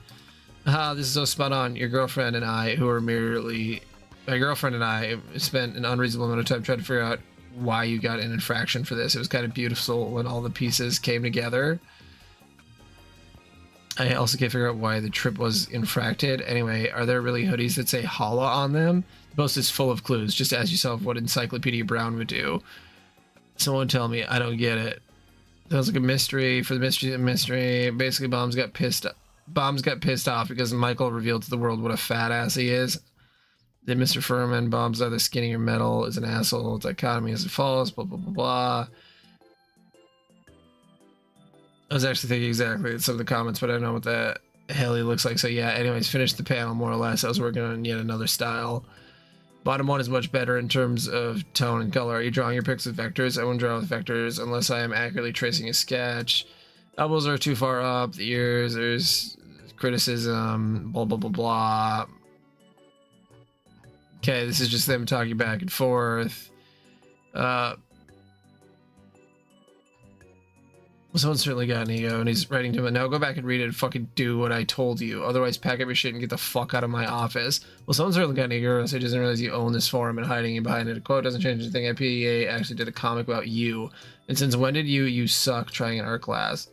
[SPEAKER 1] This is so spot on. Your girlfriend and I, who are merely... My girlfriend and I spent an unreasonable amount of time trying to figure out why you got an infraction for this. It was kind of beautiful when all the pieces came together. I also can't figure out why the trip was infracted. Anyway, are there really hoodies that say holla on them? The post is full of clues. Just ask yourself what Encyclopedia Brown would do. Someone tell me. I don't get it. Sounds like a mystery. For the mystery, basically, Bombs got pissed off because Michael revealed to the world what a fat ass he is. Then Mr. Furman, Bombs either skinny or metal, is an asshole. Dichotomy is false. Blah blah blah blah. I was actually thinking exactly some of the comments, but I don't know what the hell he looks like. So yeah, anyways, finished the panel more or less. I was working on yet another style. Bottom one is much better in terms of tone and color. Are you drawing your pics with vectors? I won't draw with vectors unless I am accurately tracing a sketch. Elbows are too far up. The ears, there's criticism, blah, blah, blah, blah. Okay, this is just them talking back and forth. Well, someone's certainly got an ego, and he's writing to him, now go back and read it and fucking do what I told you. Otherwise, pack up your shit and get the fuck out of my office. Well, someone's certainly got an ego, so he doesn't realize you own this forum and hiding you behind it. A quote doesn't change anything. IPA actually did a comic about you. And since when did you suck trying an art class?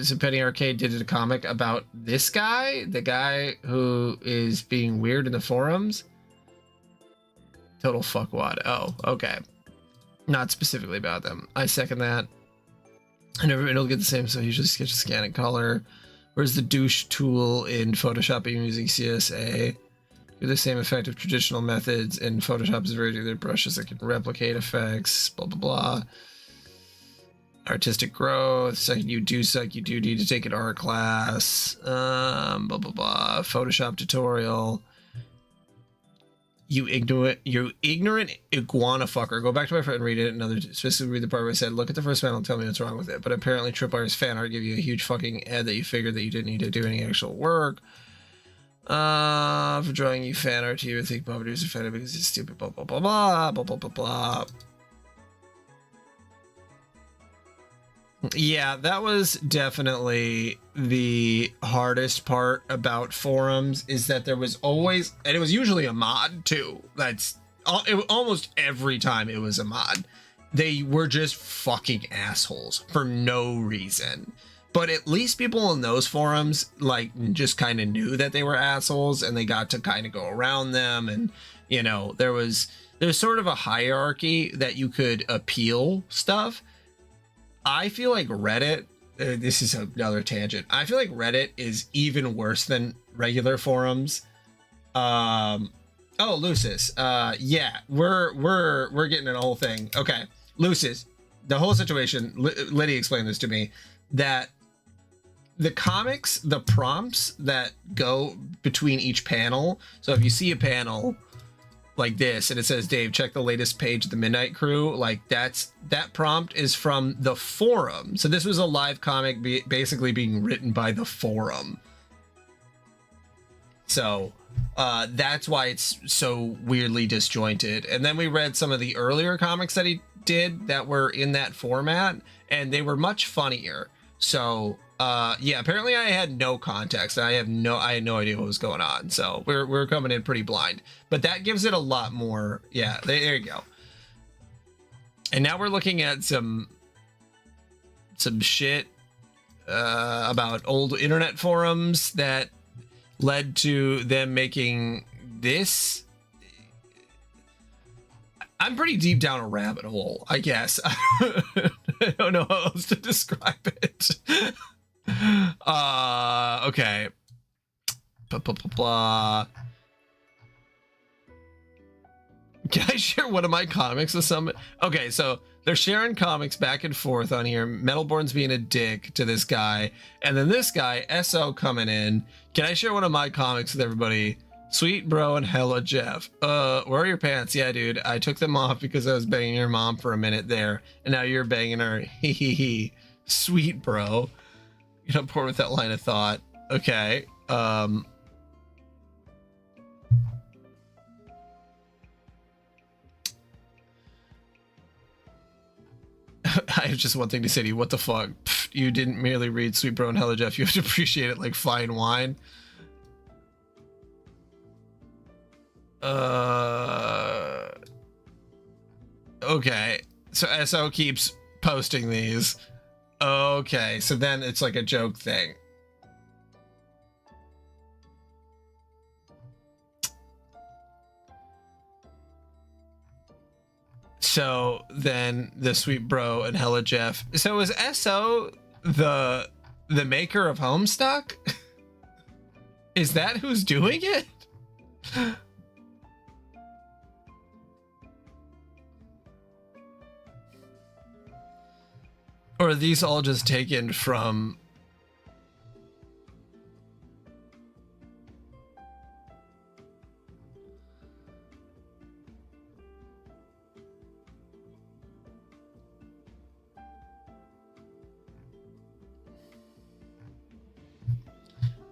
[SPEAKER 1] So Penny Arcade did a comic about this guy? The guy who is being weird in the forums? Total fuckwad. Oh, okay. Not specifically about them. I second that. And it'll get the same, so you just get to scan and color. Where's the douche tool in Photoshop using CSA? Do the same effect of traditional methods in Photoshop is very good brushes that can replicate effects, blah blah blah. Artistic growth. Second, you do suck. You do need to take an art class. Blah blah blah. Photoshop tutorial. You ignorant iguana fucker. Go back to my friend and read it. Another specifically read the part where I said, look at the first panel and tell me what's wrong with it. But apparently Tripwire's fan art give you a huge fucking ad that you figured that you didn't need to do any actual work. For drawing you fan art, you would think Bobbadoo's offended because it's stupid, blah blah blah blah blah blah blah blah. Yeah, that was definitely the hardest part about forums, is that there was always, and it was usually a mod too. Almost every time it was a mod. They were just fucking assholes for no reason. But at least people in those forums like just kind of knew that they were assholes and they got to kind of go around them. And, you know, there's sort of a hierarchy that you could appeal stuff. I feel like Reddit, this is another tangent. I feel like Reddit is even worse than regular forums. Oh, Lucis. Yeah, we're getting in a whole thing. Okay, Lucis, the whole situation, Liddy explained this to me, that the comics, the prompts that go between each panel. So if you see a panel like this and it says, Dave, check the latest page of the Midnight Crew, like that prompt is from the forum. So this was a live comic basically being written by the forum. So that's why it's so weirdly disjointed. And then we read some of the earlier comics that he did that were in that format, and they were much funnier. So yeah, apparently I had no context. I had no idea what was going on. So we're coming in pretty blind, but that gives it a lot more. Yeah, there you go. And now we're looking at some shit about old internet forums that led to them making this. I'm pretty deep down a rabbit hole, I guess. I don't know how else to describe it. Okay. Blah, blah, blah, blah. Can I share one of my comics with someone? Okay, so they're sharing comics back and forth on here. Metalborn's being a dick to this guy. And then this guy, SO, coming in. Can I share one of my comics with everybody? Sweet bro and hella Jeff. Where are your pants? Yeah, dude. I took them off because I was banging your mom for a minute there. And now you're banging her. Hee hee hee. Sweet bro. You don't pour with that line of thought. Okay. I have just one thing to say to you. What the fuck? Pfft, you didn't merely read Sweet Bro and Hella Jeff. You have to appreciate it like fine wine. Okay. So SO keeps posting these. Okay. So then it's like a joke thing. So then the Sweet Bro and Hella Jeff. So is SO the maker of Homestuck? Is that who's doing it? Or are these all just taken from...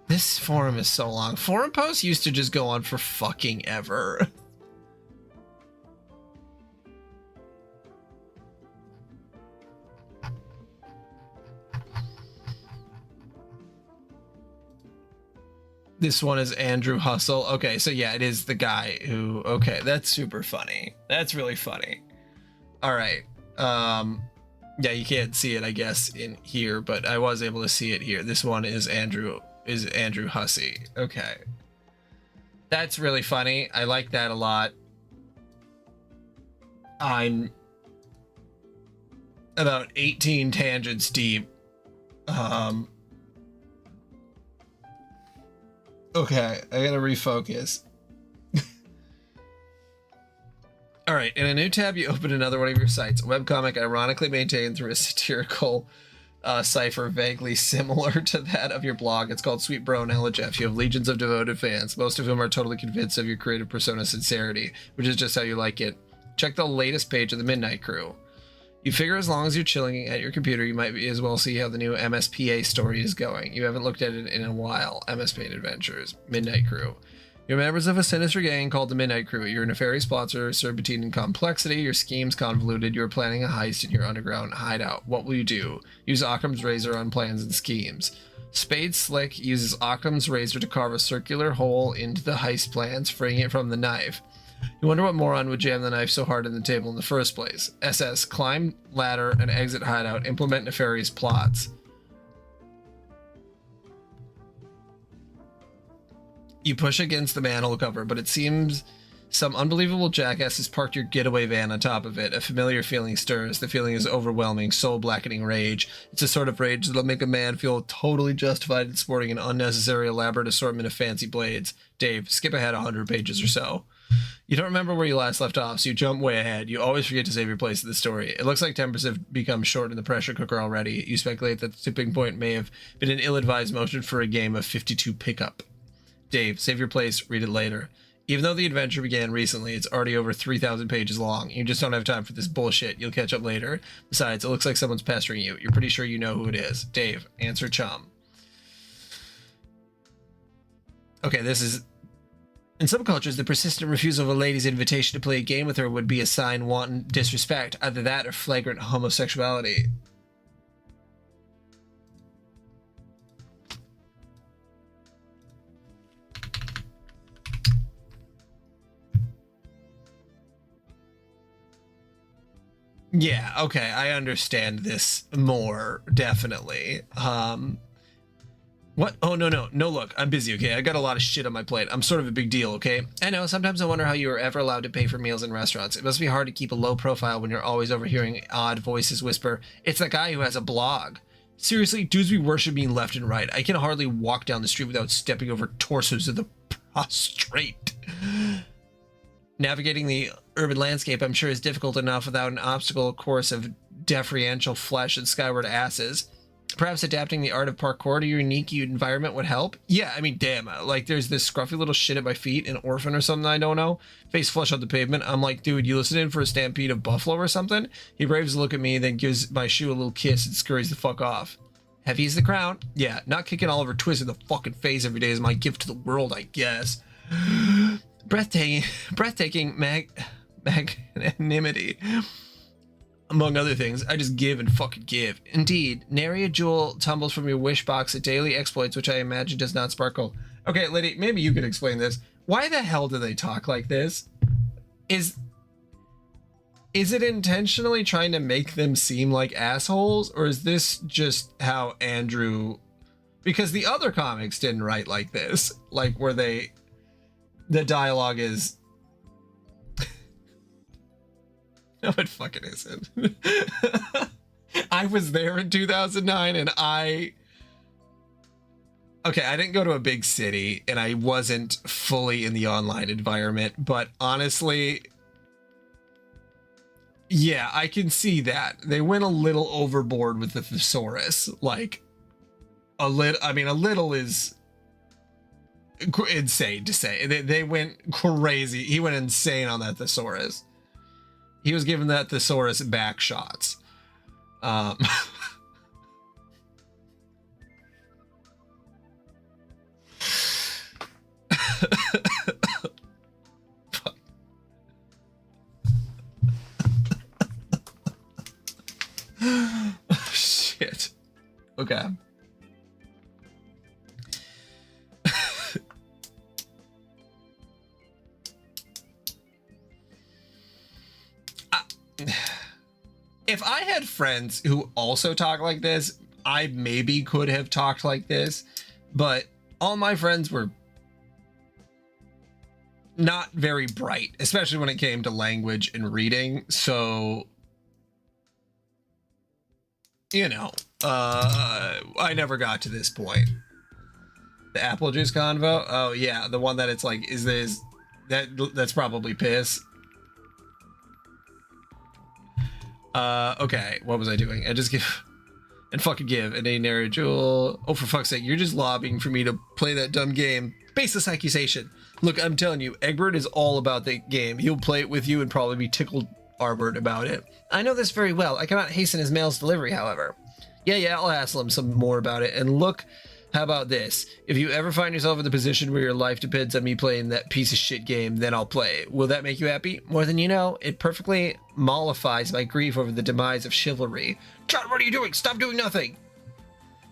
[SPEAKER 1] This forum is so long. Forum posts used to just go on for fucking ever. This one is Andrew Hustle. Okay, so yeah, it is the guy who. Okay, that's super funny. That's really funny. All right. Yeah, you can't see it, I guess, in here, but I was able to see it here. This one is Andrew Hussey. Okay. That's really funny. I like that a lot. I'm about 18 tangents deep. Okay, I gotta refocus. All right, in a new tab, you open another one of your sites, a webcomic ironically maintained through a satirical cipher vaguely similar to that of your blog. It's called Sweet Bro and Ella Jeff. You have legions of devoted fans, most of whom are totally convinced of your creative persona sincerity, which is just how you like it. Check the latest page of the Midnight Crew. You figure as long as you're chilling at your computer, you might as well see how the new MSPA story is going. You haven't looked at it in a while. MS Paint Adventures, Midnight Crew. You're members of a sinister gang called the Midnight Crew. Your nefarious plots are serpentine in complexity. Your scheme's convoluted. You're planning a heist in your underground hideout. What will you do? Use Occam's razor on plans and schemes. Spade Slick uses Occam's razor to carve a circular hole into the heist plans, freeing it from the knife. You wonder what moron would jam the knife so hard in the table in the first place. SS, climb ladder and exit hideout, implement nefarious plots. You push against the manhole cover, but it seems some unbelievable jackass has parked your getaway van on top of it. A familiar feeling stirs. The feeling is overwhelming, soul-blackening rage. It's a sort of rage that'll make a man feel totally justified in sporting an unnecessary elaborate assortment of fancy blades. Dave, skip ahead 100 pages or so. You don't remember where you last left off, so you jump way ahead. You always forget to save your place in the story. It looks like tempers have become short in the pressure cooker already. You speculate that the tipping point may have been an ill-advised motion for a game of 52 pickup. Dave, save your place, read it later. Even though the adventure began recently, it's already over 3,000 pages long. You just don't have time for this bullshit. You'll catch up later. Besides, it looks like someone's pestering you. You're pretty sure you know who it is. Dave, answer chum. Okay, this is... In some cultures, the persistent refusal of a lady's invitation to play a game with her would be a sign wanton disrespect. Either that or flagrant homosexuality. Yeah, okay, I understand this more, definitely. What? Oh, no, look, I'm busy, okay? I got a lot of shit on my plate. I'm sort of a big deal, okay? I know, sometimes I wonder how you were ever allowed to pay for meals in restaurants. It must be hard to keep a low profile when you're always overhearing odd voices whisper, "It's that guy who has a blog." Seriously, dudes be worshiping left and right. I can hardly walk down the street without stepping over torsos of the prostrate. Navigating the urban landscape, I'm sure, is difficult enough without an obstacle course of deferential flesh and skyward asses. Perhaps adapting the art of parkour to your unique environment would help? Yeah, I mean, damn, like, there's this scruffy little shit at my feet, an orphan or something I don't know, face flush on the pavement. I'm like, dude, you listening for a stampede of buffalo or something? He braves a look at me, then gives my shoe a little kiss and scurries the fuck off. Heavy is the crown. Yeah, not kicking Oliver Twist in the fucking face every day is my gift to the world, I guess. breathtaking magnanimity. Among other things, I just give and fucking give. Indeed, nary a jewel tumbles from your wish box at daily exploits, which I imagine does not sparkle. Okay, Liddy, maybe you could explain this. Why the hell do they talk like this? Is it intentionally trying to make them seem like assholes, or is this just how Andrew... Because the other comics didn't write like this, like where the dialogue is... No, it fucking isn't. I was there in 2009 and okay, I didn't go to a big city and I wasn't fully in the online environment, but honestly, yeah, I can see that. They went a little overboard with the thesaurus. Like, a little is insane to say. They went crazy. He went insane on that thesaurus. He was giving that thesaurus back shots. Shit. Okay. if I had friends who also talk like this, I maybe could have talked like this, but all my friends were not very bright, especially when it came to language and reading. So, you know, I never got to this point. The apple juice convo? Oh yeah, the one that it's like, is this that's probably piss. Okay, what was I doing? I just give and fucking give an A jewel. Oh, for fuck's sake, you're just lobbying for me to play that dumb game. Baseless accusation. Look, I'm telling you, Egbert is all about the game. He'll play it with you and probably be tickled Arbert about it. I know this very well. I cannot hasten his mail's delivery, however. Yeah, I'll hassle him some more about it. And look, how about this? If you ever find yourself in the position where your life depends on me playing that piece of shit game, then I'll play it. Will that make you happy? More than you know, it perfectly mollifies my grief over the demise of chivalry. John, what are you doing? Stop doing nothing!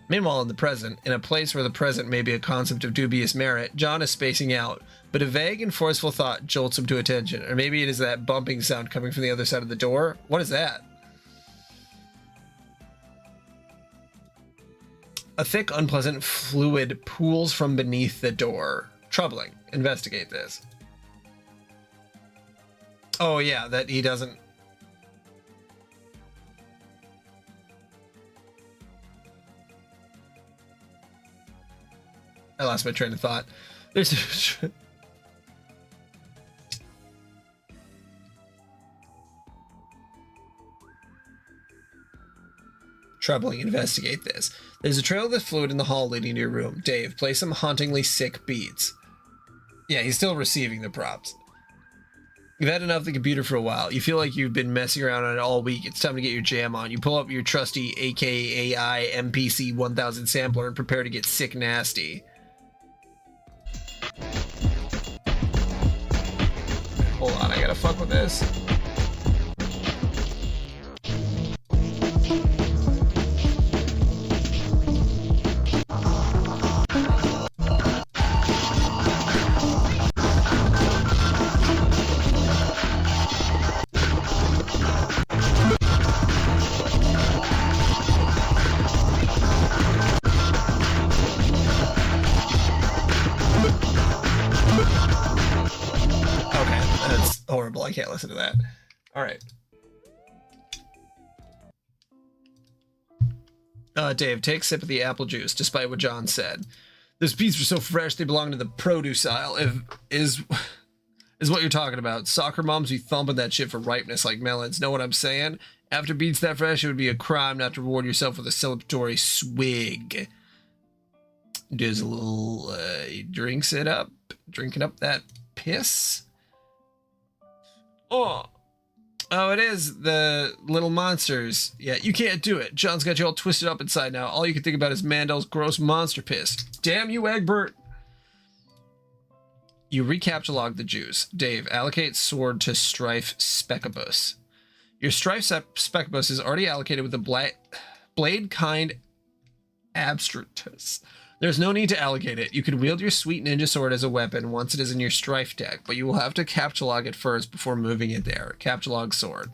[SPEAKER 1] Meanwhile, in the present, in a place where the present may be a concept of dubious merit, John is spacing out, but a vague and forceful thought jolts him to attention. Or maybe it is that bumping sound coming from the other side of the door. What is that? A thick, unpleasant fluid pools from beneath the door. Troubling. Investigate this. Oh yeah, that he doesn't... I lost my train of thought. There's... Troubling. Investigate this. There's a trail of this fluid in the hall leading to your room. Dave, play some hauntingly sick beats. Yeah, he's still receiving the props. You've had enough of the computer for a while. You feel like you've been messing around on it all week. It's time to get your jam on. You pull up your trusty AKAI MPC 1000 sampler and prepare to get sick nasty. Hold on, I gotta fuck with this. I can't listen to that. All right. Dave, take a sip of the apple juice, despite what John said. Those beets were so fresh, they belong to the produce aisle. Is what you're talking about. Soccer moms be thumping that shit for ripeness like melons. Know what I'm saying? After beets that fresh, it would be a crime not to reward yourself with a celebratory swig. Does a little, he drinks it up. Drinking up that piss. Oh, it is the little monsters. Yeah, you can't do it. John's got you all twisted up inside now. All you can think about is Mandel's gross monster piss. Damn you, Egbert. You recaptulog the juice. Dave, allocate sword to Strife Specibus. Your Strife Specibus is already allocated with the blade kind abstratus. There's no need to allocate it. You can wield your sweet ninja sword as a weapon once it is in your Strife deck, but you will have to captulog it first before moving it there. Captulog sword.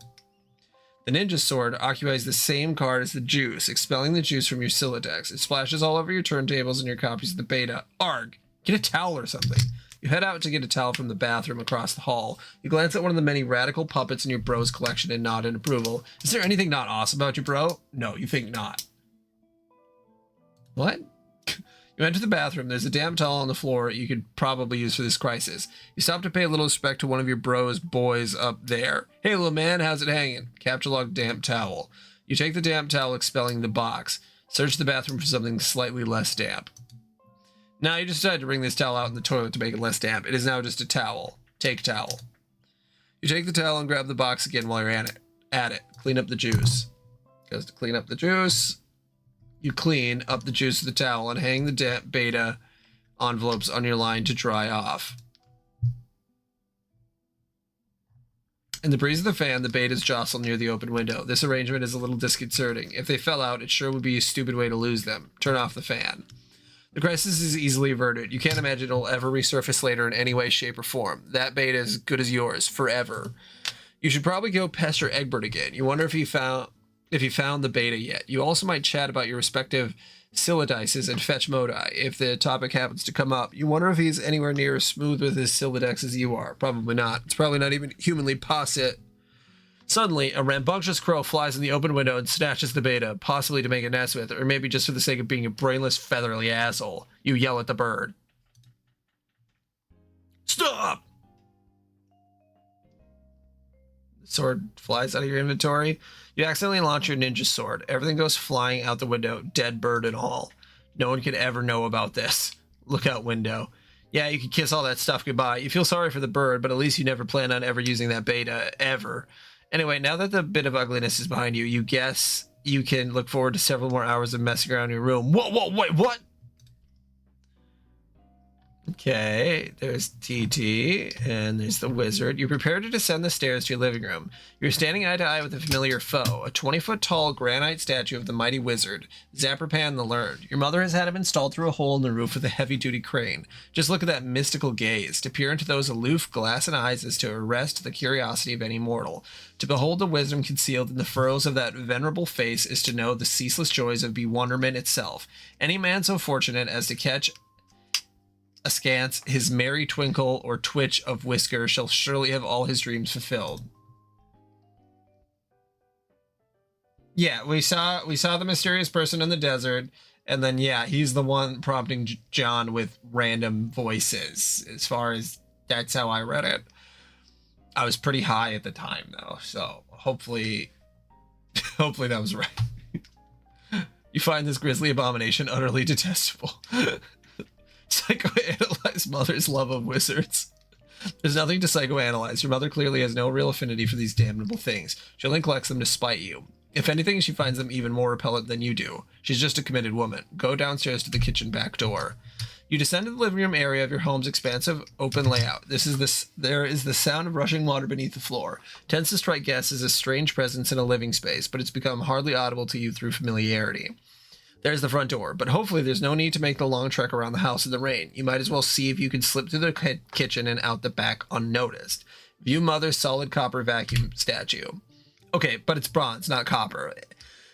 [SPEAKER 1] The ninja sword occupies the same card as the juice, expelling the juice from your Siladex. It splashes all over your turntables and your copies of the beta. Arg! Get a towel or something. You head out to get a towel from the bathroom across the hall. You glance at one of the many radical puppets in your bro's collection and nod in approval. Is there anything not awesome about you, bro? No, you think not. What? You enter the bathroom. There's a damp towel on the floor you could probably use for this crisis. You stop to pay a little respect to one of your bro's boys up there. Hey, little man, how's it hanging? Captulog damp towel. You take the damp towel, expelling the box. Search the bathroom for something slightly less damp. Now you just decided to bring this towel out in the toilet to make it less damp. It is now just a towel. Take towel. You take the towel and grab the box again while you're at it. Clean up the juice. Goes to clean up the juice. You clean up the juice of the towel and hang the damp beta envelopes on your line to dry off. In the breeze of the fan, the betas jostle near the open window. This arrangement is a little disconcerting. If they fell out, it sure would be a stupid way to lose them. Turn off the fan. The crisis is easily averted. You can't imagine it'll ever resurface later in any way, shape, or form. That beta is good as yours, forever. You should probably go pester Egbert again. You wonder if he if you found the beta yet. You also might chat about your respective Sylodices and fetch modi if the topic happens to come up. You wonder if he's anywhere near as smooth with his Sylodex as you are. Probably not. It's probably not even humanly possible. Suddenly, a rambunctious crow flies in the open window and snatches the beta, possibly to make a nest with, or maybe just for the sake of being a brainless, featherly asshole. You yell at the bird. Stop! The sword flies out of your inventory. You accidentally launch your ninja sword. Everything goes flying out the window, dead bird and all. No one could ever know about this. Look out window. Yeah, you can kiss all that stuff goodbye. You feel sorry for the bird, but at least you never plan on ever using that beta, ever. Anyway, now that the bit of ugliness is behind you, you guess you can look forward to several more hours of messing around your room. Whoa, wait, what? Okay, there's TT, and there's the wizard. You prepare to descend the stairs to your living room. You're standing eye to eye with a familiar foe, a 20-foot-tall granite statue of the mighty wizard, Zapperpan the Learned. Your mother has had him installed through a hole in the roof with a heavy-duty crane. Just look at that mystical gaze. To peer into those aloof, glassy eyes is to arrest the curiosity of any mortal. To behold the wisdom concealed in the furrows of that venerable face is to know the ceaseless joys of bewilderment itself. Any man so fortunate as to catch askance his merry twinkle or twitch of whisker shall surely have all his dreams fulfilled. Yeah, we saw the mysterious person in the desert, and then yeah, he's the one prompting John with random voices. As far as that's how I read it. I was pretty high at the time though, so hopefully that was right. You find this grisly abomination utterly detestable. Psychoanalyze mother's love of wizards. There's nothing to psychoanalyze. Your mother clearly has no real affinity for these damnable things. She only collects them to spite you. If anything, she finds them even more repellent than you do. She's just a committed woman. Go downstairs to the kitchen back door. You descend to the living room area of your home's expansive open layout. There is the sound of rushing water beneath the floor. Tends to strike guests as a strange presence in a living space, but it's become hardly audible to you through familiarity. There's the front door, but hopefully there's no need to make the long trek around the house in the rain. You might as well see if you can slip through the kitchen and out the back unnoticed. View mother's solid copper vacuum statue. Okay, but it's bronze, not copper.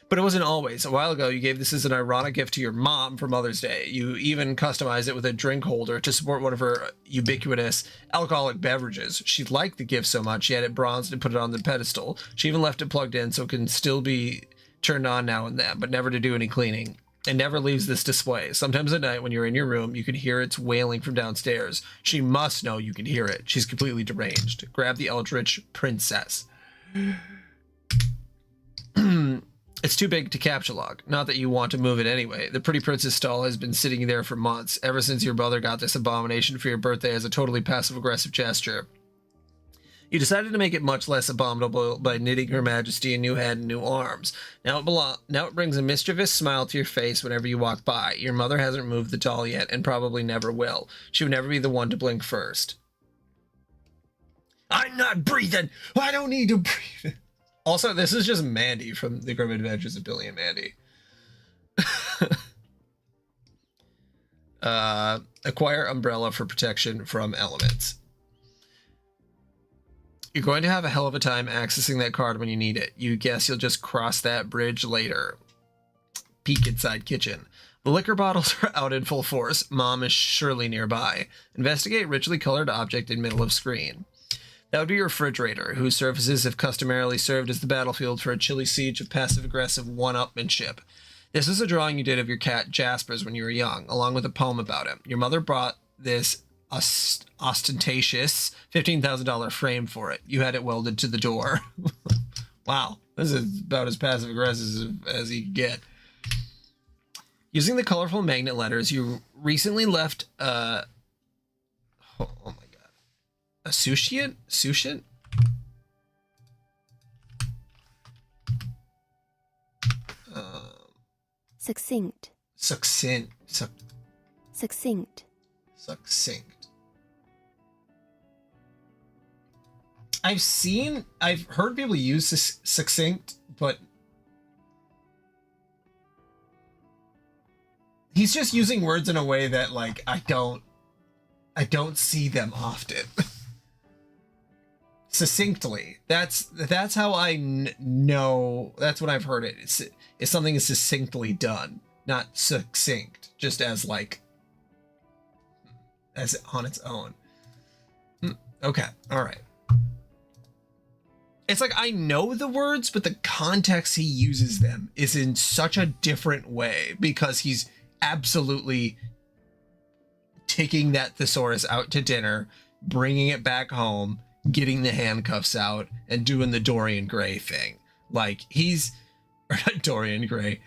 [SPEAKER 1] But it wasn't always. A while ago, you gave this as an ironic gift to your mom for Mother's Day. You even customized it with a drink holder to support one of her ubiquitous alcoholic beverages. She liked the gift so much, she had it bronzed and put it on the pedestal. She even left it plugged in so it can still be turned on now and then, but never to do any cleaning. It never leaves this display. Sometimes at night when you're in your room, you can hear its wailing from downstairs. She must know you can hear it. She's completely deranged. Grab the Eldritch Princess. It's too big to capture lock. Not that you want to move it anyway. The pretty princess doll has been sitting there for months, ever since your brother got this abomination for your birthday as a totally passive-aggressive gesture. You decided to make it much less abominable by knitting Her Majesty a new head and new arms. Now it brings a mischievous smile to your face whenever you walk by. Your mother hasn't removed the doll yet, and probably never will. She would never be the one to blink first. I'm not breathing! I don't need to breathe! Also, this is just Mandy from The Grim Adventures of Billy and Mandy. Acquire umbrella for protection from elements. You're going to have a hell of a time accessing that card when you need it. You guess you'll just cross that bridge later. Peek inside kitchen. The liquor bottles are out in full force. Mom is surely nearby. Investigate richly colored object in middle of screen. That would be your refrigerator, whose surfaces have customarily served as the battlefield for a chilly siege of passive-aggressive one-upmanship. This is a drawing you did of your cat Jasper's when you were young, along with a poem about him. Your mother brought this ostentatious $15,000 frame for it. You had it welded to the door. Wow, this is about as passive-aggressive as you can get. Using the colorful magnet letters, you recently left oh my god. Associate?
[SPEAKER 12] Succinct. Succinct.
[SPEAKER 1] I've heard people use succinct, but he's just using words in a way that, like, I don't see them often. succinctly. That's how I know. That's what I've heard it. It's something is succinctly done, not succinct, just as like as on its own. Okay, all right. It's like I know the words, but the context he uses them is in such a different way because he's absolutely taking that thesaurus out to dinner, bringing it back home, getting the handcuffs out, and doing the Dorian Gray thing. Like he's or not Dorian Gray.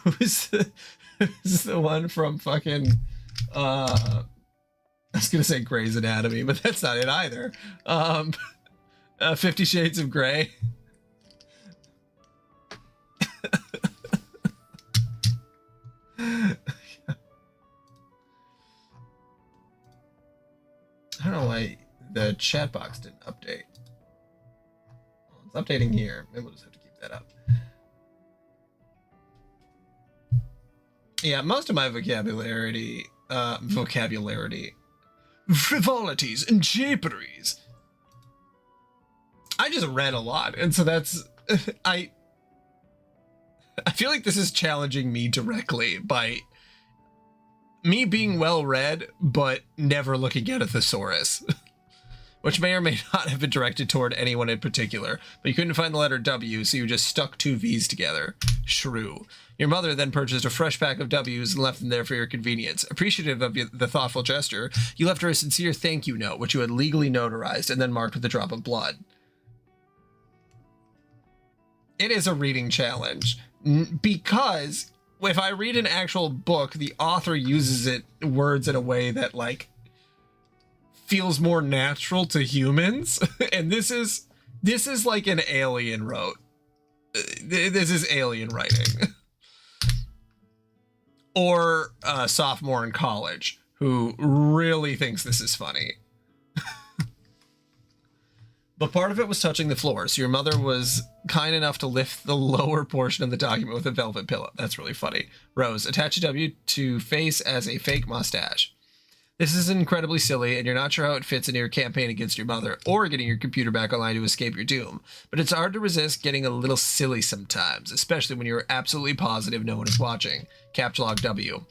[SPEAKER 1] Who's the one from fucking I was gonna say Grey's Anatomy, but that's not it either. 50 Shades of Grey. I don't know why the chat box didn't update. Well, it's updating here. Maybe we'll just have to keep that up. Yeah, most of my vocabulary, frivolities and japeries. I just read a lot, and so that's I feel like this is challenging me directly by me being well read but never looking at a thesaurus, which may or may not have been directed toward anyone in particular, but you couldn't find the letter W, so you just stuck two V's together. Shrew. Your mother then purchased a fresh pack of W's and left them there for your convenience. Appreciative of the thoughtful gesture, you left her a sincere thank you note, which you had legally notarized and then marked with a drop of blood. It is a reading challenge because if I read an actual book, the author uses words in a way that like feels more natural to humans. And this is like an alien wrote. This is alien writing. Or a sophomore in college who really thinks this is funny. But part of it was touching the floor, so your mother was kind enough to lift the lower portion of the document with a velvet pillow. That's really funny. Rose, attach a W to face as a fake mustache. This is incredibly silly, and you're not sure how it fits into your campaign against your mother, or getting your computer back online to escape your doom. But it's hard to resist getting a little silly sometimes, especially when you're absolutely positive no one is watching. Caps Lock W.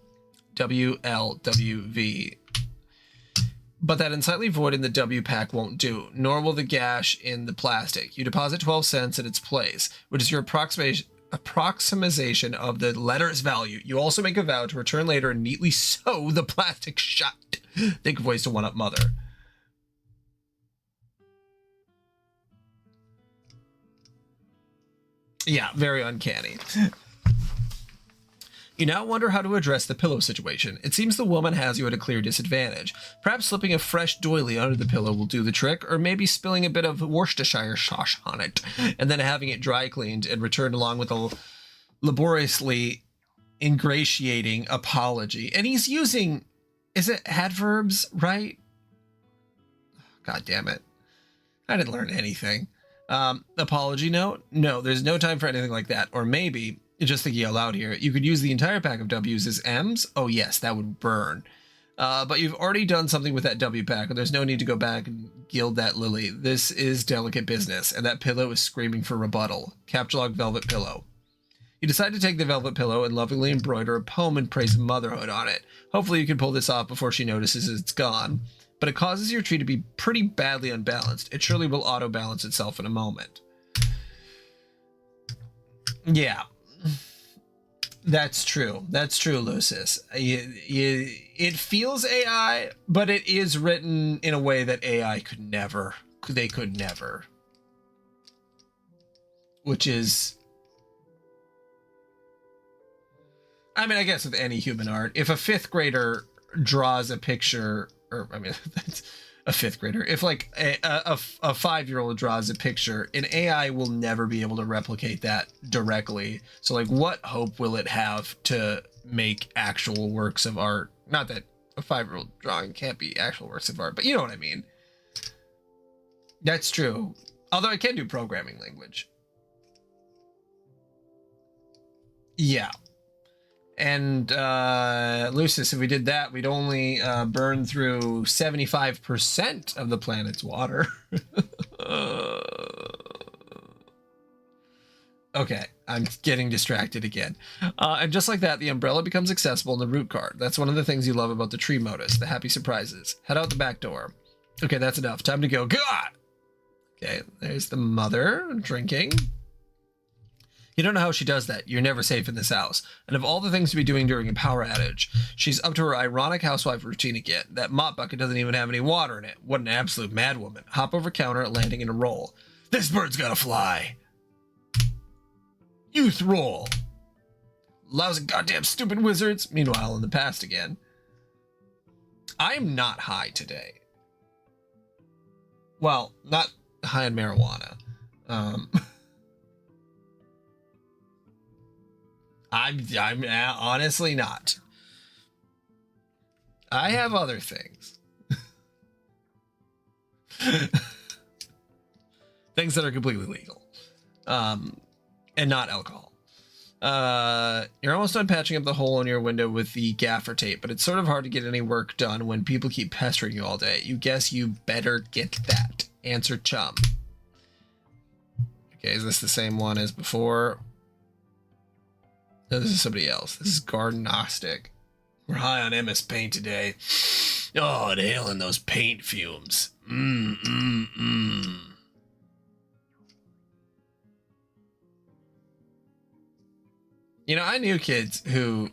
[SPEAKER 1] WLWV. But that unsightly void in the W pack won't do, nor will the gash in the plastic. You deposit 12 cents in its place, which is your approximation of the letter's value. You also make a vow to return later and neatly sew the plastic shut. Think of ways to one-up mother. Yeah, very uncanny. You now wonder how to address the pillow situation. It seems the woman has you at a clear disadvantage. Perhaps slipping a fresh doily under the pillow will do the trick, or maybe spilling a bit of Worcestershire sauce on it, and then having it dry cleaned and returned along with a laboriously ingratiating apology. And he's using, is it adverbs, right? God damn it. I didn't learn anything. Apology note? No, there's no time for anything like that. Or maybe, just thinking out loud here, you could use the entire pack of W's as M's. Oh yes, that would burn. But you've already done something with that W pack, and there's no need to go back and gild that lily. This is delicate business, and that pillow is screaming for rebuttal. Caps Lock velvet pillow. You decide to take the velvet pillow and lovingly embroider a poem and praise motherhood on it. Hopefully you can pull this off before she notices it's gone. But it causes your tree to be pretty badly unbalanced. It surely will auto-balance itself in a moment. Yeah. That's true. That's true, Lucis. It feels AI, but it is written in a way that AI could never. They could never. Which is... I mean, I guess with any human art, if a fifth grader draws a picture, or I mean, that's a fifth grader. If like a 5-year-old draws a picture, an AI will never be able to replicate that directly. So like, what hope will it have to make actual works of art? Not that a 5-year-old drawing can't be actual works of art, but you know what I mean. That's true. Although I can do programming language. Yeah. And Lucis, if we did that, we'd only burn through 75% of the planet's water. Okay, I'm getting distracted again. And just like that, the umbrella becomes accessible in the root card. That's one of the things you love about the tree modus, the happy surprises. Head out the back door. Okay, that's enough. Time to go. God! Okay, there's the mother drinking. You don't know how she does that. You're never safe in this house. And of all the things to be doing during a power outage, she's up to her ironic housewife routine again. That mop bucket doesn't even have any water in it. What an absolute madwoman. Hop over counter, landing in a roll. This bird's gotta fly. Youth roll. Lousy goddamn stupid wizards. Meanwhile, in the past again. I'm not high today. Well, not high on marijuana. I'm honestly not. I have other things. Things that are completely legal. And not alcohol. You're almost done patching up the hole in your window with the gaffer tape, but it's sort of hard to get any work done when people keep pestering you all day. You guess you better get that. Answer chum. Okay, is this the same one as before? No, this is somebody else. This is Garden Gnostic. We're high on MS Paint today. Oh, inhaling those paint fumes. You know, I knew kids who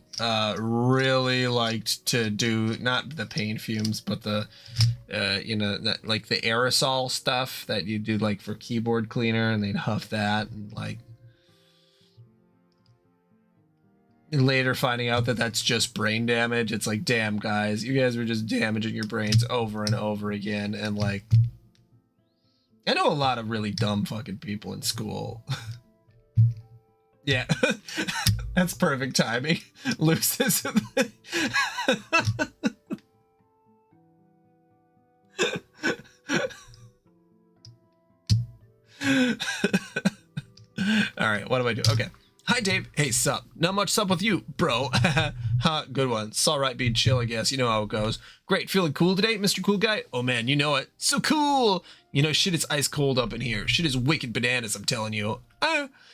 [SPEAKER 1] really liked to do not the paint fumes, but the, like the aerosol stuff that you do like for keyboard cleaner, and they'd huff that and like. Later finding out that that's just brain damage. It's like, damn guys, you guys were just damaging your brains over and over again. And like, I know a lot of really dumb fucking people in school. Yeah, that's perfect timing. Lucis. All right, what do I do? Okay. Hi, Dave. Hey, sup? Not much sup with you, bro. Ha, good one. It's all right being chill, I guess. You know how it goes. Great. Feeling cool today, Mr. Cool Guy? Oh, man, you know it. So cool. You know, shit is ice cold up in here. Shit is wicked bananas, I'm telling you.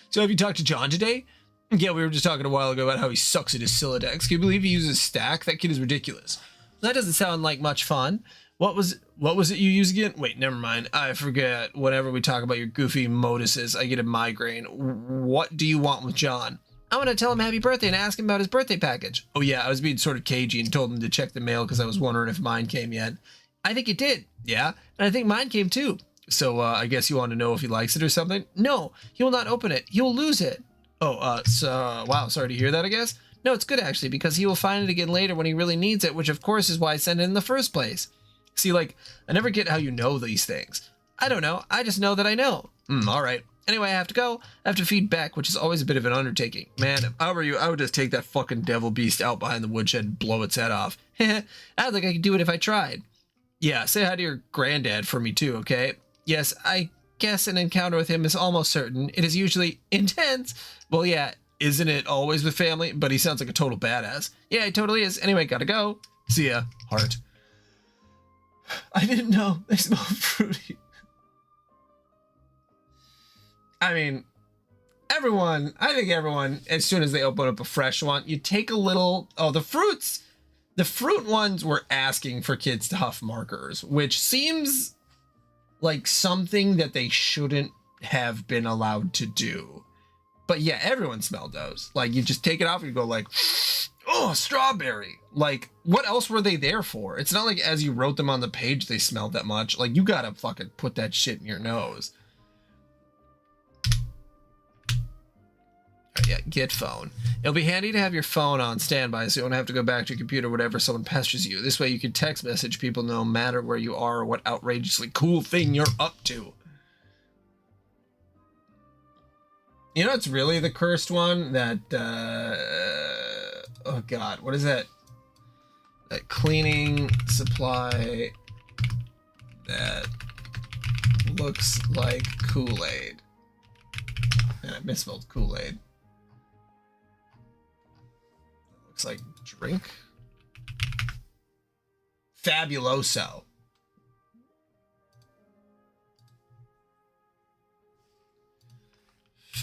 [SPEAKER 1] So have you talked to John today? Yeah, we were just talking a while ago about how he sucks at his Silodex. Can you believe he uses stack? That kid is ridiculous. That doesn't sound like much fun. What was it you use again? Wait, never mind. I forget. Whenever we talk about your goofy moduses, I get a migraine. What do you want with John? I want to tell him happy birthday and ask him about his birthday package. Oh yeah, I was being sort of cagey and told him to check the mail because I was wondering if mine came yet. I think it did. Yeah, and I think mine came too. So I guess you want to know if he likes it or something? No, he will not open it. He will lose it. Oh, wow, sorry to hear that, I guess. No, it's good actually, because he will find it again later when he really needs it, which of course is why I sent it in the first place. See, like, I never get how you know these things. I don't know. I just know that I know. All right. Anyway, I have to go. I have to feed Beck, which is always a bit of an undertaking. Man, if I were you, I would just take that fucking devil beast out behind the woodshed and blow its head off. I don't think I could do it if I tried. Yeah, say hi to your granddad for me too, okay? Yes, I guess an encounter with him is almost certain. It is usually intense. Well, yeah, isn't it always with family? But he sounds like a total badass. Yeah, he totally is. Anyway, gotta go. See ya, heart. I didn't know they smell fruity. I mean, I think everyone, as soon as they open up a fresh one, you take a little, the fruit ones were asking for kids to huff markers, which seems like something that they shouldn't have been allowed to do. But yeah, everyone smelled those. Like, you just take it off and you go like, oh, strawberry. Like, what else were they there for? It's not like as you wrote them on the page, they smelled that much. Like, you gotta fucking put that shit in your nose. Right, yeah, get phone. It'll be handy to have your phone on standby so you don't have to go back to your computer whenever someone pesters you. This way you can text message people no matter where you are or what outrageously cool thing you're up to. You know, it's really the cursed one that, oh God, what is that? That cleaning supply that looks like Kool-Aid. And I misspelled Kool-Aid. Looks like drink. Fabuloso.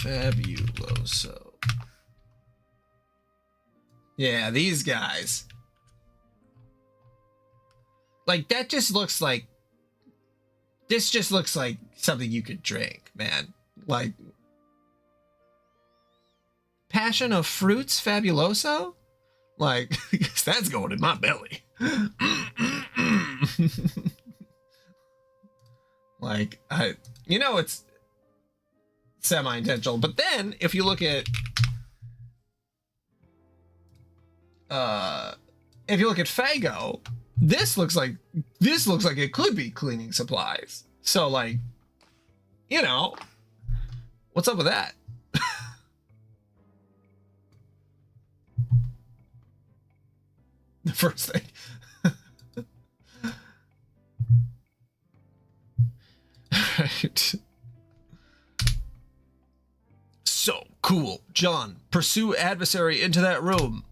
[SPEAKER 1] Fabuloso. Yeah, these guys. Like, that just looks like... This just looks like something you could drink, man. Like... Passion of Fruits Fabuloso? Like, that's going in my belly. Like, it's semi-intentional. But then, if you look at... Fago, this looks like it could be cleaning supplies. So, like, what's up with that? The first thing. Right. So cool. John, pursue adversary into that room.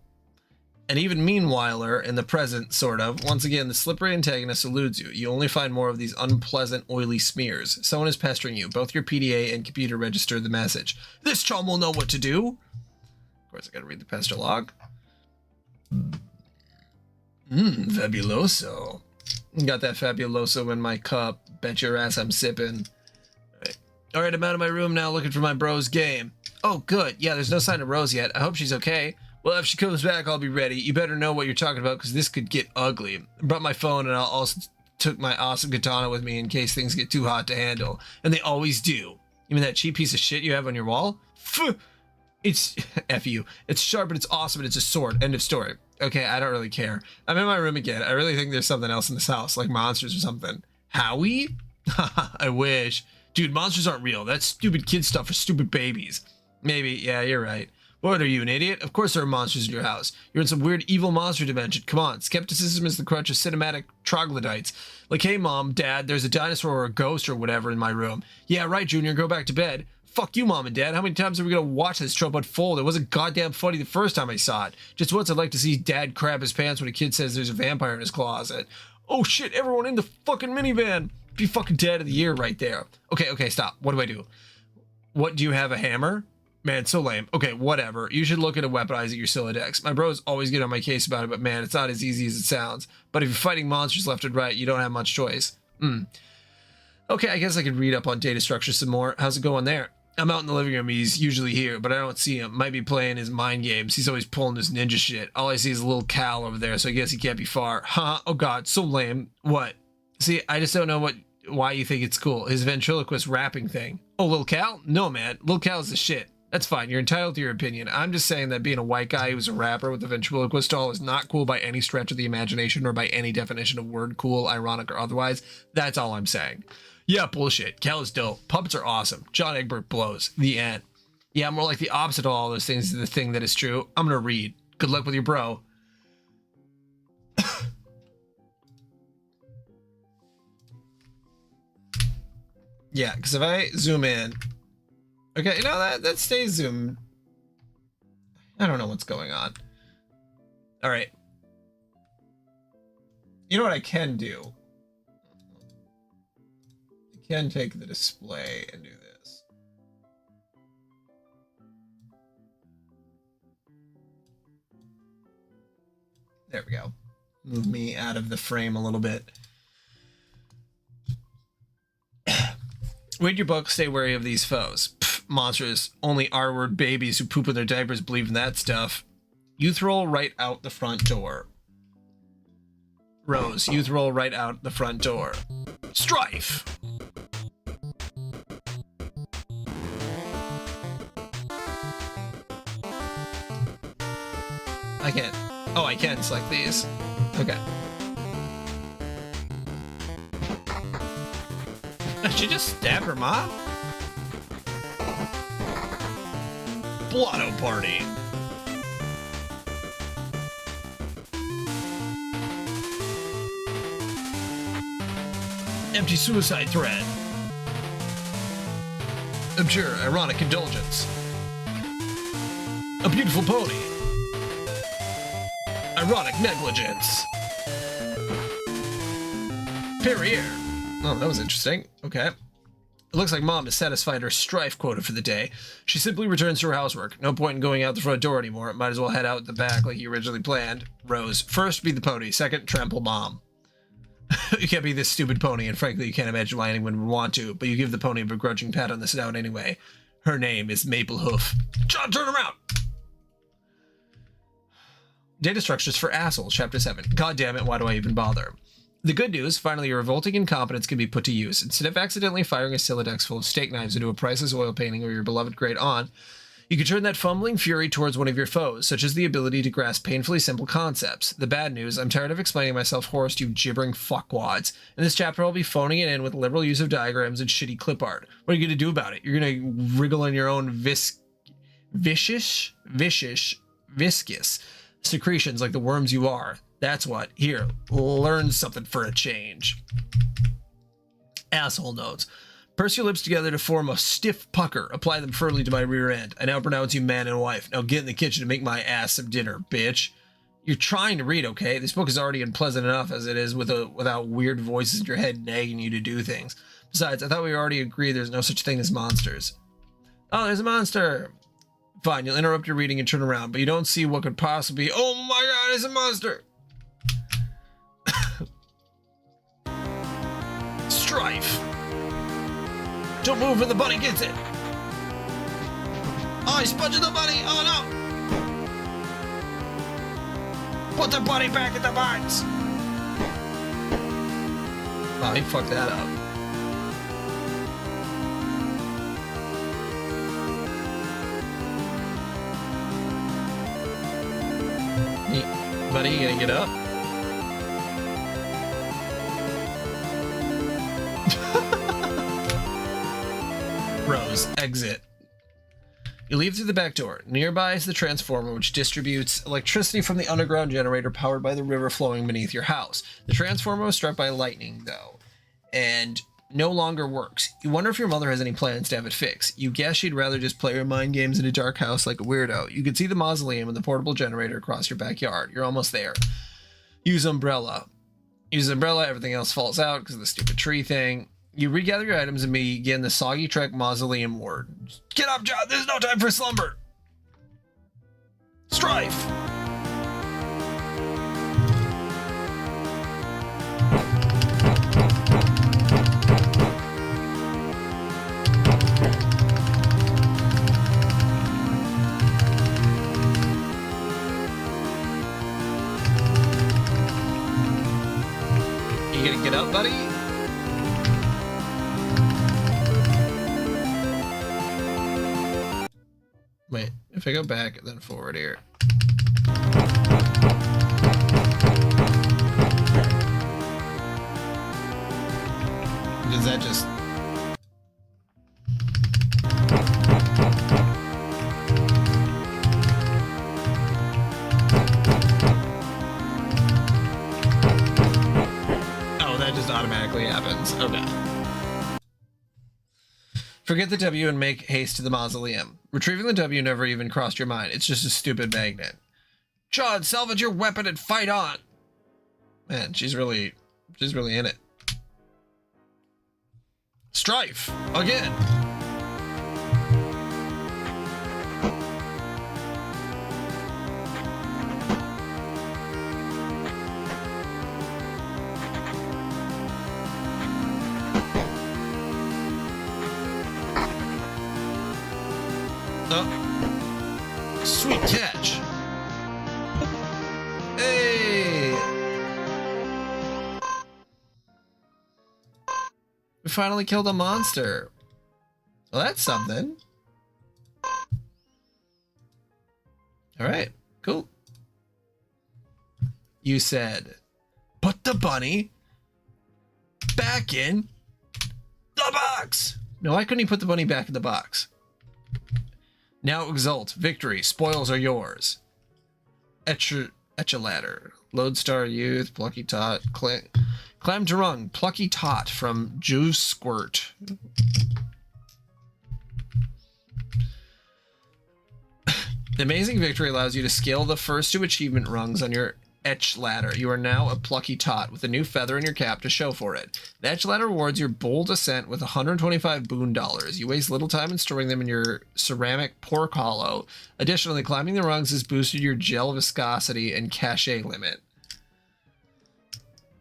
[SPEAKER 1] And even meanwhiler in the present, sort of. Once again, the slippery antagonist eludes you. You only find more of these unpleasant, oily smears. Someone is pestering you. Both your PDA and computer register the message. This chum will know what to do. Of course, I gotta read the pester log. Fabuloso. Got that Fabuloso in my cup. Bet your ass I'm sipping. All right, I'm out of my room now looking for my bro's game. Oh, good. Yeah, there's no sign of Rose yet. I hope she's okay. Well, if she comes back, I'll be ready. You better know what you're talking about because this could get ugly. I brought my phone and I also took my awesome katana with me in case things get too hot to handle. And they always do. You mean that cheap piece of shit you have on your wall? It's F you. It's sharp and it's awesome and it's a sword. End of story. Okay, I don't really care. I'm in my room again. I really think there's something else in this house, like monsters or something. Howie? I wish. Dude, monsters aren't real. That's stupid kid stuff for stupid babies. Maybe, yeah, you're right. What, are you an idiot? Of course there are monsters in your house. You're in some weird evil monster dimension. Come on, skepticism is the crutch of cinematic troglodytes. Like, hey mom, dad, there's a dinosaur or a ghost or whatever in my room. Yeah, right, Junior, go back to bed. Fuck you, mom and dad. How many times are we gonna watch this trope unfold? It wasn't goddamn funny the first time I saw it. Just once I'd like to see dad crap his pants when a kid says there's a vampire in his closet. Oh shit, everyone in the fucking minivan. Be fucking dad of the year right there. Okay, stop. What do I do? What, do you have a hammer? Man, so lame. Okay, whatever. You should look into weaponizing your Silodex. My bros always get on my case about it, but man, it's not as easy as it sounds. But if you're fighting monsters left and right, you don't have much choice. Okay, I guess I could read up on data structure some more. How's it going there? I'm out in the living room. He's usually here, but I don't see him. Might be playing his mind games. He's always pulling this ninja shit. All I see is a little Cal over there, so I guess he can't be far. Huh? Oh god, so lame. What? See, I just don't know why you think it's cool. His ventriloquist rapping thing. Oh, Lil Cal? No, man. Lil Cal's the shit. That's fine. You're entitled to your opinion. I'm just saying that being a white guy who's a rapper with a ventriloquist doll is not cool by any stretch of the imagination or by any definition of word cool, ironic, or otherwise. That's all I'm saying. Yeah, bullshit. Cal is dope. Puppets are awesome. John Egbert blows. The end. Yeah, more like the opposite of all those things is the thing that is true. I'm gonna read. Good luck with your bro. Yeah, because if I zoom in... Okay, no, that stays zoomed. I don't know what's going on. All right. You know what I can do? I can take the display and do this. There we go. Move me out of the frame a little bit. Read your book, stay wary of these foes. Pfft, monsters. Only R-word babies who poop in their diapers believe in that stuff. Youth roll right out the front door. Rose, youth roll right out the front door. Strife! I can't. Oh, I can select these. Okay. She just stabbed her mom? Blotto party. Empty suicide thread. Abjure ironic indulgence. A beautiful pony. Ironic negligence. Perrier. Oh, that was interesting. Okay. It looks like Mom has satisfied her strife quota for the day. She simply returns to her housework. No point in going out the front door anymore. Might as well head out the back like you originally planned. Rose, first be the pony. Second, trample Mom. You can't be this stupid pony, and frankly, you can't imagine why anyone would want to, but you give the pony a begrudging pat on the snout anyway. Her name is Maple Hoof. John, turn around! Data structures for assholes, Chapter 7. God damn it, why do I even bother? The good news, finally your revolting incompetence can be put to use. Instead of accidentally firing a Silodex full of steak knives into a priceless oil painting or your beloved Great Aunt, you can turn that fumbling fury towards one of your foes, such as the ability to grasp painfully simple concepts. The bad news, I'm tired of explaining myself hoarse to you gibbering fuckwads. In this chapter, I'll be phoning it in with liberal use of diagrams and shitty clip art. What are you going to do about it? You're going to wriggle in your own viscous secretions like the worms you are. That's what. Here, learn something for a change. Asshole notes. Purse your lips together to form a stiff pucker. Apply them firmly to my rear end. I now pronounce you man and wife. Now get in the kitchen to make my ass some dinner, bitch. You're trying to read, okay? This book is already unpleasant enough as it is without weird voices in your head nagging you to do things. Besides, I thought we already agreed there's no such thing as monsters. Oh, there's a monster. Fine, you'll interrupt your reading and turn around, but you don't see what could possibly be. Oh my god, it's a monster! Strife! Don't move or the bunny gets it! Oh, he's punching the bunny! Oh no! Put the bunny back in the box! Oh, he fucked that up. Buddy, you gonna get up? Rose, exit. You leave through the back door. Nearby is the transformer, which distributes electricity from the underground generator powered by the river flowing beneath your house. The transformer was struck by lightning, though, and no longer works. You wonder if your mother has any plans to have it fixed. You guess she'd rather just play her mind games in a dark house like a weirdo. You can see the mausoleum and the portable generator across your backyard. You're almost there. Use umbrella. Use umbrella, everything else falls out because of the stupid tree thing. You regather your items and begin the Soggy Trek Mausoleum Ward. Get up, John! There's no time for slumber! Strife! You gonna get up, buddy? Wait, if I go back and then forward here. Does that just... Oh, that just automatically happens. Okay. Forget the W and make haste to the mausoleum. Retrieving the W never even crossed your mind. It's just a stupid magnet. John, salvage your weapon and fight on! Man, she's really in it. Strife! Again! Oh. Sweet catch. Hey! We finally killed a monster. Well, that's something. Alright, cool. You said, put the bunny back in the box! No, why couldn't he put the bunny back in the box? Now exult. Victory. Spoils are yours. Etchaladder. Lodestar Youth. Plucky Tot. Clam Durung. Plucky Tot from Juice Squirt. The amazing victory allows you to scale the first two achievement rungs on your etch ladder. You are now a plucky tot with a new feather in your cap to show for it. The etch ladder rewards your bold ascent with 125 boon dollars. You waste little time in storing them in your ceramic pork hollow. Additionally, climbing the rungs has boosted your gel viscosity and cachet limit.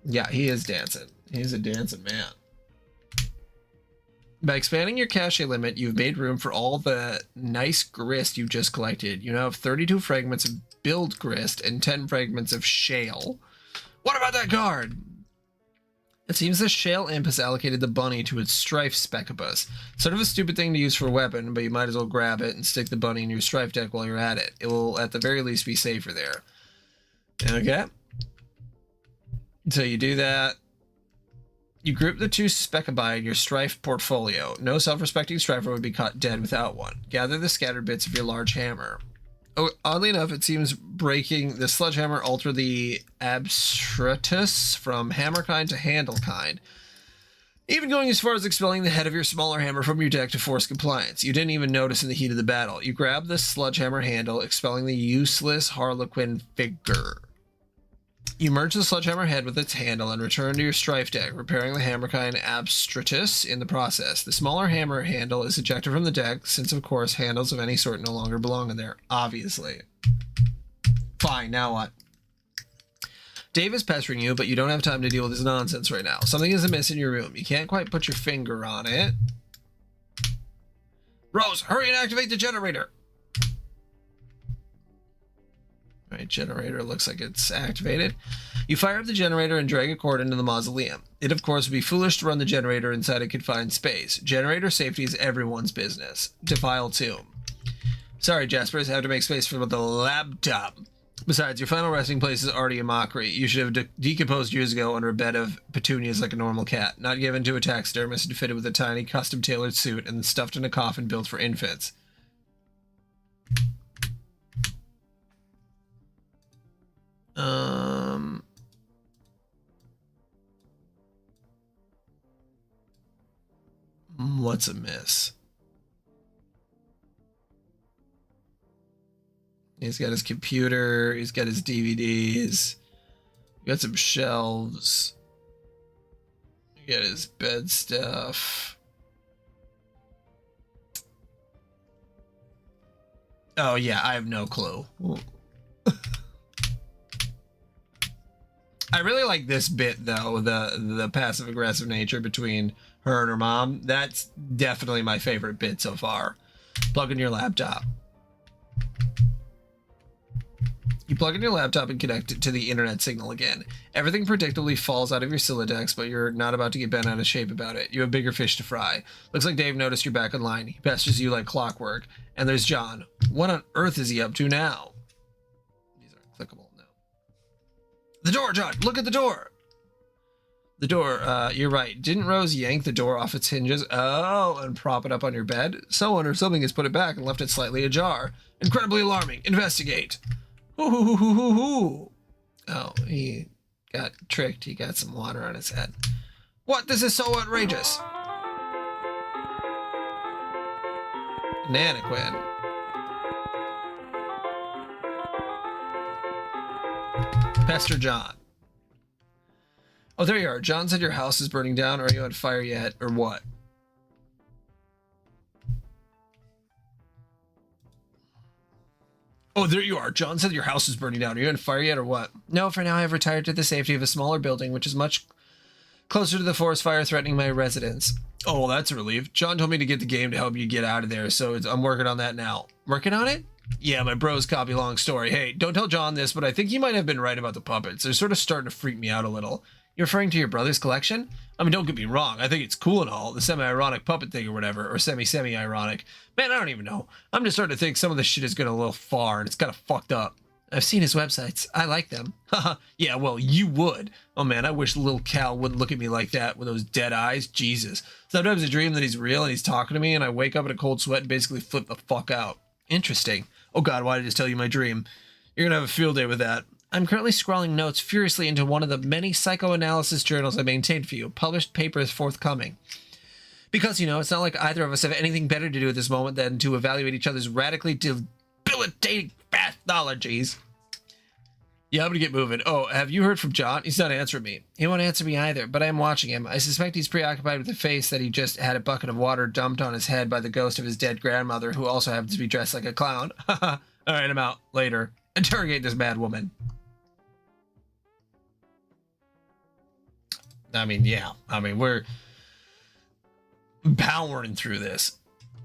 [SPEAKER 1] Yeah, he is dancing. He's a dancing man. By expanding your cachet limit, you've made room for all the nice grist you've just collected. You now have 32 fragments of build grist and 10 fragments of shale. What about that guard? It seems the shale imp has allocated the bunny to its strife specubus. Sort of a stupid thing to use for a weapon, but you might as well grab it and stick the bunny in your strife deck while you're at it. It will at the very least be safer there. Okay. So you do that. You group the two specubi in your strife portfolio. No self-respecting strifer would be caught dead without one. Gather the scattered bits of your large hammer. Oh, oddly enough, it seems breaking the sledgehammer alter the abstratus from hammer kind to handle kind, even going as far as expelling the head of your smaller hammer from your deck to force compliance. You didn't even notice in the heat of the battle. You grab the sledgehammer handle, expelling the useless harlequin figure. You merge the sledgehammer head with its handle and return to your strife deck, repairing the hammerkind abstratus in the process. The smaller hammer handle is ejected from the deck, since of course handles of any sort no longer belong in there, obviously. Fine, now what? Dave is pestering you, but you don't have time to deal with his nonsense right now. Something is amiss in your room. You can't quite put your finger on it. Rose, hurry and activate the generator! Right, generator looks like it's activated. You fire up the generator and drag a cord into the mausoleum. It, of course, would be foolish to run the generator inside a confined space. Generator safety is everyone's business. Defile tomb. Sorry, Jaspers, have to make space for the laptop. Besides, your final resting place is already a mockery. You should have decomposed years ago under a bed of petunias like a normal cat, not given to a taxidermist and fitted with a tiny custom-tailored suit and stuffed in a coffin built for infants. What's amiss? He's got his computer, he's got his DVDs, got some shelves, he got his bed stuff. Oh yeah, I have no clue. I really like this bit though, the passive aggressive nature between her and her mom. That's definitely my favorite bit so far. Plug in your laptop. You plug in your laptop and connect it to the internet signal again. Everything predictably falls out of your Silodex, but you're not about to get bent out of shape about it. You have bigger fish to fry. Looks like Dave noticed you're back online. He pesters you like clockwork. And there's John. What on earth is he up to now? These aren't clickable, no. The door, John! Look at the door! The door, you're right. Didn't Rose yank the door off its hinges? Oh, and prop it up on your bed? Someone or something has put it back and left it slightly ajar. Incredibly alarming. Investigate. Ooh. Oh, he got tricked. He got some water on his head. What? This is so outrageous. Nanaquin. Pester John. Oh, there you are. John said your house is burning down. Are you on fire yet, or what? Oh, there you are. John said your house is burning down. Are you on fire yet, or what? No, for now I've retired to the safety of a smaller building, which is much closer to the forest fire threatening my residence. Oh, well, that's a relief. John told me to get the game to help you get out of there, so I'm working on that now. Working on it? Yeah, my bros copy long story. Hey, don't tell John this, but I think he might have been right about the puppets. They're sort of starting to freak me out a little. You're referring to your brother's collection? I mean, don't get me wrong. I think it's cool and all, the semi-ironic puppet thing or whatever, or semi-ironic. Man, I don't even know. I'm just starting to think some of this shit is going a little far, and it's kind of fucked up. I've seen his websites. I like them. Haha, yeah, well, you would. Oh man, I wish little Cal wouldn't look at me like that with those dead eyes. Jesus. Sometimes I dream that he's real and he's talking to me, and I wake up in a cold sweat and basically flip the fuck out. Interesting. Oh god, why did I just tell you my dream? You're gonna have a field day with that. I'm currently scrawling notes furiously into one of the many psychoanalysis journals I maintained for you. Published papers forthcoming. Because, you know, it's not like either of us have anything better to do at this moment than to evaluate each other's radically debilitating pathologies. Yeah, I'm gonna get moving. Oh, have you heard from John? He's not answering me. He won't answer me either, but I am watching him. I suspect he's preoccupied with the face that he just had a bucket of water dumped on his head by the ghost of his dead grandmother, who also happens to be dressed like a clown. All right, I'm out. Later. Interrogate this mad woman. I mean, yeah. I mean, we're powering through this.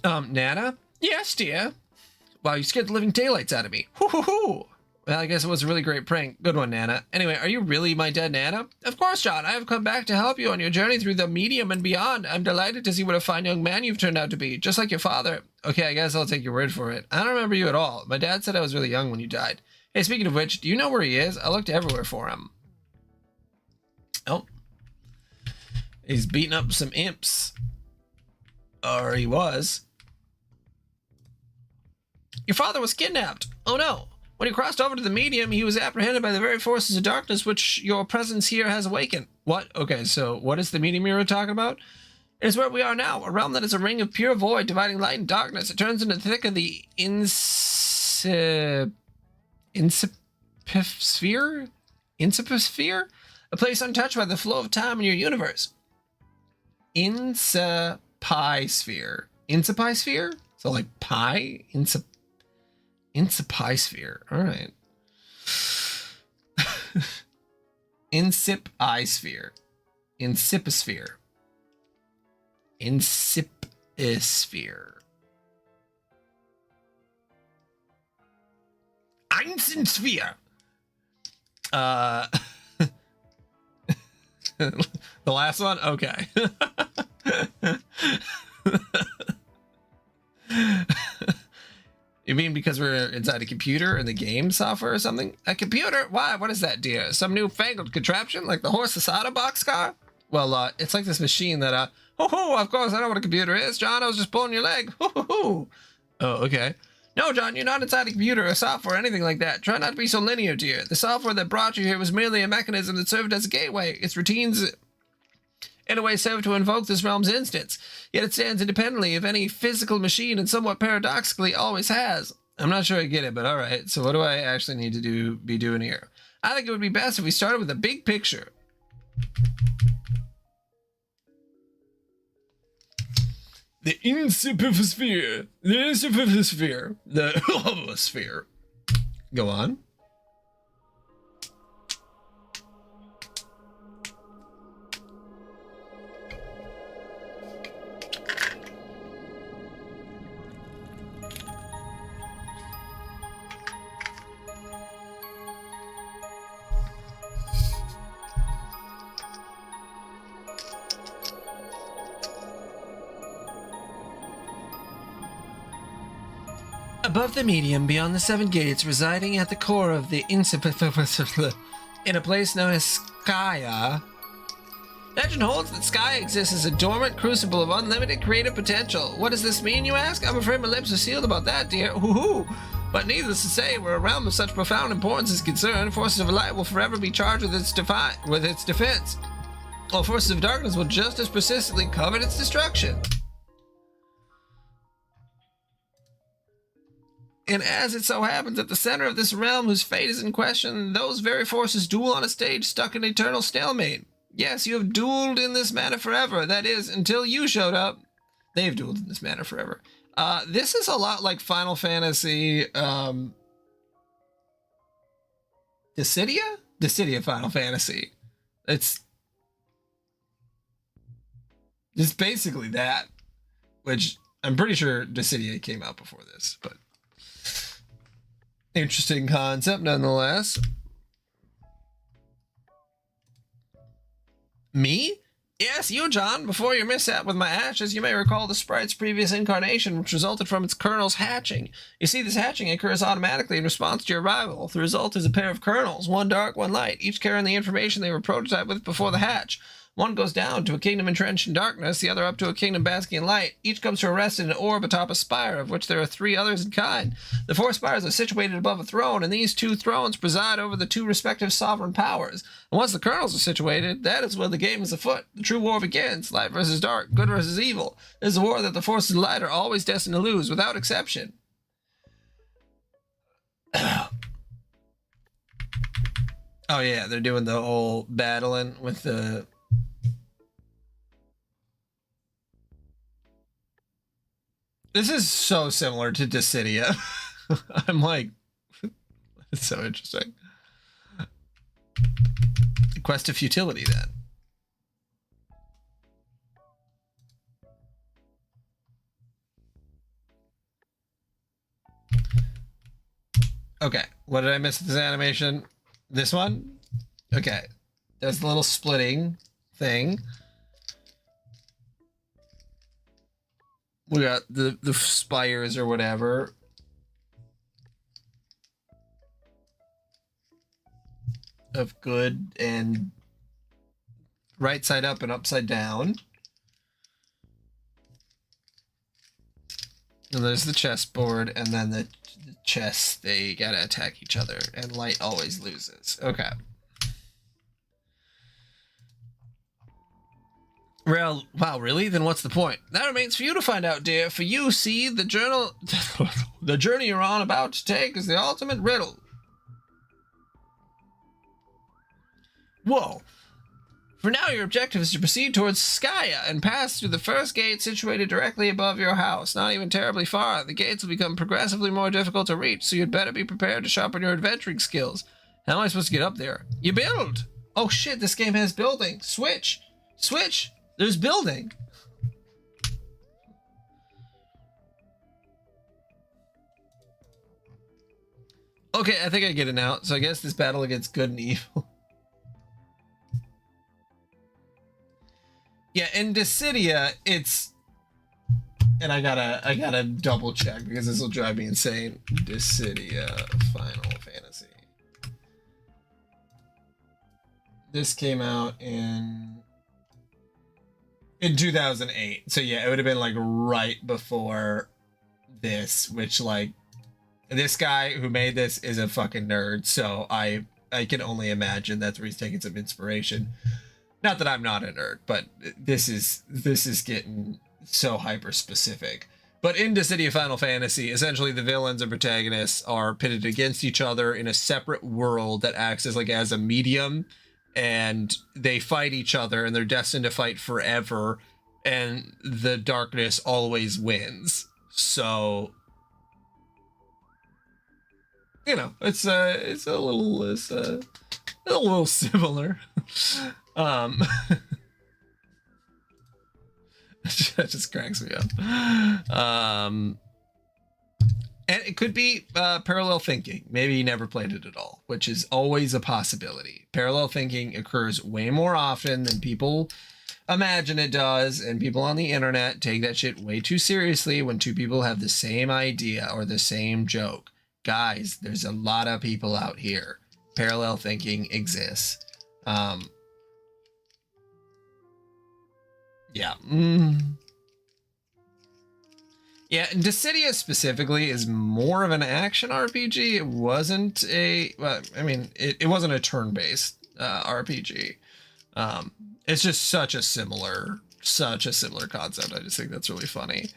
[SPEAKER 1] Nana? Yes, dear. Wow, you scared the living daylights out of me. Hoo-hoo-hoo. Well, I guess it was a really great prank. Good one, Nana. Anyway, are you really my dead Nana? Of course, John. I have come back to help you on your journey through the medium and beyond. I'm delighted to see what a fine young man you've turned out to be, just like your father. Okay, I guess I'll take your word for it. I don't remember you at all. My dad said I was really young when you died. Hey, speaking of which, do you know where he is? I looked everywhere for him. Oh. He's beating up some imps. Or he was. Your father was kidnapped. Oh no. When he crossed over to the medium, he was apprehended by the very forces of darkness which your presence here has awakened. What? Okay, so what is the medium you were talking about? It is where we are now, a realm that is a ring of pure void dividing light and darkness. It turns into the thick of the Incipisphere? Incipisphere? A place untouched by the flow of time in your universe. Incipisphere. Incipisphere? So like pi? Incipisphere. All right. Incipisphere. Incipisphere. Incipisphere. Einsensphere. The last one? Okay. You mean because we're inside a computer in the game software or something? A computer? Why? What is that, dear? Some newfangled contraption like the horse Asada boxcar? Well, it's like this machine that, of course, I know what a computer is. John, I was just pulling your leg. Oh, okay. No, John, you're not inside a computer or software or anything like that. Try not to be so linear, dear. The software that brought you here was merely a mechanism that served as a gateway. Its routines, in a way, serve to invoke this realm's instance. Yet it stands independently of any physical machine and somewhat paradoxically always has. I'm not sure I get it, but all right. So what do I actually need to be doing here? I think it would be best if we started with a big picture. The Incipisphere. The Incipisphere. The Homosphere. Go on. Above the medium, beyond the seven gates, residing at the core of the in a place known as Skya. Legend holds that Skya exists as a dormant crucible of unlimited creative potential. What does this mean, you ask? I'm afraid my lips are sealed about that, dear. Hoo-hoo. But needless to say, where a realm of such profound importance is concerned, forces of light will forever be charged with its defense, while forces of darkness will just as persistently covet its destruction. And as it so happens, at the center of this realm whose fate is in question, those very forces duel on a stage stuck in eternal stalemate. Yes, you have dueled in this manner forever. That is, until you showed up. They've dueled in this manner forever. This is a lot like Final Fantasy, Dissidia? Dissidia Final Fantasy. It's basically that, which I'm pretty sure Dissidia came out before this, but interesting concept nonetheless. Me? Yes, you, John. Before your mishap with my ashes, you may recall the sprite's previous incarnation, which resulted from its kernels hatching. You see, this hatching occurs automatically in response to your arrival. The result is a pair of kernels, one dark, one light, each carrying the information they were prototyped with before the hatch. One goes down to a kingdom entrenched in darkness, the other up to a kingdom basking in light. Each comes to a rest in an orb atop a spire, of which there are 3 others in kind. The 4 spires are situated above a throne, and these 2 thrones preside over the 2 respective sovereign powers. And once the kernels are situated, that is where the game is afoot. The true war begins, light versus dark, good versus evil. This is a war that the forces of light are always destined to lose, without exception. Oh yeah, they're doing the whole battling with the. This is so similar to Dissidia. I'm like, it's so interesting. Quest of Futility, then. Okay, what did I miss with this animation? This one? Okay, there's the little splitting thing. We got the spires or whatever. Of good and right side up and upside down. And there's the chessboard, and then the chess, they gotta attack each other, and light always loses. Okay. Well, wow, really? Then what's the point? That remains for you to find out, dear. For you, see, the journey you're on about to take is the ultimate riddle. Whoa. For now, your objective is to proceed towards Skaya and pass through the first gate situated directly above your house. Not even terribly far. The gates will become progressively more difficult to reach, so you'd better be prepared to sharpen your adventuring skills. How am I supposed to get up there? You build! Oh shit, this game has building. Switch! Switch! There's building! Okay, I think I get it now. So I guess this battle against good and evil. Yeah, in Dissidia, it's, and I gotta double check because this will drive me insane. Dissidia Final Fantasy. This came out in 2008. So yeah, it would have been like right before this, which like this guy who made this is a fucking nerd. So I can only imagine that's where he's taking some inspiration. Not that I'm not a nerd, but this is getting so hyper specific. But in Dissidia Final Fantasy, essentially the villains and protagonists are pitted against each other in a separate world that acts as a medium, and they fight each other, and they're destined to fight forever, and the darkness always wins. So, you know, it's a little similar. That just cracks me up. And it could be parallel thinking. Maybe you never played it at all, which is always a possibility. Parallel thinking occurs way more often than people imagine it does, and people on the internet take that shit way too seriously when two people have the same idea or the same joke. Guys, there's a lot of people out here. Parallel thinking exists. Yeah. Yeah, and Dissidia specifically is more of an action RPG. It wasn't a, well, I mean, it wasn't a turn-based RPG. It's just such a similar concept. I just think that's really funny.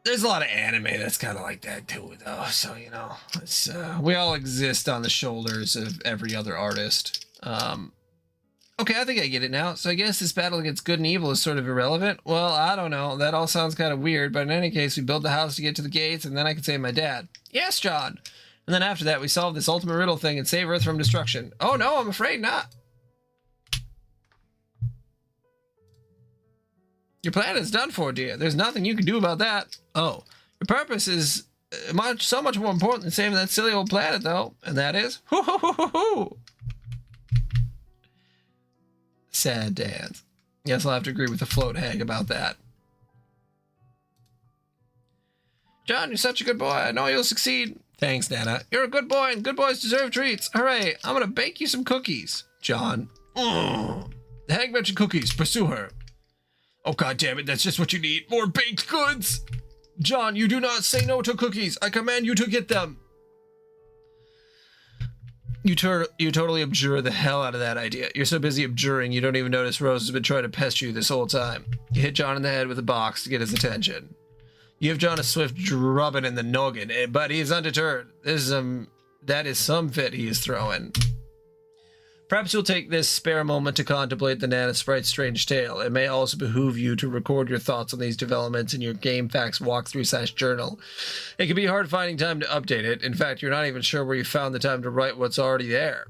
[SPEAKER 1] There's a lot of anime that's kind of like that too, though. So, you know, it's, we all exist on the shoulders of every other artist. Okay, I think I get it now. So I guess this battle against good and evil is sort of irrelevant. Well, I don't know. That all sounds kind of weird, but in any case, we build the house to get to the gates, and then I can save my dad. Yes, John. And then after that, we solve this ultimate riddle thing and save Earth from destruction. Oh no, I'm afraid not. Your plan is done for, dear. There's nothing you can do about that. Oh, your purpose is so much more important than saving that silly old planet, though. And that is, hoo-hoo-hoo-hoo-hoo. Sad dance. Yes, I'll have to agree with the float hag about that. John, you're such a good boy. I know you'll succeed. Thanks, Nana. You're a good boy, and good boys deserve treats. Hooray, I'm gonna bake you some cookies. John. The hag mentioned cookies. Pursue her. Oh, god damn it, that's just what you need. More baked goods. John, you do not say no to cookies. I command you to get them. You totally abjure the hell out of that idea. You're so busy abjuring, you don't even notice Rose has been trying to pester you this whole time. You hit John in the head with a box to get his attention. You give John a swift drubbing in the noggin, but he's undeterred. This That is some fit he is throwing. Perhaps you'll take this spare moment to contemplate the Nana Sprite's strange tale. It may also behoove you to record your thoughts on these developments in your GameFAQs walkthrough/journal. It can be hard finding time to update it. In fact, you're not even sure where you found the time to write what's already there.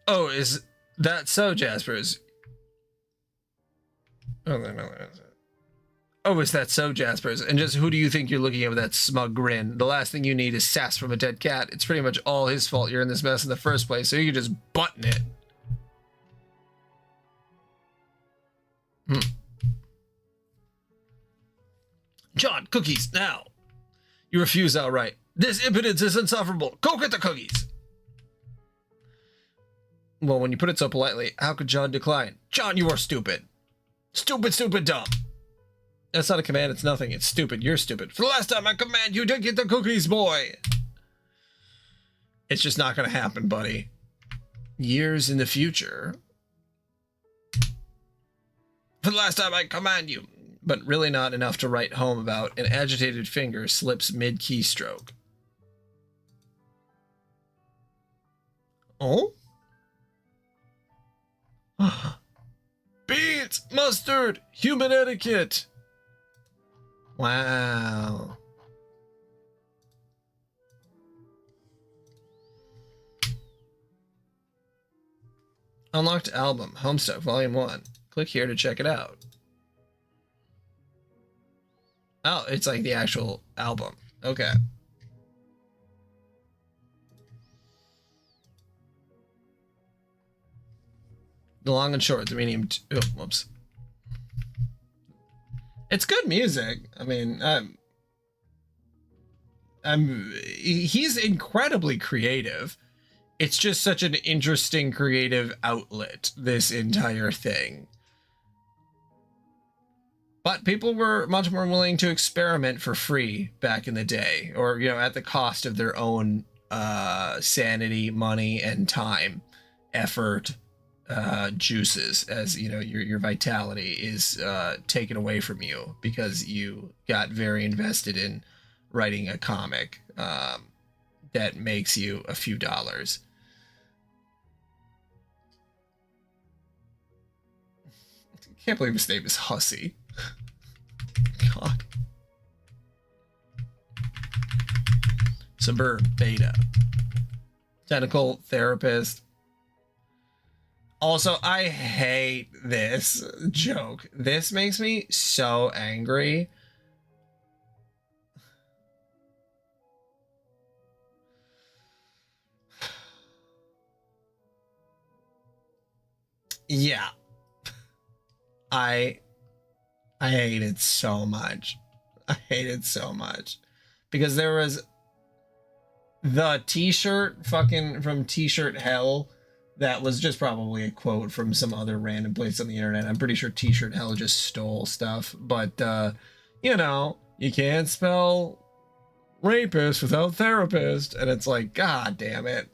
[SPEAKER 1] Oh, is that so, Jaspers? Oh, no. Oh, is that so, Jaspers? And just who do you think you're looking at with that smug grin? The last thing you need is sass from a dead cat. It's pretty much all his fault you're in this mess in the first place, so you can just button it. John, cookies, now. You refuse outright. This impotence is insufferable. Go get the cookies. Well, when you put it so politely, how could John decline? John, you are stupid. Stupid, dumb. That's not a command, it's nothing. It's stupid. You're stupid. For the last time, I command you to get the cookies, boy. It's just not going to happen, buddy. Years in the future. For the last time, I command you. But really not enough to write home about. An agitated finger slips mid-keystroke. Oh? Beans, mustard, human etiquette. Wow. Unlocked album, Homestuck, Volume 1. Click here to check it out. Oh, it's like the actual album. Okay. The long and short, the medium. Oh, whoops. It's good music. I mean, he's incredibly creative. It's just such an interesting creative outlet, this entire thing. But people were much more willing to experiment for free back in the day, or, you know, at the cost of their own sanity, money, and time, effort, juices, as you know, your vitality is taken away from you because you got very invested in writing a comic that makes you a few dollars. I can't believe his name is Hussy. God. Suburb Beta. Technical therapist. Also, I hate this joke. This makes me so angry. Yeah. I hate it so much. I hate it so much. Because there was the t-shirt fucking from T-shirt Hell that was just probably a quote from some other random place on the internet. I'm pretty sure T-shirt Hell just stole stuff. But, you know, you can't spell rapist without therapist. And it's like, God damn it.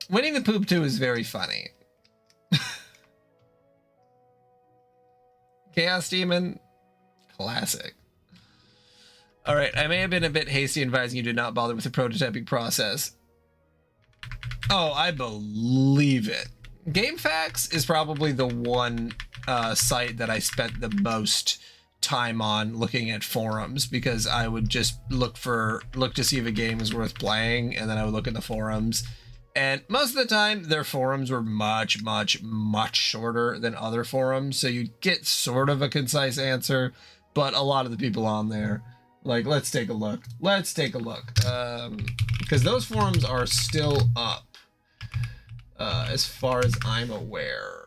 [SPEAKER 1] Winnie the Pooh 2 is very funny. Chaos Demon, classic. All right, I may have been a bit hasty advising you to not bother with the prototyping process. Oh, I believe it. GameFAQs is probably the one site that I spent the most time on looking at forums, because I would just look to see if a game is worth playing, and then I would look at the forums. And most of the time, their forums were much, much, much shorter than other forums. So you get sort of a concise answer, but a lot of the people on there, like, let's take a look. Let's take a look. Because those forums are still up, as far as I'm aware.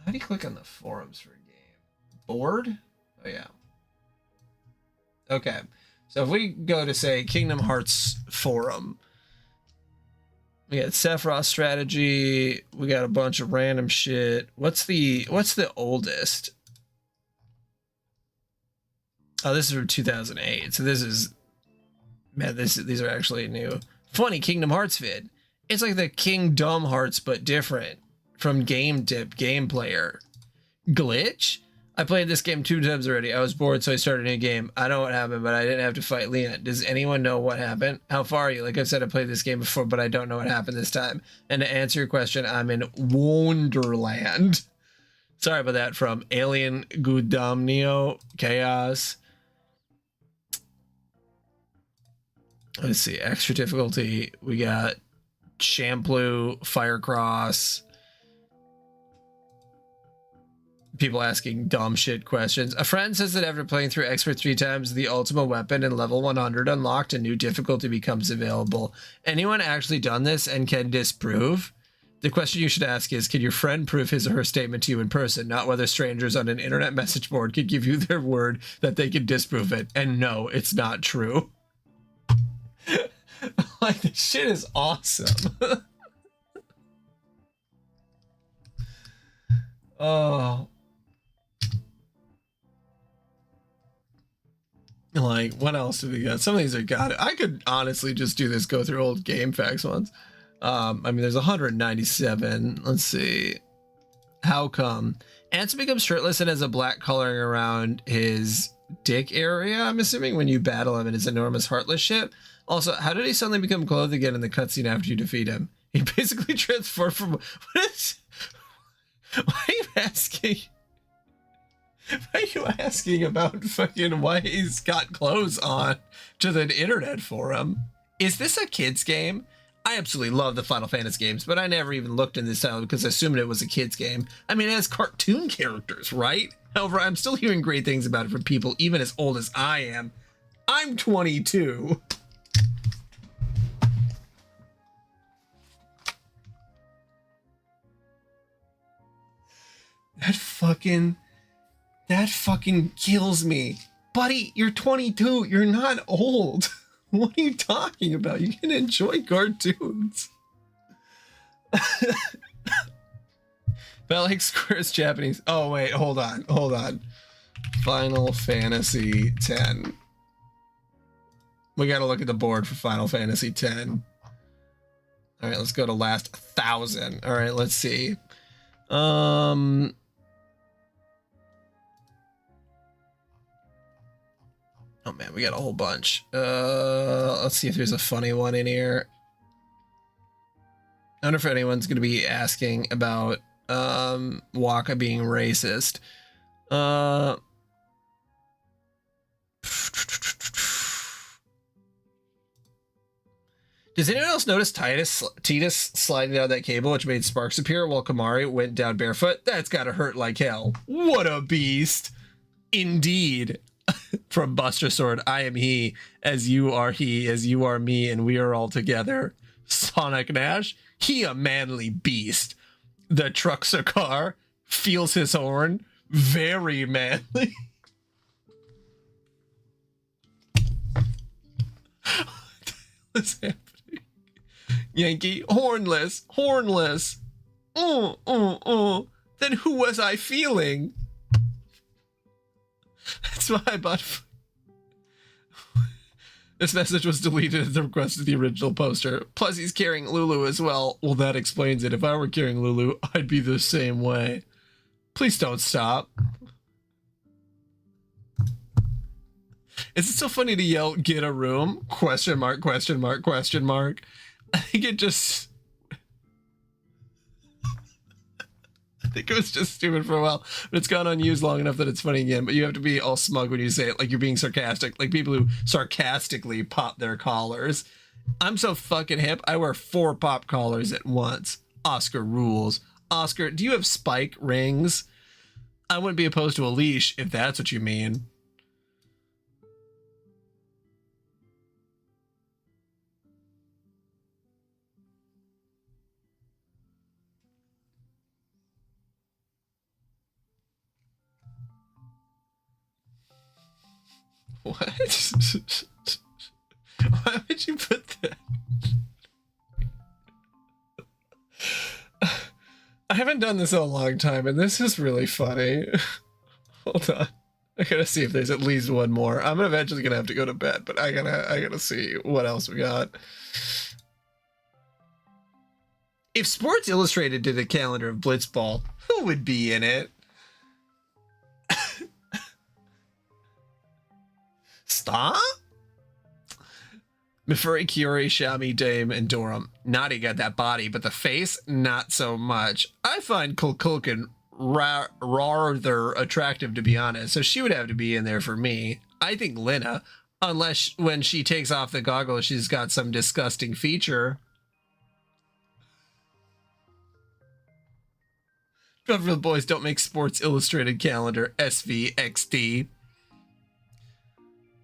[SPEAKER 1] How do you click on the forums for a game? Board? Oh, yeah. Okay. So if we go to, say, Kingdom Hearts forum, we got Sephiroth strategy. We got a bunch of random shit. What's the oldest? Oh, this is from 2008. So this is, man, these are actually new. Funny Kingdom Hearts vid. It's like the Kingdom Hearts, but different from Game Dip Game Player. Glitch? I played this game 2 times already. I was bored, so I started a new game. I know what happened, but I didn't have to fight Leon. Does anyone know what happened? How far are you? Like I said, I played this game before, but I don't know what happened this time. And to answer your question, I'm in Wonderland. Sorry about that. From Alien Gudamnio Chaos. Let's see. Extra difficulty. We got Shampoo, Firecross. People asking dumb shit questions. A friend says that after playing through Expert 3 times, the ultimate weapon in level 100 unlocked, a new difficulty becomes available. Anyone actually done this and can disprove? The question you should ask is, can your friend prove his or her statement to you in person, not whether strangers on an internet message board could give you their word that they can disprove it. And no, it's not true. Like, this shit is awesome. Oh. Like, what else do we got? Some of these are got it. I could honestly just do this, go through old game facts ones. I mean, there's 197. Let's see. How come? Ansem becomes shirtless and has a black coloring around his dick area, I'm assuming, when you battle him in his enormous heartless ship. Also, how did he suddenly become clothed again in the cutscene after you defeat him? He basically transformed from... What is... Why are you asking... Why are you asking about fucking why he's got clothes on to the internet forum? Is this a kid's game? I absolutely love the Final Fantasy games, but I never even looked in this title because I assumed it was a kid's game. I mean, it has cartoon characters, right? However, I'm still hearing great things about it from people even as old as I am. I'm 22. That fucking kills me. Buddy, you're 22. You're not old. What are you talking about? You can enjoy cartoons. Bellic Square's Japanese. Oh, wait. Hold on. Final Fantasy X. We got to look at the board for Final Fantasy X. All right, let's go to last 1,000. All right, let's see. Oh man, we got a whole bunch. Let's see if there's a funny one in here. I wonder if anyone's gonna be asking about Waka being racist. Does anyone else notice Titus sliding down that cable, which made sparks appear while Kamari went down barefoot? That's gotta hurt like hell. What a beast! Indeed. From Buster Sword, I am he, as you are me, and we are all together. Sonic Nash, he a manly beast. The truck's a car, feels his horn, very manly. What's happening? Yankee, hornless. Then who was I feeling? That's why I bought... This message was deleted at the request of the original poster. Plus, he's carrying Lulu as well. Well, that explains it. If I were carrying Lulu, I'd be the same way. Please don't stop. Is it so funny to yell, get a room? Question mark, question mark, question mark. I think it just... I think it was just stupid for a while, but it's gone unused long enough that it's funny again. But you have to be all smug when you say it, like you're being sarcastic, like people who sarcastically pop their collars. I'm so fucking hip. I wear 4 pop collars at once. Oscar rules. Oscar, do you have spike rings? I wouldn't be opposed to a leash if that's what you mean. What? Why would you put that? I haven't done this in a long time, and this is really funny. Hold on. I gotta see if there's at least one more. I'm eventually gonna have to go to bed, but I gotta see what else we got. If Sports Illustrated did a calendar of Blitzball, who would be in it? Stop? Mifuri, Kiori, Shami, Dame, and Dorum. Naughty got that body, but the face, not so much. I find Kulkulkin rather attractive, to be honest, so she would have to be in there for me. I think Lina, unless when she takes off the goggles, she's got some disgusting feature. Beverly Boys don't make Sports Illustrated calendar. SVXD.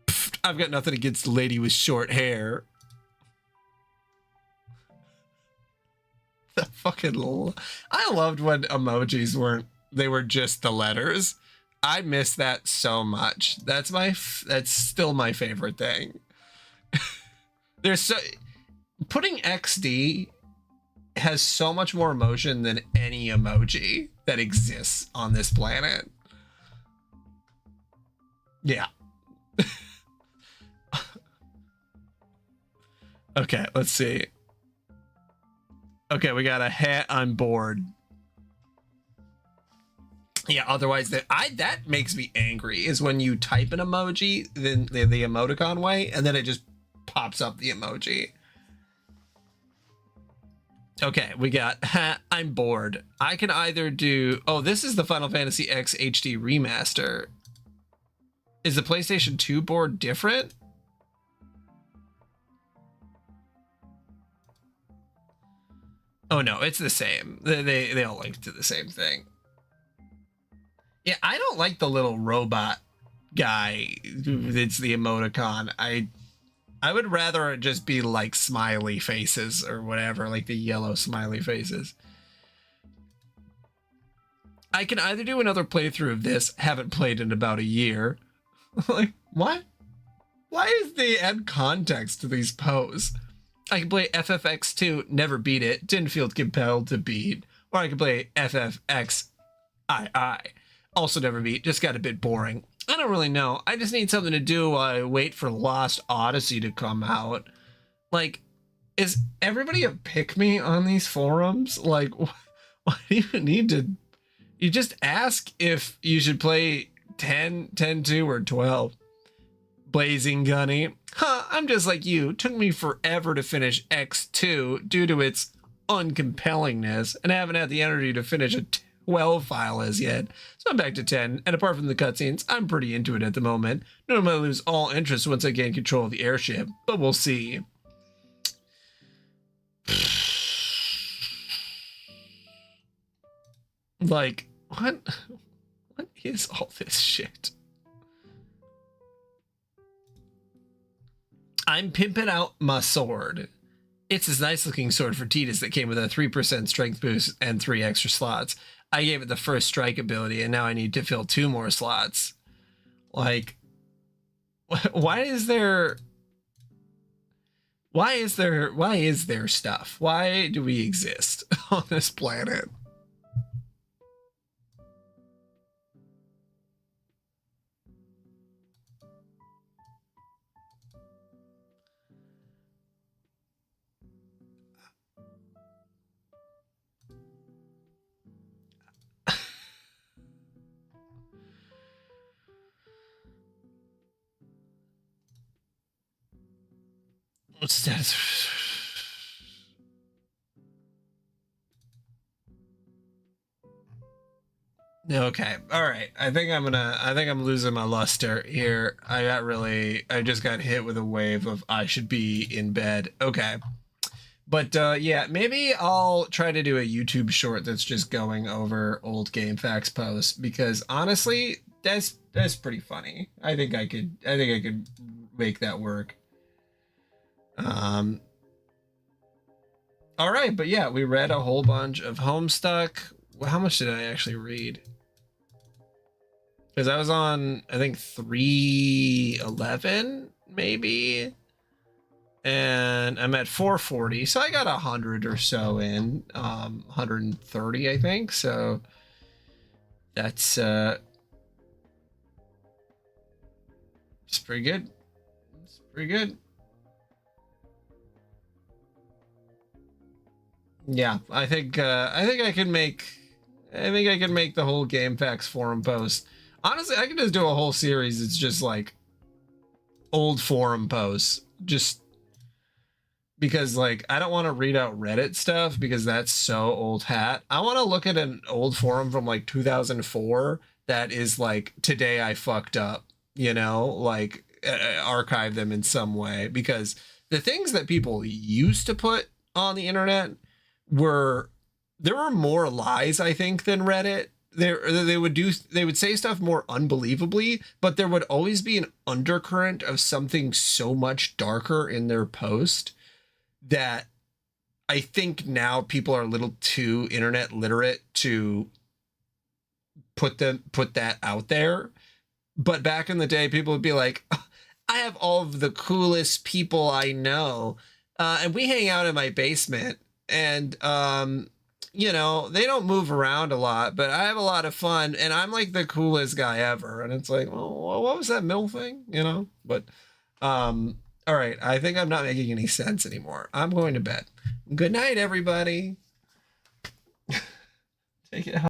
[SPEAKER 1] Pfft, I've got nothing against the lady with short hair. The fucking I loved when emojis they were just the letters. I miss that so much. That's still my favorite thing. Putting XD has so much more emotion than any emoji that exists on this planet. Yeah. Okay, let's see. Okay, we got a hat on board. Yeah, otherwise that makes me angry is when you type an emoji then the emoticon way and then it just pops up the emoji. Okay, we got I'm bored. I can either do... Oh, this is the Final Fantasy X HD remaster. Is the PlayStation 2 board different? Oh no, it's the same. They all link to the same thing. Yeah, I don't like the little robot guy. It's the emoticon. I would rather it just be like smiley faces or whatever, like the yellow smiley faces. I can either do another playthrough of this, haven't played in about a year. Like, what? Why is they add context to these posts? I can play FFX2, never beat it, didn't feel compelled to beat. Or I can play FFXII, also never beat, just got a bit boring. I don't really know. I just need something to do while I wait for Lost Odyssey to come out. Like, is everybody a pick me on these forums? Like, why do you need to... You just ask if you should play 10, 10-2, or 12. Blazing Gunny. Huh, I'm just like you. Took me forever to finish X2 due to its uncompellingness, and I haven't had the energy to finish a 12 file as yet. So I'm back to 10, and apart from the cutscenes, I'm pretty into it at the moment. Normally I lose all interest once I gain control of the airship, but we'll see. Like, what is all this shit? I'm pimping out my sword. It's this nice looking sword for Titus that came with a 3% strength boost and 3 extra slots. I gave it the first strike ability and now I need to fill 2 more slots. Like, why is there stuff? Why do we exist on this planet? What's that? Okay. All right. I think I'm losing my luster here. I just got hit with a wave of I should be in bed. Okay. But yeah, maybe I'll try to do a YouTube short that's just going over old game facts posts because honestly, that's pretty funny. I think I could make that work. All right, but yeah, we read a whole bunch of Homestuck. How much did I actually read? Because I was on, I think 311 maybe, and I'm at 440, so I got 100 or so in, 130 I think. So that's It's pretty good. It's pretty good. Yeah, I think I can make the whole GameFAQs forum post. Honestly, I could just do a whole series. It's just like old forum posts, just because like I don't want to read out Reddit stuff because that's so old hat. I want to look at an old forum from like 2004 that is like today I fucked up, you know, like archive them in some way, because the things that people used to put on the internet there were more lies, I think, than Reddit. They would say stuff more unbelievably, but there would always be an undercurrent of something so much darker in their post that I think now people are a little too internet literate to put that out there. But back in the day, people would be like, I have all of the coolest people I know, and we hang out in my basement, and you know, they don't move around a lot, but I have a lot of fun, and I'm like the coolest guy ever. And it's like, well, what was that mill thing, you know? But all right, I think I'm not making any sense anymore. I'm going to bed. Good night, everybody. Take it home.